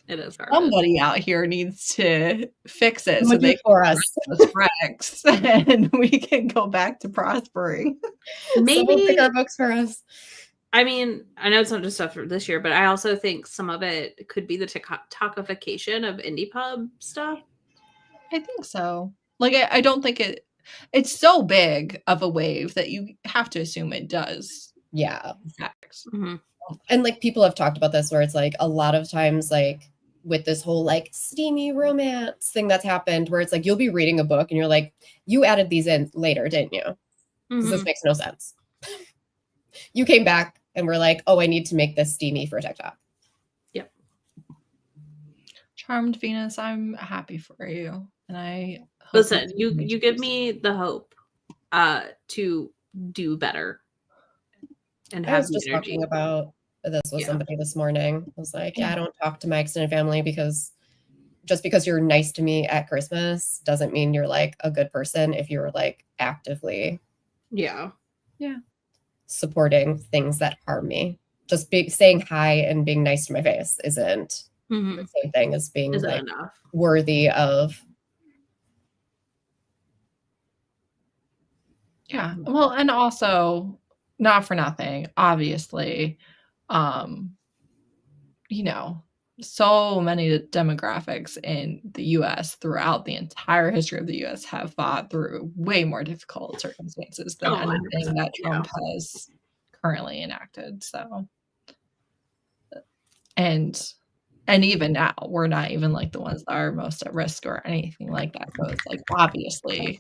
It is garbage. Somebody out here needs to fix it so Someone do they it for us. can Rex and we can go back to prospering. Someone pick Maybe, our books for us. I mean, I know it's not just stuff for this year, but I also think some of it could be the talkification of indie pub stuff. I think so. Like, I don't think it's so big of a wave that you have to assume it does Yeah. affect. Mhm. And like people have talked about this where it's like a lot of times like with this whole like steamy romance thing that's happened where it's like you'll be reading a book and you're like, you added these in later, didn't you? Because this Mhm. makes no sense. You came back and we're like, oh, I need to make this steamy for TikTok. Charmed Venus, I'm happy for you. And I hope Listen, you you give me the hope to do better and I have was the just energy. talking about this with Yeah. somebody this morning. I was like, yeah, Yeah. I don't talk to my extended family because just because you're nice to me at Christmas doesn't mean you're like a good person if you're like actively Yeah. supporting things that harm me. Just saying hi and being nice to my face isn't Mhm. the same thing as being Is it like enough? worthy of. Yeah. Well, and also, not for nothing, obviously, um, so many demographics in the US throughout the entire history of the US have fought through way more difficult circumstances than Oh, anything 100%. that Yeah. Trump has currently enacted. So, and even now, we're not even like the ones that are most at risk or anything like that. So it's like obviously,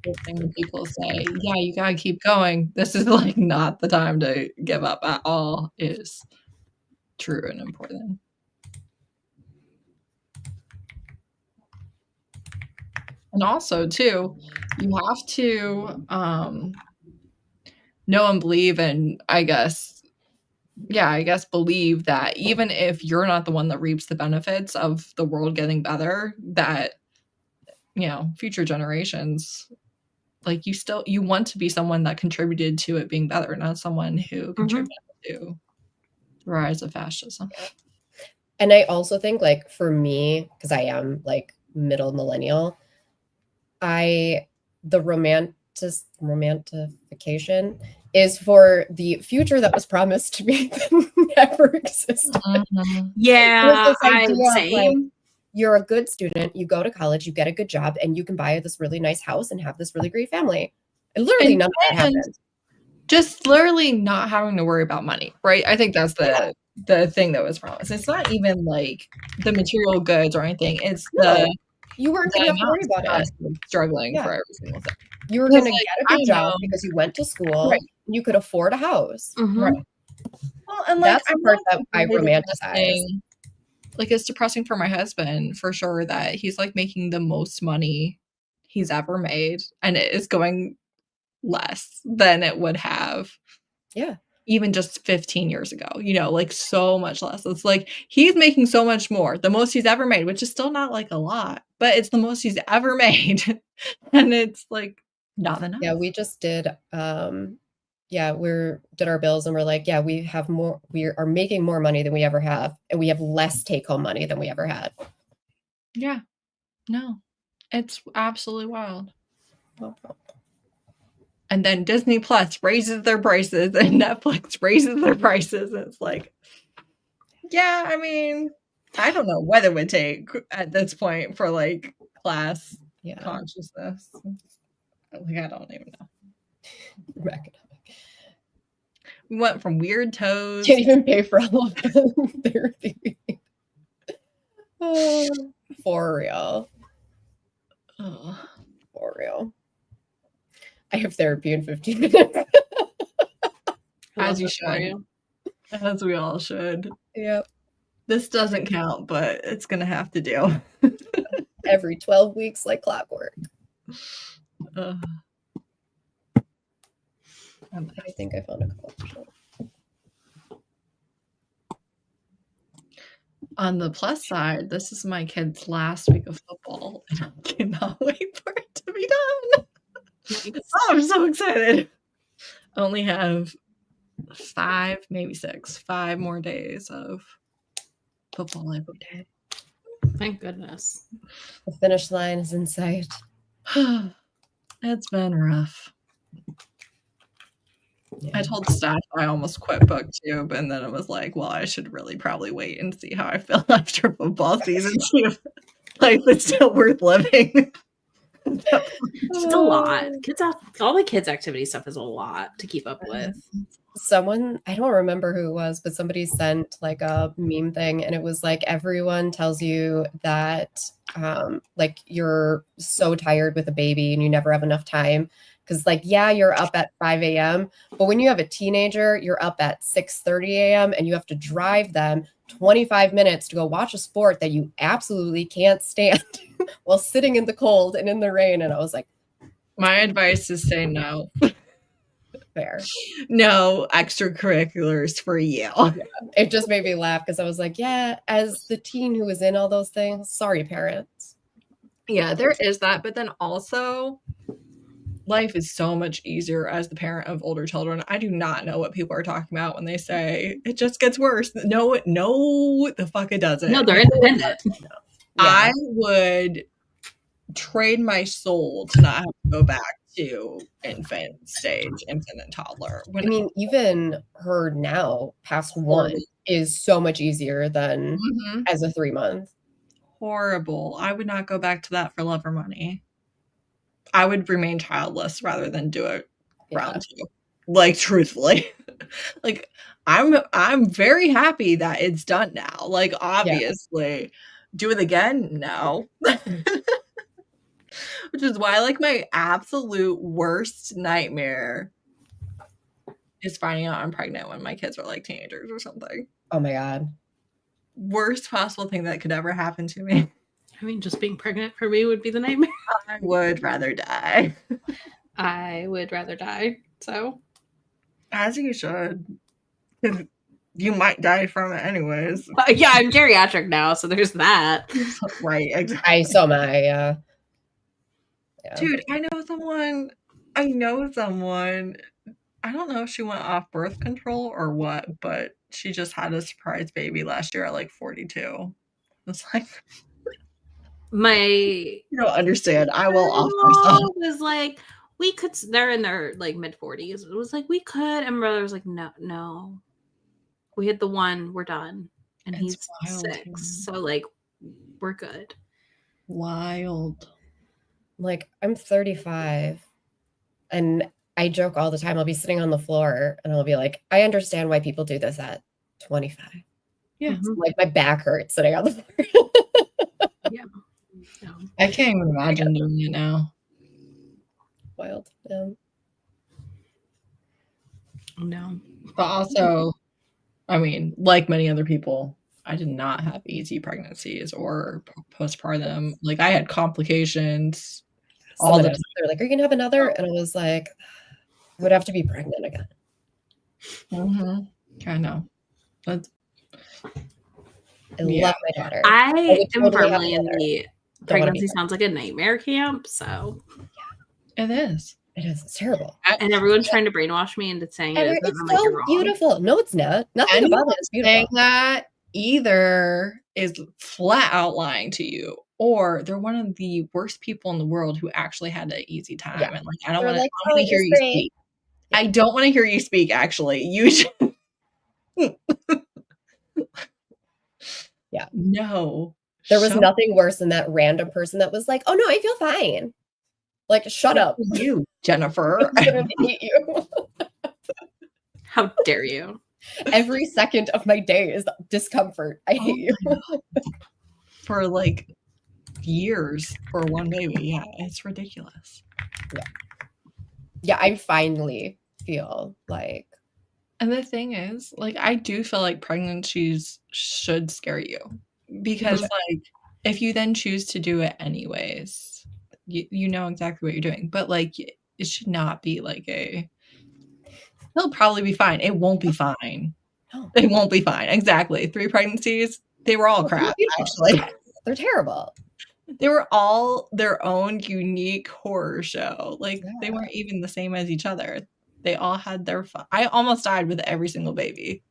the thing when people say, "Yeah, you gotta keep going," this is like not the time to give up at all. Is true and important. And also too, you have to know and believe and I guess believe that even if you're not the one that reaps the benefits of the world getting better, that future generations, like you want to be someone that contributed to it being better, not someone who contributed to the rise of fascism. And I also think like for me, because I am like middle millennial, the romantification is for the future that was promised to me that never existed. Mhm. Yeah, This idea of, like, same. you're a good student, you go to college, you get a good job, and you can buy this really nice house and have this really great family. And literally none of that happened. Just literally not having to worry about money, right? I think that's the thing that was promised. It's not even like the material goods or anything. It's No, you weren't the gonna have to worry amount about of it. struggling Yeah. for every single thing. You were Because, gonna like, get a good I job know because you went to school, Right. and you could afford a house. Mhm. Right. Well, and like That's the I'm part not that I completely romanticize. depressing. Like it's depressing for my husband for sure that he's like making the most money he's ever made, and it is going less than it would have Yeah. even just 15 years ago, like so much less. It's like he's making so much more, the most he's ever made, which is still not like a lot, but it's the most he's ever made. And it's like not enough. Yeah, we just did did our bills and we're like, yeah, we are making more money than we ever have, and we have less take-home money than we ever had. Yeah. No. It's absolutely wild. And then Disney Plus raises their prices and Netflix raises their prices. And it's like, yeah, I mean, I don't know what it would take at this point for like class Yeah. consciousness. Like, I don't even know. Academic. We went from weird toes. Can't even pay for all of the therapy we need. Oh, for real. Ugh. For real. I have therapy in 15 minutes. As you Love that for should. As we all should. Yep. This doesn't count, but it's gonna have to do. Every 12 weeks like clockwork. Ugh. I think I found a couple. On the plus side, this is my kid's last week of football, and I cannot wait for it to be done. Oh, I'm so excited. I only have 5, maybe 6, 5 more days of football every day. Thank goodness. The finish line is in sight. It's been rough. Yeah. I told Steph I almost quit BookTube, and then it was like, well, I should really probably wait and see how I feel after football season, see if life is still worth living. It's a lot. Kids have all the kids' activity stuff is a lot to keep up with. Someone, I don't remember who it was, but somebody sent like a meme thing, and it was like everyone tells you that like you're so tired with a baby and you never have enough time. Because like, yeah, you're up at 5 a.m., but when you have a teenager, you're up at 6:30 a.m. and you have to drive them 25 minutes to go watch a sport that you absolutely can't stand while sitting in the cold and in the rain. And I was like, My advice is say no. fair. No extracurriculars for you. It just made me laugh because I was like, yeah, as the teen who was in all those things, sorry, parents. Yeah, there is that. But then also, life is so much easier as the parent of older children. I do not know what people are talking about when they say it just gets worse. No, the fuck it doesn't. No, they're independent. I would trade my soul to not have to go back to infant and toddler. I mean, even her now, past 1, is so much easier than as a 3-month. Horrible. I would not go back to that for love or money. I would remain childless rather than do it round 2. Like, truthfully. Like, I'm very happy that it's done now. Like, obviously. Do it again? No. Which is why, like, my absolute worst nightmare is finding out I'm pregnant when my kids are like teenagers or something. Oh my God. Worst possible thing that could ever happen to me. I mean, just being pregnant for me would be the nightmare. I would rather die. I would rather die. So, as you should. You might die from it anyways. Yeah, I'm geriatric now, so there's that. Right, exactly. So am I, yeah. Dude, I know someone. I don't know if she went off birth control or what, but she just had a surprise baby last year at like 42. It's like, you don't understand. I will off myself. It was like, we could, they're in their like mid 40s. It was like, we could. And my brother was like, no. We had the one, we're done. And he's 6. So like, we're good. Wild. Like, I'm 35 and I joke all the time. I'll be sitting on the floor and I'll be like, I understand why people do this at 25. Yeah. Like, my back hurts sitting on the floor. Yeah. No. I can't even imagine doing it now. Wild. Yeah. No. But also, I mean, like many other people, I did not have easy pregnancies or postpartum. Like, I had complications all the time. They're like, are you going to have another? And I was like, I would have to be pregnant again. I know. I love my daughter. I am firmly in the pregnancy sounds like a nightmare camp. So it is. It is. It's terrible. And everyone's trying to brainwash me into saying it isn't. It's so beautiful. No, it's not. Nothing about it is beautiful. That either is flat out lying to you, or they're one of the worst people in the world who actually had an easy time. Yeah. And like, I don't want to hear you speak. Yeah. I don't want to hear you speak. Actually, you should. Yeah. No. There was nothing worse than that random person that was like, "Oh no, I feel fine." Like, shut up. You, Jennifer. I'm gonna hate you. How dare you? Every second of my day is discomfort. I hate you. For like years for one baby. Yeah, it's ridiculous. Yeah, I finally feel like And the thing is, like, I do feel like pregnancies should scare you because, like, if you then choose to do it anyways, you know exactly what you're doing. But, like, it should not be like it'll probably be fine. It won't be fine. No. It won't be fine. Exactly. 3 pregnancies, they were all crap, actually. They're terrible. They were all their own unique horror show. Like, they Yeah. weren't even the same as each other. They all had their fun. I almost died with every single baby.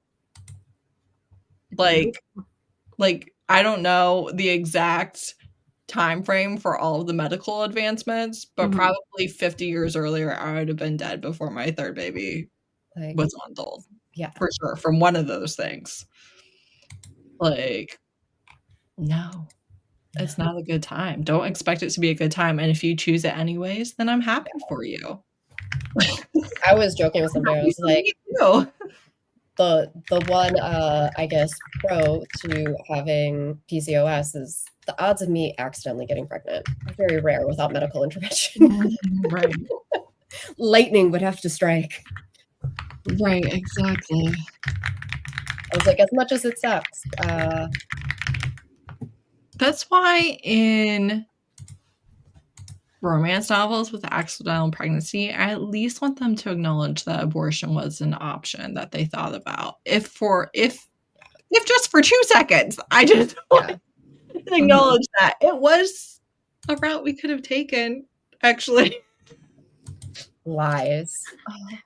Like I don't know the exact time frame for all of the medical advancements, but probably 50 years earlier, I would have been dead before my 3rd baby Like, was month-old. yeah. For sure, from one of those things. Like, no. It's not a good time. Don't expect it to be a good time, and if you choose it anyways, then I'm happy for you. I was joking with somebody. I was like, Me too. the one I guess pro to having PCOS is the odds of me accidentally getting pregnant are very rare without medical intervention. Right. Lightning would have to strike. Right, exactly. I was like, as much as it sucks, That's why in romance novels with accidental pregnancy, I at least want them to acknowledge that abortion was an option that they thought about. If just for 2 seconds, I just want to acknowledge that it was a route we could have taken, actually. lies.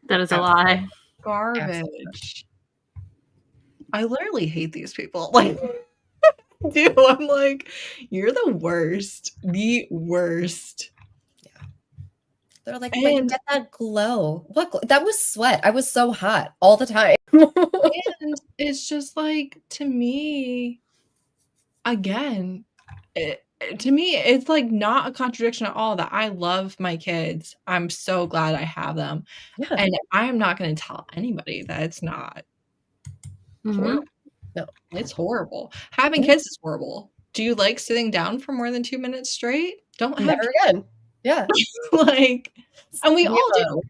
That is a lie. Garbage. Absolutely. I literally hate these people. Like, dude, I'm like, you're the worst. The worst. They're like, but you get that glow. What? That was sweat. I was so hot all the time. And it's just like, to me, again, to me, it's like not a contradiction at all that I love my kids. I'm so glad I have them. Yeah. And I'm not going to tell anybody that it's not horrible. No. It's horrible. Having kids is horrible. Do you like sitting down for more than 2 minutes straight? Don't have Never again. Yeah. like, and we all do.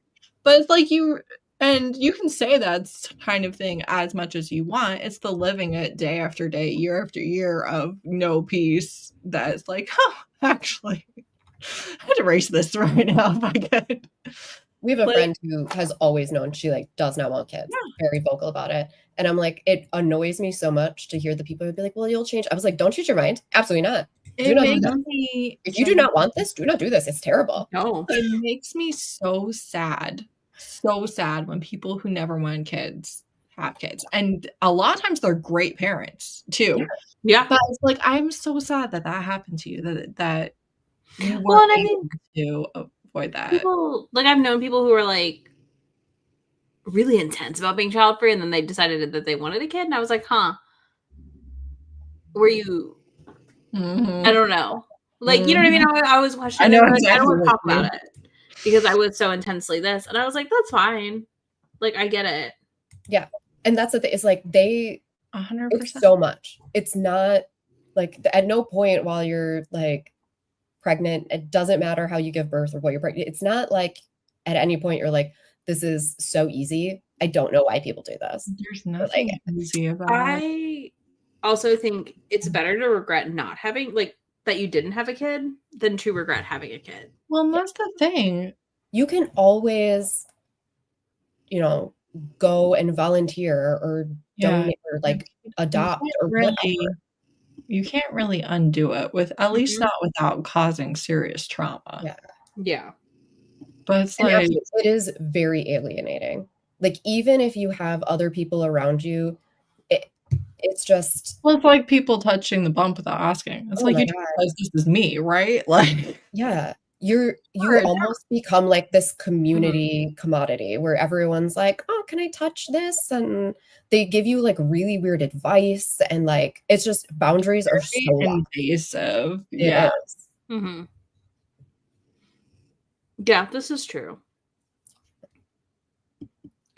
But it's like you can say that kind of thing as much as you want. It's the living it day after day, year after year of no peace that's like, actually, I'd erase this right now if I could. We have a friend who has always known she like does not want kids. Very vocal about it. And I'm like, it annoys me so much to hear the people who'd be like, well, you'll change. I was like, don't change your mind. Absolutely not. Do not do that. If you do not want this, do not do this. It's terrible. No. It makes me so sad when people who never wanted kids have kids. And a lot of times they're great parents too. Yeah. But it's like, I'm so sad that happened to you, that you Well, weren't and I able think to avoid that. people, like, I've known people who are like really intense about being child free, and then they decided that they wanted a kid, and I was like, were you? I don't know. Like, you know what I mean? I was questioning. I know like, exactly I don't want to what talk you mean. about it because I was so intensely this, and I was like, that's fine. Like, I get it. Yeah. And that's the thing. It's like 100%. it's so much. It's not like at no point while you're like pregnant, it doesn't matter how you give birth or what you're pregnant. It's not like at any point you're like, this is so easy. I don't know why people do this. There's nothing easy about it. I also think it's better to regret not having, like, that you didn't have a kid than to regret having a kid. Well, that's the thing. You can always, go and volunteer or donate or like adopt or whatever. You can't really undo it at least not without causing serious trauma. Yeah. But it's And like, actually, it is very alienating. Like, even if you have other people around you, it's just. well, it's like people touching the bump without asking. It's like, you don't realize this is me, right? Like, yeah, you almost become like this community commodity where everyone's like, oh, can I touch this? And they give you like really weird advice, and like it's just boundaries are so invasive. It Yeah. is. Yeah, this is true.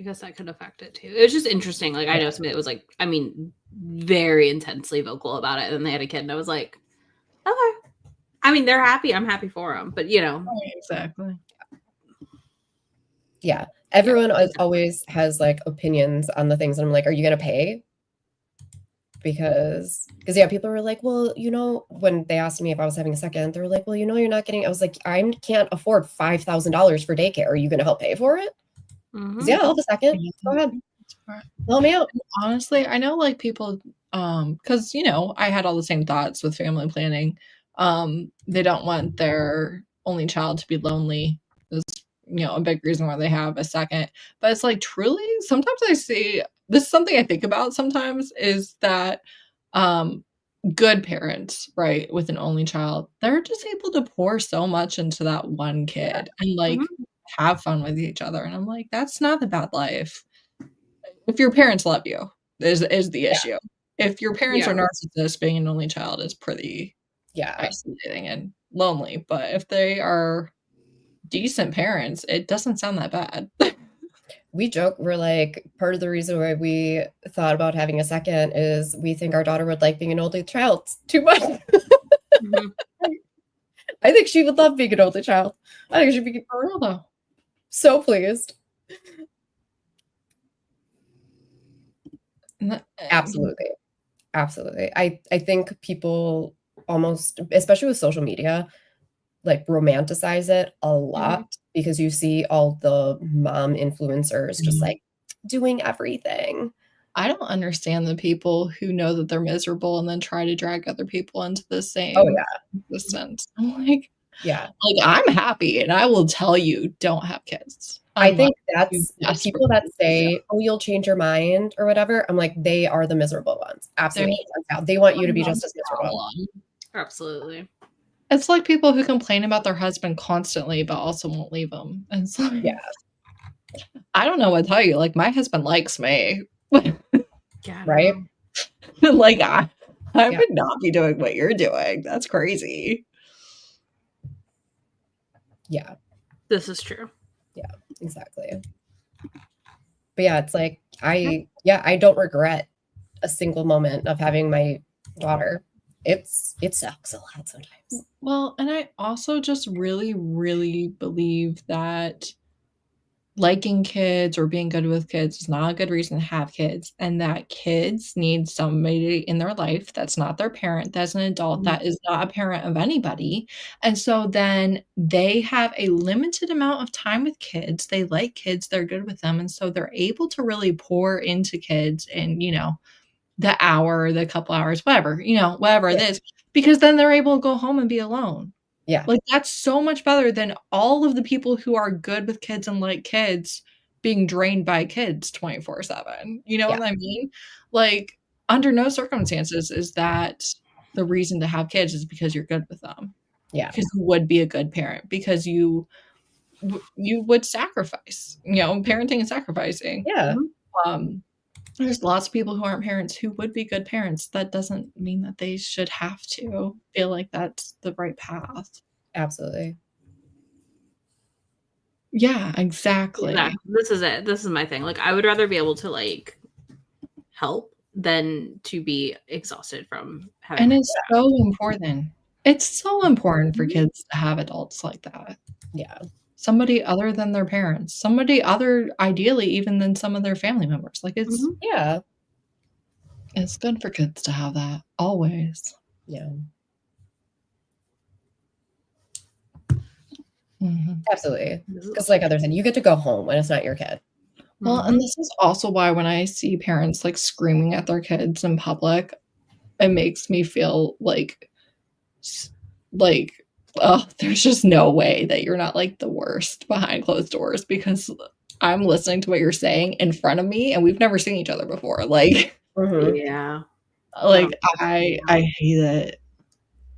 I guess that could affect it too. It was just interesting. Like, I know somebody that was like, I mean, very intensely vocal about it, and they had a kid, and I was like, okay. I mean, they're happy. I'm happy for them, but you know, Exactly. Yeah. Everyone always has like opinions on the things. And I'm like, are you going to pay? Because yeah, people were like, well, you know, when they asked me if I was having a second, they were like, well, you know, you're not getting, I was like, I can't afford $5,000 for daycare. Are you going to help pay for it? mhm. Yeah, I'll have a second. Go ahead. Help me out. Honestly, I know like people, because you know, I had all the same thoughts with family planning. They don't want their only child to be lonely. Is, you know, a big reason why they have a second. But it's like truly, sometimes I see this is something I think about sometimes is that good parents, right, with an only child, they're just able to pour so much into that one kid and like Mhm. have fun with each other. And I'm like, that's not the bad life. If your parents love you, is the issue. If your parents Yeah. are narcissists, being an only child is pretty Yeah. isolating and lonely. But if they are decent parents, it doesn't sound that bad. We joke, we're like, part of the reason why we thought about having a second is we think our daughter would like being an only child too much. Mhm. I think she would love being an only child. I think she'd be For real though. so pleased. Absolutely. Absolutely. I think people almost, especially with social media, like romanticize it a lot because you see all the mom influencers just like doing everything. I don't understand the people who know that they're miserable and then try to drag other people into the same Oh yeah. existence. I'm like, Yeah. I'm happy and I will tell you don't have kids. I think that's you the desperate people that people, say, "Oh, you'll change your mind," or whatever. I'm like, they are the miserable ones. Absolutely. They want you to be just as miserable. Absolutely. It's like people who complain about their husband constantly, but also won't leave them. And it's like, Yeah. I don't know what to tell you. Like, my husband likes me. Yeah. Right? Like, I Yeah. would not be doing what you're doing. That's crazy. Yeah. This is true. Yeah, exactly. But yeah, it's like I don't regret a single moment of having my daughter. It sucks a lot sometimes. Well, and I also just really, really believe that liking kids or being good with kids is not a good reason to have kids, and that kids need somebody in their life that's not their parent, that's an adult, that is not a parent of anybody. And so then they have a limited amount of time with kids. They like kids, they're good with them, and so they're able to really pour into kids and, you know, the hour, the couple hours, whatever, you know, whatever it is, because then they're able to go home and be alone. Yeah. Like, that's so much better than all of the people who are good with kids and like kids being drained by kids 24/7. You know Yeah. what I mean? Like, under no circumstances is that the reason to have kids is because you're good with them. Yeah. Because you would be a good parent, because you would sacrifice, you know, parenting and sacrificing. Yeah. There's lots of people who aren't parents who would be good parents. That doesn't mean that they should have to feel like that's the right path. Absolutely. Yeah, exactly. This is it. This is my thing. Like, I would rather be able to like help than to be exhausted from having. And it's so important. It's so important for kids to have adults like that. Yeah. Somebody other than their parents. Somebody other, ideally, even than some of their family members. Like, it's Yeah. it's good for kids to have that, always. Yeah. Absolutely. Because like others said, you get to go home when it's not your kid. Well, and this is also why when I see parents like screaming at their kids in public, it makes me feel like, oh, there's just no way that you're not like the worst behind closed doors, because I'm listening to what you're saying in front of me and we've never seen each other before. Like, Yeah. like I hate it.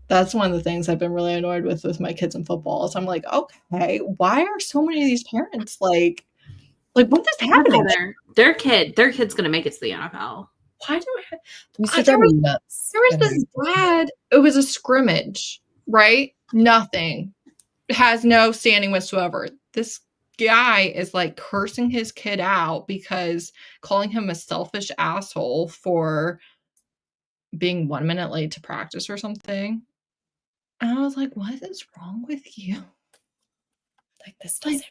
That's one of the things I've been really annoyed with my kids in football. So I'm like, okay, why are so many of these parents like what is happening? Their kid's gonna make it to the NFL. Why do I used to drive me nuts. There was this dad, it was a scrimmage, right? Nothing. has no standing whatsoever. This guy is like cursing his kid out because calling him a selfish asshole for being 1 minute late to practice or something. And I was like, what is wrong with you? Like, this doesn't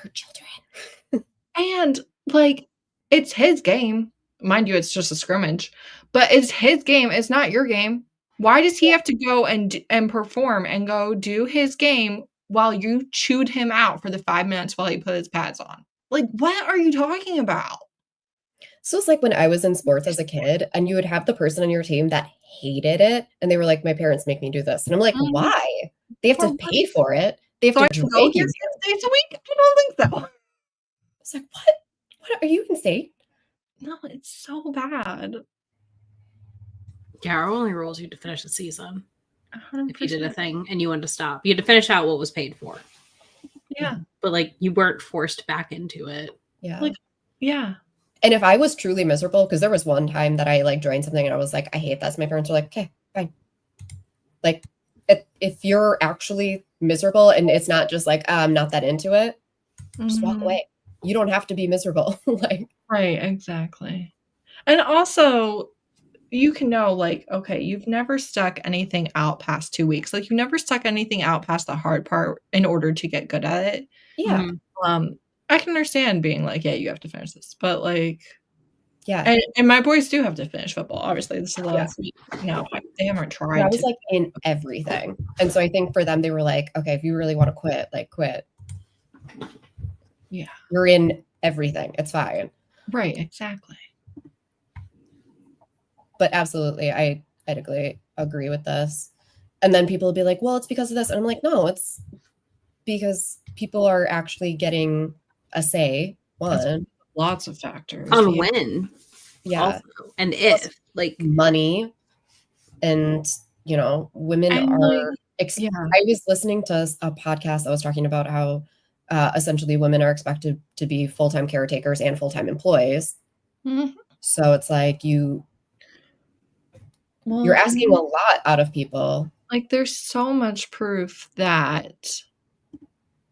hurt children. And like, it's his game. Mind you, it's just a scrimmage, but it's his game. It's not your game. Why does he have to go and perform and go do his game while you chewed him out for the 5 minutes while he put his pads on? Like, what are you talking about? So it's like when I was in sports as a kid and you would have the person on your team that hated it and they were like, my parents make me do this. And I'm like, Mhm. why? They have For to what? pay for it. They have So I to can go drag here you. 6 days a week? I don't think so. It's like, what? What are you insane? No, it's so bad. Yeah, our only rule is you had to finish the season. 100%. If you did a thing and you wanted to stop, you had to finish out what was paid for. Yeah. But like, you weren't forced back into it. Yeah. Like, yeah. And if I was truly miserable, because there was one time that I like joined something and I was like, I hate this. My parents were like, okay, fine. Like, if you're actually miserable and it's not just like, I'm not that into it, just walk Mhm. away. You don't have to be miserable. Like, Right, exactly. And also, you can know, like, okay, you've never stuck anything out past 2 weeks. Like, you've never stuck anything out past the hard part in order to get good at it. yeah, Mhm. I can understand being like, yeah, you have to finish this, but like, yeah. and my boys do have to finish football. Obviously, this is the Yeah. last week. No, they haven't I tried was to. like in everything. And so I think for them, they were like, okay, if you really want to quit, like quit. Yeah. You're in everything. It's fine. Right, exactly. But absolutely, I'd agree with this. And then people will be like, well, it's because of this. And I'm like, no, it's because people are actually getting a say. One, Lots of factors. On Yeah. when, yeah, also, and if, like, money, and women And, are. yeah. I was listening to a podcast that was talking about how essentially women are expected to be full-time caretakers and full-time employees. Mhm. So it's like you're Well, asking a lot out of people. like, there's so much proof that,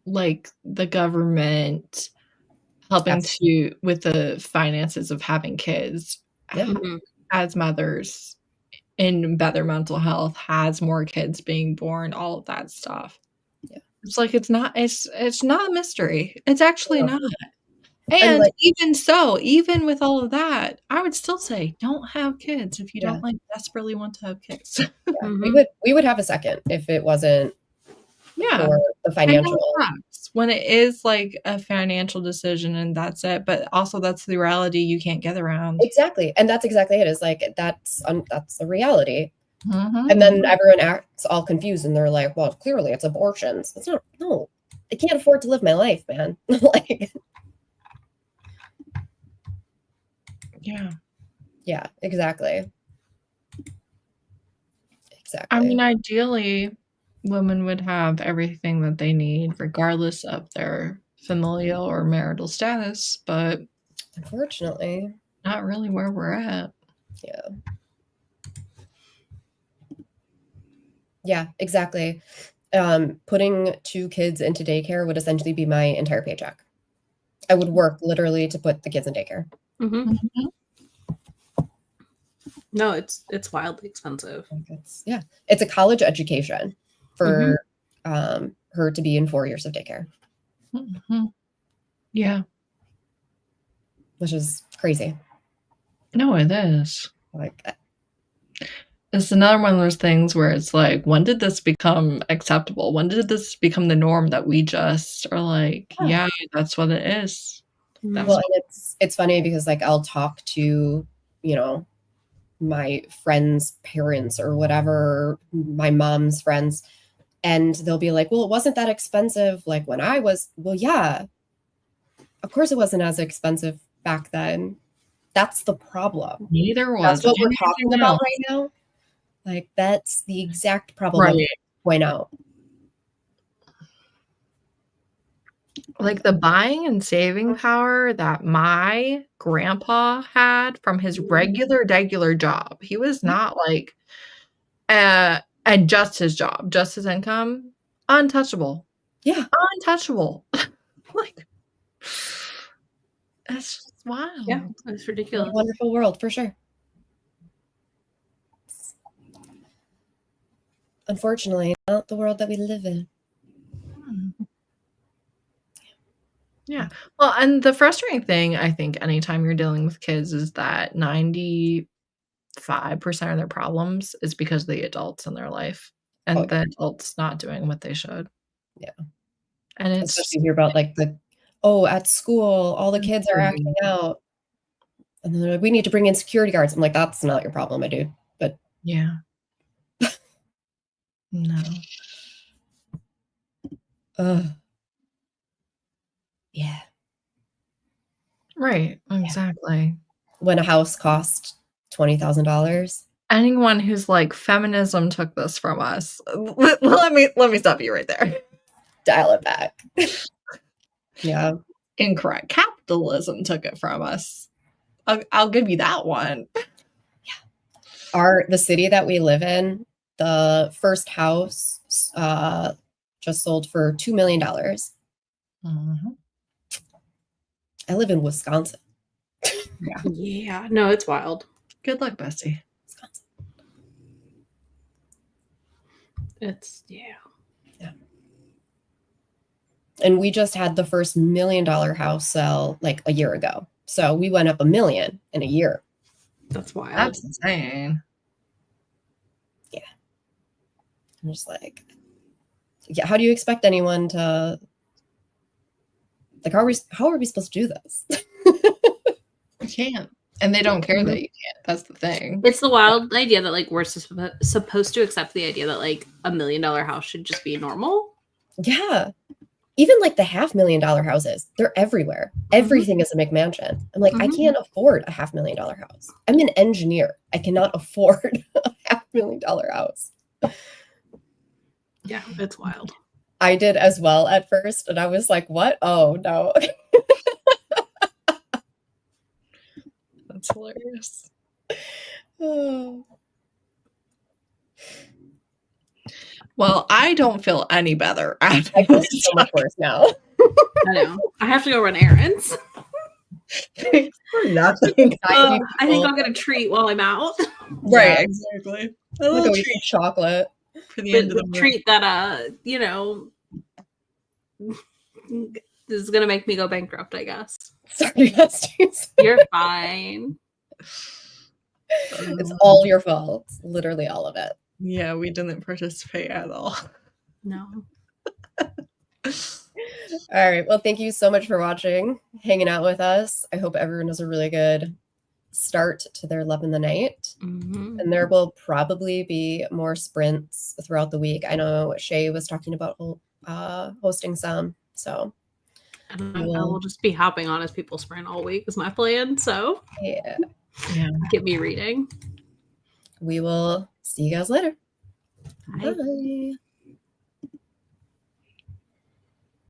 like, the government helping with the finances of having kids Yeah. Mhm. as mothers in better mental health, has more kids being born, all of that stuff. Yeah. It's like, it's not a mystery. It's actually No. not. And, And like, even so, even with all of that, I would still say, don't have kids if you Yeah. don't, like, desperately want to have kids. yeah, Mhm. we would have a second if it wasn't Yeah. for the I know financial. sucks when it is, like, a financial decision and that's it, but also that's the reality you can't get around. Exactly. And that's exactly it. Is like that's the reality. Mhm. And then everyone acts all confused and they're like, well, clearly it's abortions. It's not. No, I can't afford to live my life, man. Like, Yeah. yeah, exactly. Exactly. I mean, ideally, women would have everything that they need regardless of their familial or marital status, but unfortunately, not really where we're at. yeah, exactly. Putting 2 kids into daycare would essentially be my entire paycheck. I would work literally to put the kids in daycare. Mhm. Mhm. No, it's wildly expensive. Like, it's a college education for her to be in 4 years of daycare, Mhm. Yeah. which is crazy. No, it is. Like, It's another one of those things where it's like, when did this become acceptable? When did this become the norm that we just are like, Yeah. yeah, that's what it is? That's well, and it's funny because like I'll talk to, my friends' parents or whatever, my mom's friends, and they'll be like, well, it wasn't that expensive like when I was. Well, yeah, of course it wasn't as expensive back then. That's the problem. neither That's was what we're anything talking about else. right now. Like, that's the exact problem I Right. want to point out. Like, the buying and saving power that my grandpa had from his regular job. He was not like, and just his job, just his income, untouchable. Yeah. Untouchable. Like, it's just wild. Yeah, it's What a ridiculous. wonderful world, for sure. Unfortunately, not the world that we live in. Yeah. Well, and the frustrating thing, I think, anytime you're dealing with kids is that 95% of their problems is because of the adults in their life and Oh, yeah. the adults not doing what they should. Yeah. And it's Especially hear about like at school, all the kids are acting out. And they're like, we need to bring in security guards. I'm like, that's not your problem, my dude. But yeah. No. yeah. Right. Exactly. When a house cost $20,000. Anyone who's like, feminism took this from us. Let me stop you right there. Dial it back. Yeah. Incorrect. Capitalism took it from us. I'll give you that one. The city that we live in, the first house just sold for $2 million. Mm-hmm. I live in Wisconsin. Yeah, no, it's wild. Good luck, Bessie. Wisconsin. It's yeah. And we just had the first $1 million house sell like a year ago. So we went up $1 million in a year. That's wild. That's insane. Yeah. I'm just like, yeah, how do you expect anyone to like how are we supposed to do this? You can't. And they don't care that you can't. That's the thing. It's the wild idea that like we're supposed to accept the idea that like $1 million house should just be normal. Yeah. Even like the $500,000 houses, they're everywhere. Everything is a McMansion. I'm like, I can't afford a $500,000 house. I'm an engineer. I cannot afford a $500,000 house. Yeah, it's wild. I did as well at first, and I was like, what? Oh, no. That's hilarious. Oh. Well, I don't feel any better. I feel so much worse now. I know. I have to go run errands. Thanks for nothing. I think I'll get a treat while I'm out. Right, Yeah. exactly. A Like little a treat chocolate. for the end of the The month. treat that this is gonna make me go bankrupt, I guess. Sorry, besties. You're fine. It's all your fault. It's literally all of it. Yeah, we didn't participate at all. No. All right. Well, thank you so much for watching, hanging out with us. I hope everyone has a really good start to their Love in the Night. Mm-hmm. And there will probably be more sprints throughout the week. I know Shay was talking about hosting some. So I will just be hopping on as people sprint all week is my plan. So yeah, get me reading. we will see you guys later. Bye. Bye.